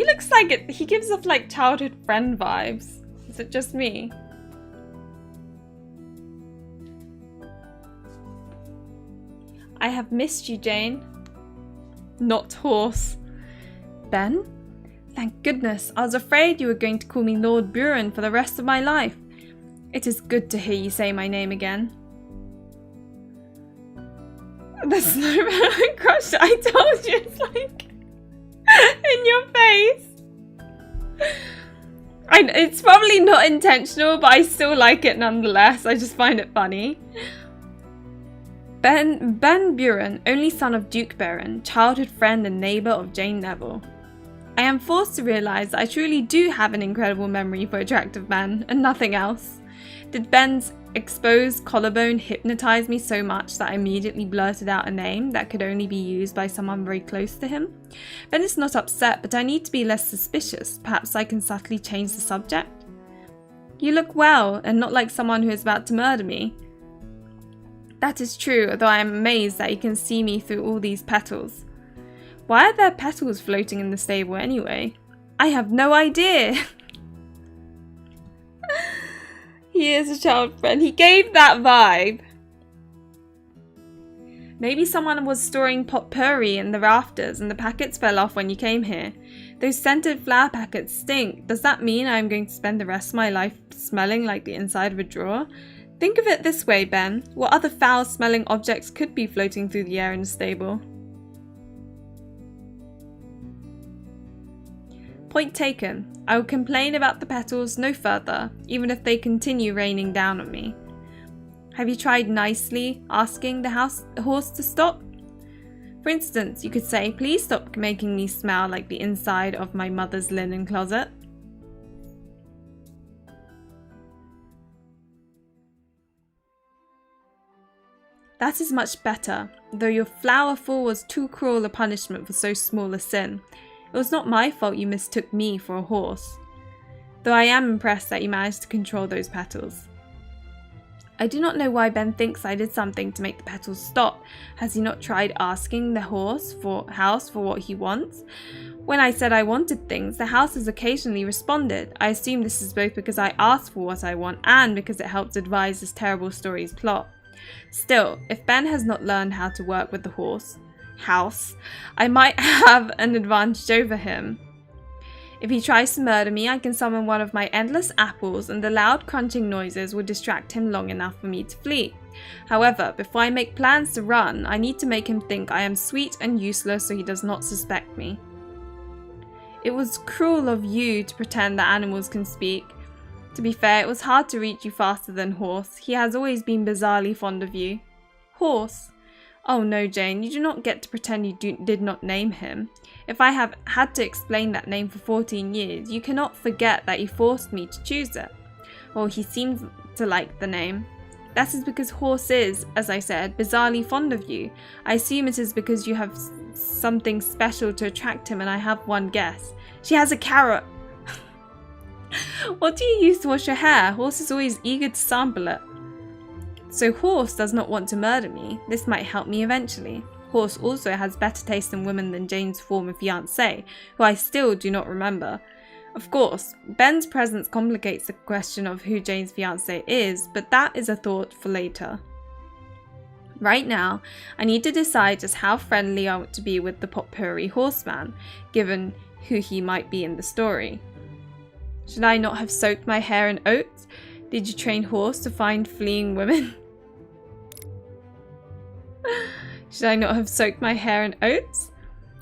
He looks like it. He gives off like childhood friend vibes. Is it just me? I have missed you, Jane. Not horse. Ben? Thank goodness. I was afraid you were going to call me Lord Buren for the rest of my life. It is good to hear you say my name again. The snowman crush, I told you, it's like in your face. It's probably not intentional, but I still like it nonetheless. I just find it funny. Ben Buren, only son of Duke Buren, childhood friend and neighbour of Jane Neville. I am forced to realise that I truly do have an incredible memory for attractive men, and nothing else. Did Ben's exposed collarbone hypnotise me so much that I immediately blurted out a name that could only be used by someone very close to him? Ben is not upset, but I need to be less suspicious. Perhaps I can subtly change the subject? You look well, and not like someone who is about to murder me. That is true, though I am amazed that you can see me through all these petals. Why are there petals floating in the stable anyway? I have no idea. He is a child friend. He gave that vibe. Maybe someone was storing potpourri in the rafters and the packets fell off when you came here. Those scented flower packets stink. Does that mean I am going to spend the rest of my life smelling like the inside of a drawer? Think of it this way, Ben. What other foul-smelling objects could be floating through the air in the stable? Point taken. I will complain about the petals no further, even if they continue raining down on me. Have you tried nicely asking the horse to stop? For instance, you could say, please stop making me smell like the inside of my mother's linen closet. That is much better, though your flower fall was too cruel a punishment for so small a sin. It was not my fault you mistook me for a horse, though I am impressed that you managed to control those petals. I do not know why Ben thinks I did something to make the petals stop. Has he not tried asking the house for what he wants? When I said I wanted things, the house has occasionally responded. I assume this is both because I asked for what I want and because it helps advise this terrible story's plot. Still, if Ben has not learned how to work with the house, I might have an advantage over him. If he tries to murder me, I can summon one of my endless apples and the loud crunching noises will distract him long enough for me to flee. However, before I make plans to run, I need to make him think I am sweet and useless so he does not suspect me. It was cruel of you to pretend that animals can speak. To be fair, it was hard to reach you faster than Horse. He has always been bizarrely fond of you. Horse? Oh no, Jane, you do not get to pretend you did not name him. If I have had to explain that name for 14 years, you cannot forget that you forced me to choose it. Well, he seems to like the name. That is because Horse is, as I said, bizarrely fond of you. I assume it is because you have something special to attract him, and I have one guess. She has a carrot! What do you use to wash your hair? Horse is always eager to sample it. So Horse does not want to murder me. This might help me eventually. Horse also has better taste in women than Jane's former fiancé, who I still do not remember. Of course, Ben's presence complicates the question of who Jane's fiancé is, but that is a thought for later. Right now, I need to decide just how friendly I want to be with the potpourri horseman, given who he might be in the story. Should I not have soaked my hair in oats? Did you train Horse to find fleeing women? Should I not have soaked my hair in oats?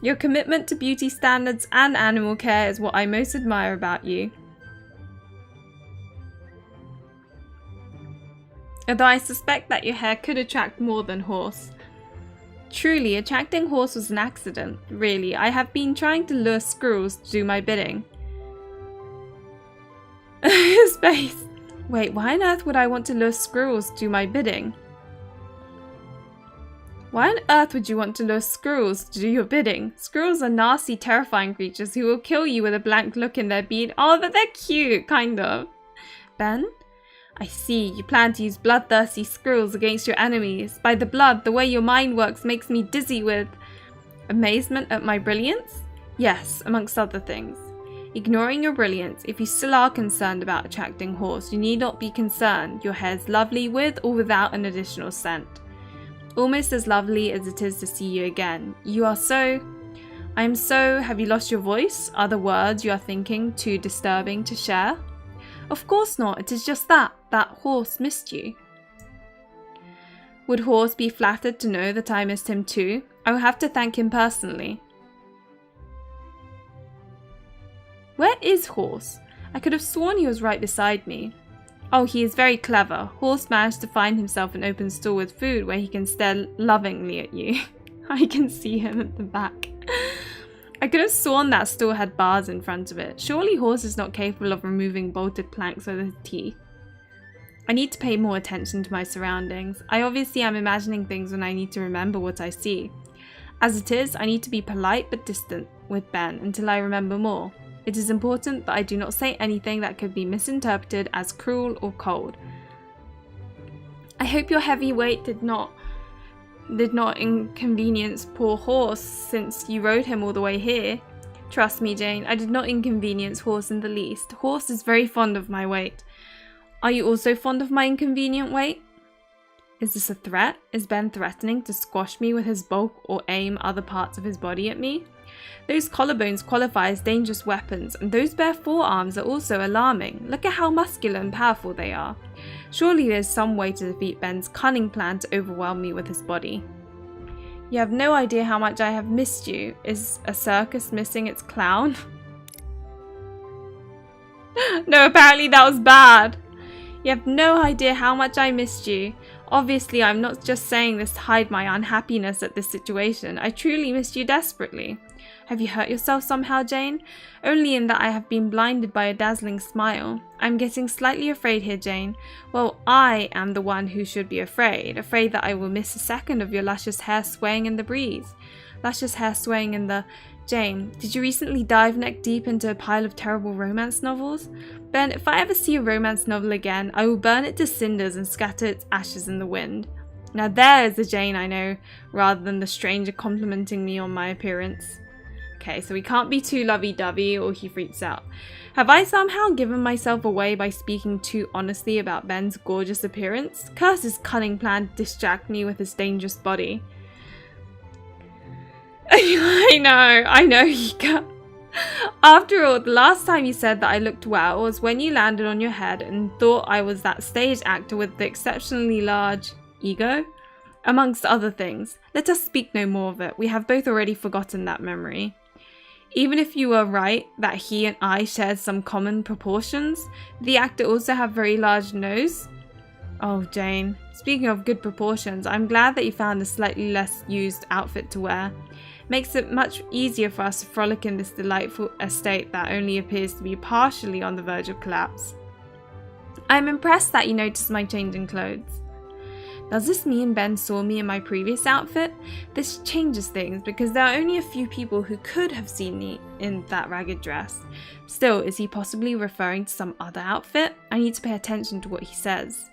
Your commitment to beauty standards and animal care is what I most admire about you. Although I suspect that your hair could attract more than Horse. Truly, attracting Horse was an accident. Really, I have been trying to lure squirrels to do my bidding. His face. Wait, why on earth would I want to lure squirrels to do my bidding? Why on earth would you want to lure squirrels to do your bidding? Squirrels are nasty, terrifying creatures who will kill you with a blank look in their bead. Oh, but they're cute, kind of. Ben? I see, you plan to use bloodthirsty squirrels against your enemies. By the blood, the way your mind works makes me dizzy with amazement at my brilliance? Yes, amongst other things. Ignoring your brilliance, if you still are concerned about attracting horse, you need not be concerned. Your hair is lovely with or without an additional scent. Almost as lovely as it is to see you again. You are so... I am so... Have you lost your voice? Are the words you are thinking too disturbing to share? Of course not. It is just that horse missed you. Would horse be flattered to know that I missed him too? I will have to thank him personally. Where is Horse? I could have sworn he was right beside me. Oh, he is very clever. Horse managed to find himself an open stall with food where he can stare lovingly at you. I can see him at the back. I could have sworn that stall had bars in front of it. Surely Horse is not capable of removing bolted planks with his teeth. I need to pay more attention to my surroundings. I obviously am imagining things when I need to remember what I see. As it is, I need to be polite but distant with Ben until I remember more. It is important that I do not say anything that could be misinterpreted as cruel or cold. I hope your heavy weight did not inconvenience poor Horse since you rode him all the way here. Trust me, Jane, I did not inconvenience Horse in the least. Horse is very fond of my weight. Are you also fond of my inconvenient weight? Is this a threat? Is Ben threatening to squash me with his bulk or aim other parts of his body at me? Those collarbones qualify as dangerous weapons, and those bare forearms are also alarming. Look at how muscular and powerful they are. Surely there's some way to defeat Ben's cunning plan to overwhelm me with his body. You have no idea how much I have missed you. Is a circus missing its clown? No, apparently that was bad. You have no idea how much I missed you. Obviously, I'm not just saying this to hide my unhappiness at this situation. I truly missed you desperately. Have you hurt yourself somehow, Jane? Only in that I have been blinded by a dazzling smile. I'm getting slightly afraid here, Jane. Well, I am the one who should be afraid that I will miss a second of your luscious hair swaying in the breeze. Luscious hair swaying in the... Jane, did you recently dive neck deep into a pile of terrible romance novels? Ben, if I ever see a romance novel again, I will burn it to cinders and scatter its ashes in the wind. Now there is the Jane I know, rather than the stranger complimenting me on my appearance. Okay, so we can't be too lovey-dovey or he freaks out. Have I somehow given myself away by speaking too honestly about Ben's gorgeous appearance? Curse his cunning plan to distract me with his dangerous body. I know, Hika. After all, the last time you said that I looked well was when you landed on your head and thought I was that stage actor with the exceptionally large ego. Amongst other things. Let us speak no more of it. We have both already forgotten that memory. Even if you were right that he and I shared some common proportions, did the actor also have very large nose? Oh, Jane. Speaking of good proportions, I'm glad that you found a slightly less used outfit to wear. Makes it much easier for us to frolic in this delightful estate that only appears to be partially on the verge of collapse. I'm impressed that you noticed my change in clothes. Does this mean Ben saw me in my previous outfit? This changes things because there are only a few people who could have seen me in that ragged dress. Still, is he possibly referring to some other outfit? I need to pay attention to what he says.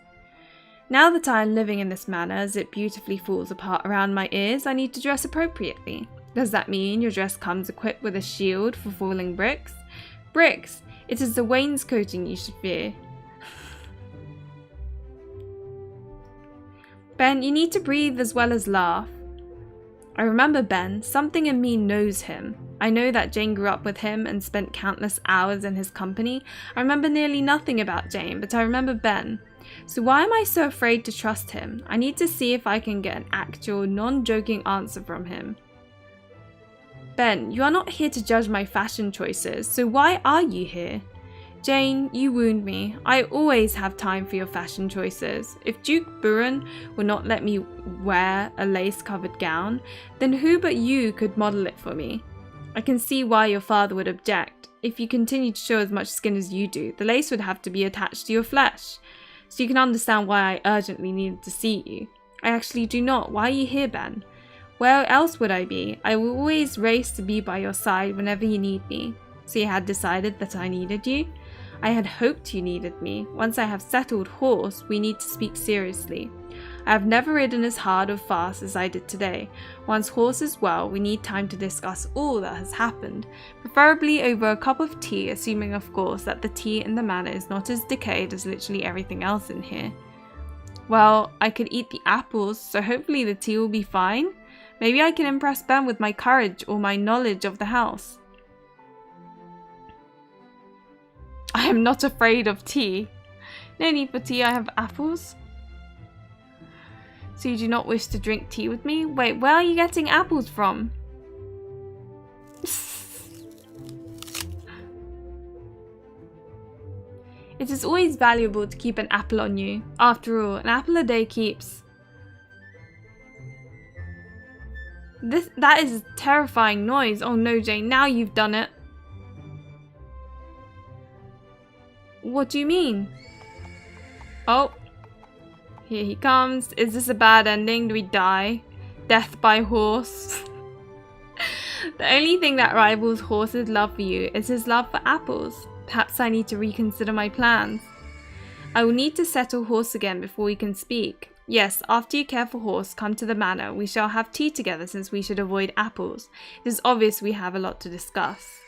Now that I am living in this manner as it beautifully falls apart around my ears, I need to dress appropriately. Does that mean your dress comes equipped with a shield for falling bricks? Bricks! It is the wainscoting you should fear. Ben, you need to breathe as well as laugh. I remember Ben. Something in me knows him. I know that Jane grew up with him and spent countless hours in his company. I remember nearly nothing about Jane, but I remember Ben. So why am I so afraid to trust him? I need to see if I can get an actual, non-joking answer from him. Ben, you are not here to judge my fashion choices, so why are you here? Jane, you wound me. I always have time for your fashion choices. If Duke Buren would not let me wear a lace-covered gown, then who but you could model it for me? I can see why your father would object. If you continue to show as much skin as you do, the lace would have to be attached to your flesh. So you can understand why I urgently needed to see you. I actually do not. Why are you here, Ben? Where else would I be? I will always race to be by your side whenever you need me. So you had decided that I needed you? I had hoped you needed me. Once I have settled horse, we need to speak seriously. I have never ridden as hard or fast as I did today. Once horse is well, we need time to discuss all that has happened, preferably over a cup of tea, assuming of course that the tea in the manor is not as decayed as literally everything else in here. Well, I could eat the apples, so hopefully the tea will be fine. Maybe I can impress Ben with my courage or my knowledge of the house. I am not afraid of tea. No need for tea, I have apples. So you do not wish to drink tea with me? Wait, where are you getting apples from? It is always valuable to keep an apple on you. After all, an apple a day keeps. That is a terrifying noise. Oh no, Jane, now you've done it. What do you mean? Oh, here he comes. Is this a bad ending? Do we die? Death by horse. The only thing that rivals Horse's love for you is his love for apples. Perhaps I need to reconsider my plans. I will need to settle Horse again before we can speak. Yes, after you care for Horse, come to the manor. We shall have tea together since we should avoid apples. It is obvious we have a lot to discuss.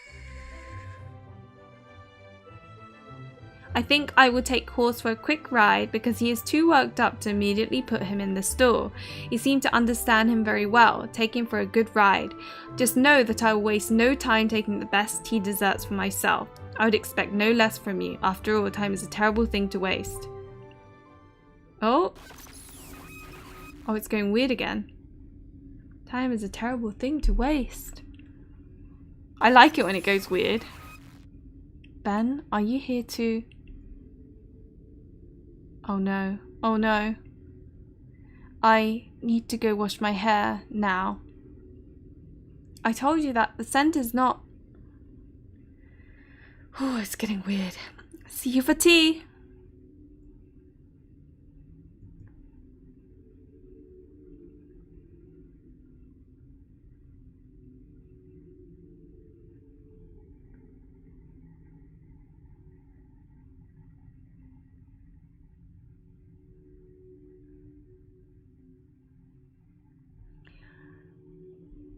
I think I will take Horse for a quick ride because he is too worked up to immediately put him in the stall. You seem to understand him very well. Take him for a good ride. Just know that I will waste no time taking the best tea desserts for myself. I would expect no less from you. After all, time is a terrible thing to waste. Oh. Oh, it's going weird again. Time is a terrible thing to waste. I like it when it goes weird. Ben, are you here too? Oh no. Oh no. I need to go wash my hair now. I told you that the scent is not... Oh, it's getting weird. See you for tea.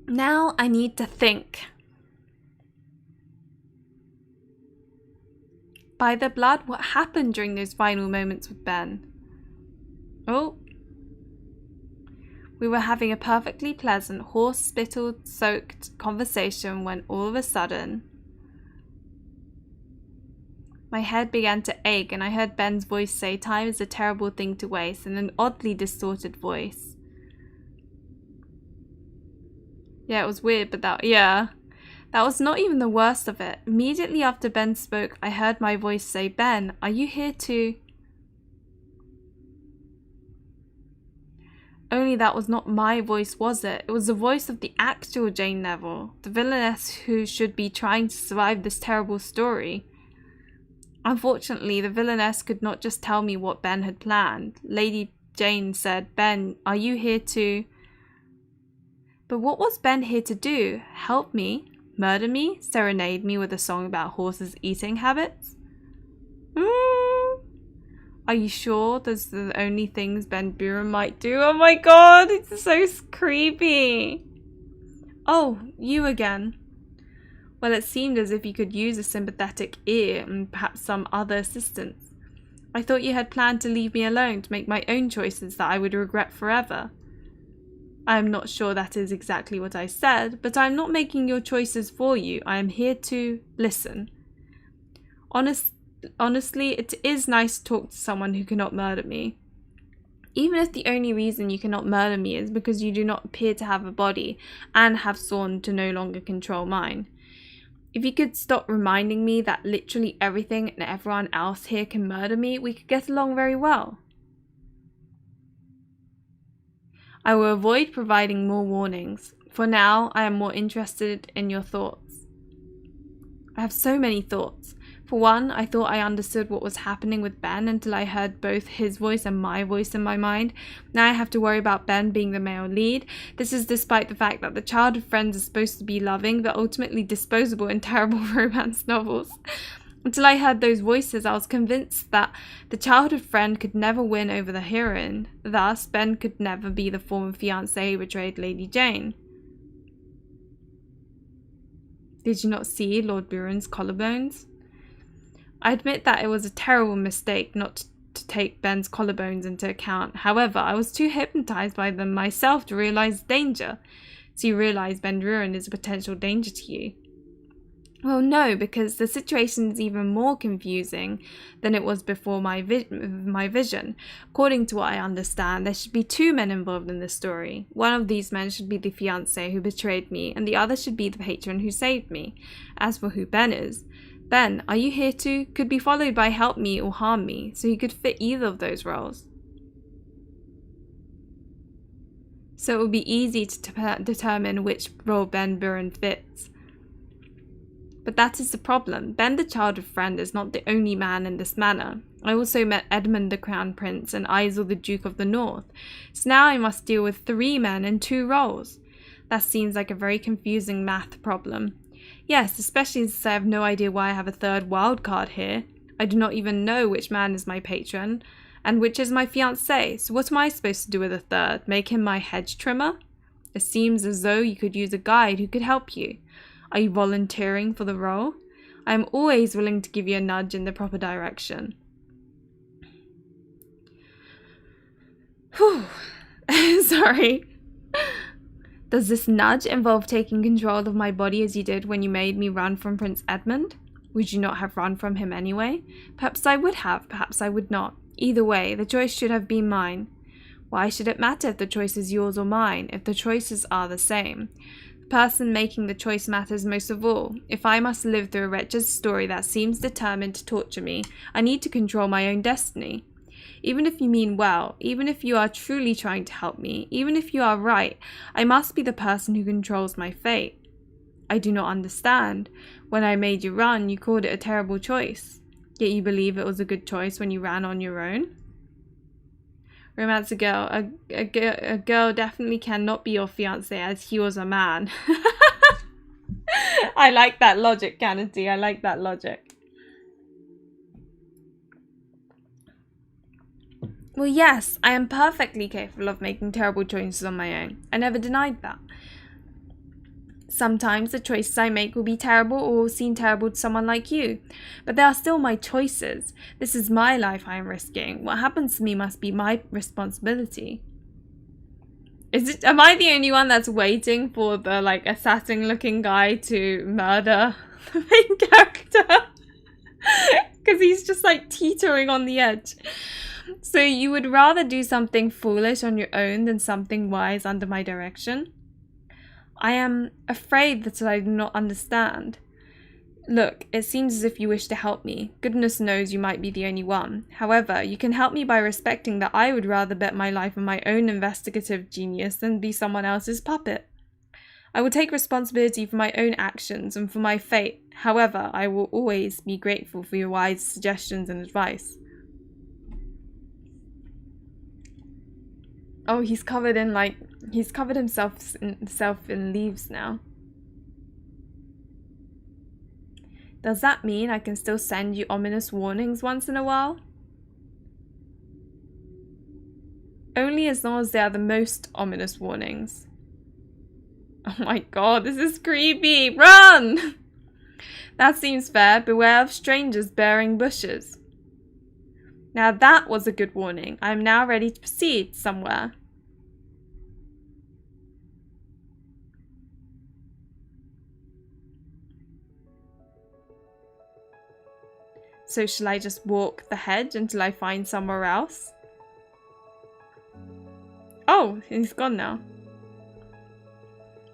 Now I need to think. By the blood, what happened during those final moments with Ben? Oh. We were having a perfectly pleasant, horse-spittle-soaked conversation when all of a sudden my head began to ache and I heard Ben's voice say, "Time is a terrible thing to waste," in an oddly distorted voice. Yeah, it was weird, but that was not even the worst of it. Immediately after Ben spoke, I heard my voice say, "Ben, are you here too?" Only that was not my voice, was it? It was the voice of the actual Jane Neville, the villainess who should be trying to survive this terrible story. Unfortunately, the villainess could not just tell me what Ben had planned. Lady Jane said, "Ben, are you here too?" But what was Ben here to do? Help me? Murder me? Serenade me with a song about horses' eating habits? Are you sure those are the only things Ben Buren might do? Oh my god, it's so creepy. Oh, you again. Well, it seemed as if you could use a sympathetic ear and perhaps some other assistance. I thought you had planned to leave me alone to make my own choices that I would regret forever. I am not sure that is exactly what I said, but I am not making your choices for you. I am here to listen. Honestly, it is nice to talk to someone who cannot murder me. Even if the only reason you cannot murder me is because you do not appear to have a body and have sworn to no longer control mine. If you could stop reminding me that literally everything and everyone else here can murder me, we could get along very well. I will avoid providing more warnings. For now, I am more interested in your thoughts. I have so many thoughts. For one, I thought I understood what was happening with Ben until I heard both his voice and my voice in my mind. Now I have to worry about Ben being the male lead. This is despite the fact that the childhood friends are supposed to be loving, but ultimately disposable in terrible romance novels. Until I heard those voices, I was convinced that the childhood friend could never win over the heroine. Thus, Ben could never be the former fiancé who betrayed Lady Jane. Did you not see Lord Byron's collarbones? I admit that it was a terrible mistake not to take Ben's collarbones into account. However, I was too hypnotized by them myself to realize danger. So you realize Ben Byron is a potential danger to you? Well, no, because the situation is even more confusing than it was before my vision. According to what I understand, there should be two men involved in this story. One of these men should be the fiancé who betrayed me, and the other should be the patron who saved me. As for who Ben is, Ben, are you here too? Could be followed by help me or harm me, so he could fit either of those roles. So it would be easy to determine which role Ben Byron fits. But that is the problem. Ben the childhood friend is not the only man in this manner. I also met Edmund the Crown Prince and Isel the Duke of the North. So now I must deal with 3 men in 2 roles. That seems like a very confusing math problem. Yes, especially since I have no idea why I have a 3rd wild card here. I do not even know which man is my patron and which is my fiancé. So what am I supposed to do with a 3rd? Make him my hedge trimmer? It seems as though you could use a guide who could help you. Are you volunteering for the role? I am always willing to give you a nudge in the proper direction. Whew. Sorry. Does this nudge involve taking control of my body as you did when you made me run from Prince Edmund? Would you not have run from him anyway? Perhaps I would have, perhaps I would not. Either way, the choice should have been mine. Why should it matter if the choice is yours or mine, if the choices are the same? Person making the choice matters most of all. If I must live through a wretched story that seems determined to torture me, I need to control my own destiny. Even if you mean well, even if you are truly trying to help me, even if you are right, I must be the person who controls my fate. I do not understand. When I made you run, you called it a terrible choice. Yet you believe it was a good choice when you ran on your own? Romance a girl. A girl definitely cannot be your fiancé as he was a man. I like that logic, Kennedy. I like that logic. Well, yes, I am perfectly capable of making terrible choices on my own. I never denied that. Sometimes the choices I make will be terrible or will seem terrible to someone like you. But they are still my choices. This is my life I am risking. What happens to me must be my responsibility. Am I the only one that's waiting for the assassin-looking guy to murder the main character? Because he's just teetering on the edge. So you would rather do something foolish on your own than something wise under my direction? I am afraid that I do not understand. Look, it seems as if you wish to help me. Goodness knows you might be the only one. However, you can help me by respecting that I would rather bet my life on my own investigative genius than be someone else's puppet. I will take responsibility for my own actions and for my fate. However, I will always be grateful for your wise suggestions and advice. Oh, he's covered himself in leaves now. Does that mean I can still send you ominous warnings once in a while? Only as long as they are the most ominous warnings. Oh my god, this is creepy! Run! That seems fair. Beware of strangers bearing bushes. Now that was a good warning. I am now ready to proceed somewhere. So shall I just walk the hedge until I find somewhere else? Oh, he's gone now.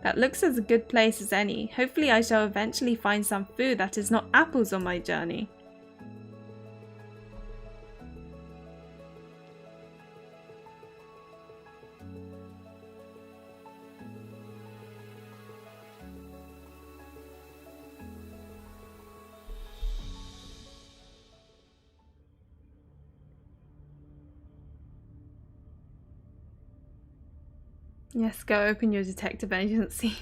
That looks as a good place as any. Hopefully I shall eventually find some food that is not apples on my journey. Yes, go open your detective agency.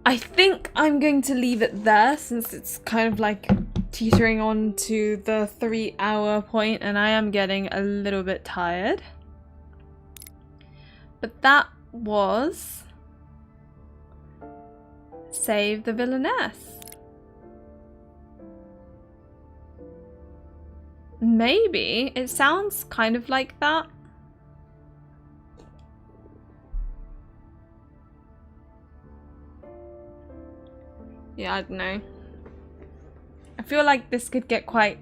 I think I'm going to leave it there since it's kind of like teetering on to the 3-hour point and I am getting a little bit tired. But that was Save the Villainess. Maybe. It sounds kind of like that. Yeah, I don't know. I feel like this could get quite...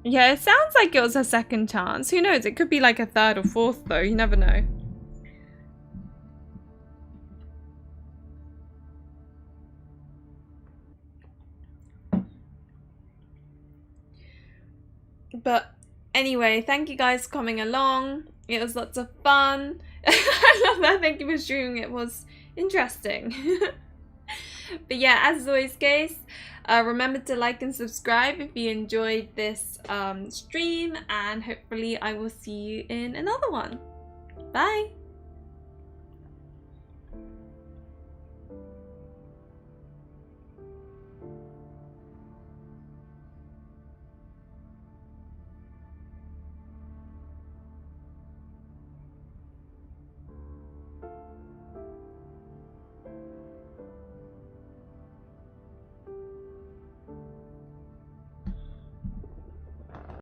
Yeah, it sounds like it was a second chance. Who knows? It could be like a third or fourth though. You never know. But anyway, thank you guys for coming along. It was lots of fun. I love that. Thank you for streaming. It was interesting. But yeah, as always, guys, remember to like and subscribe if you enjoyed this stream, and hopefully I will see you in another one. Bye!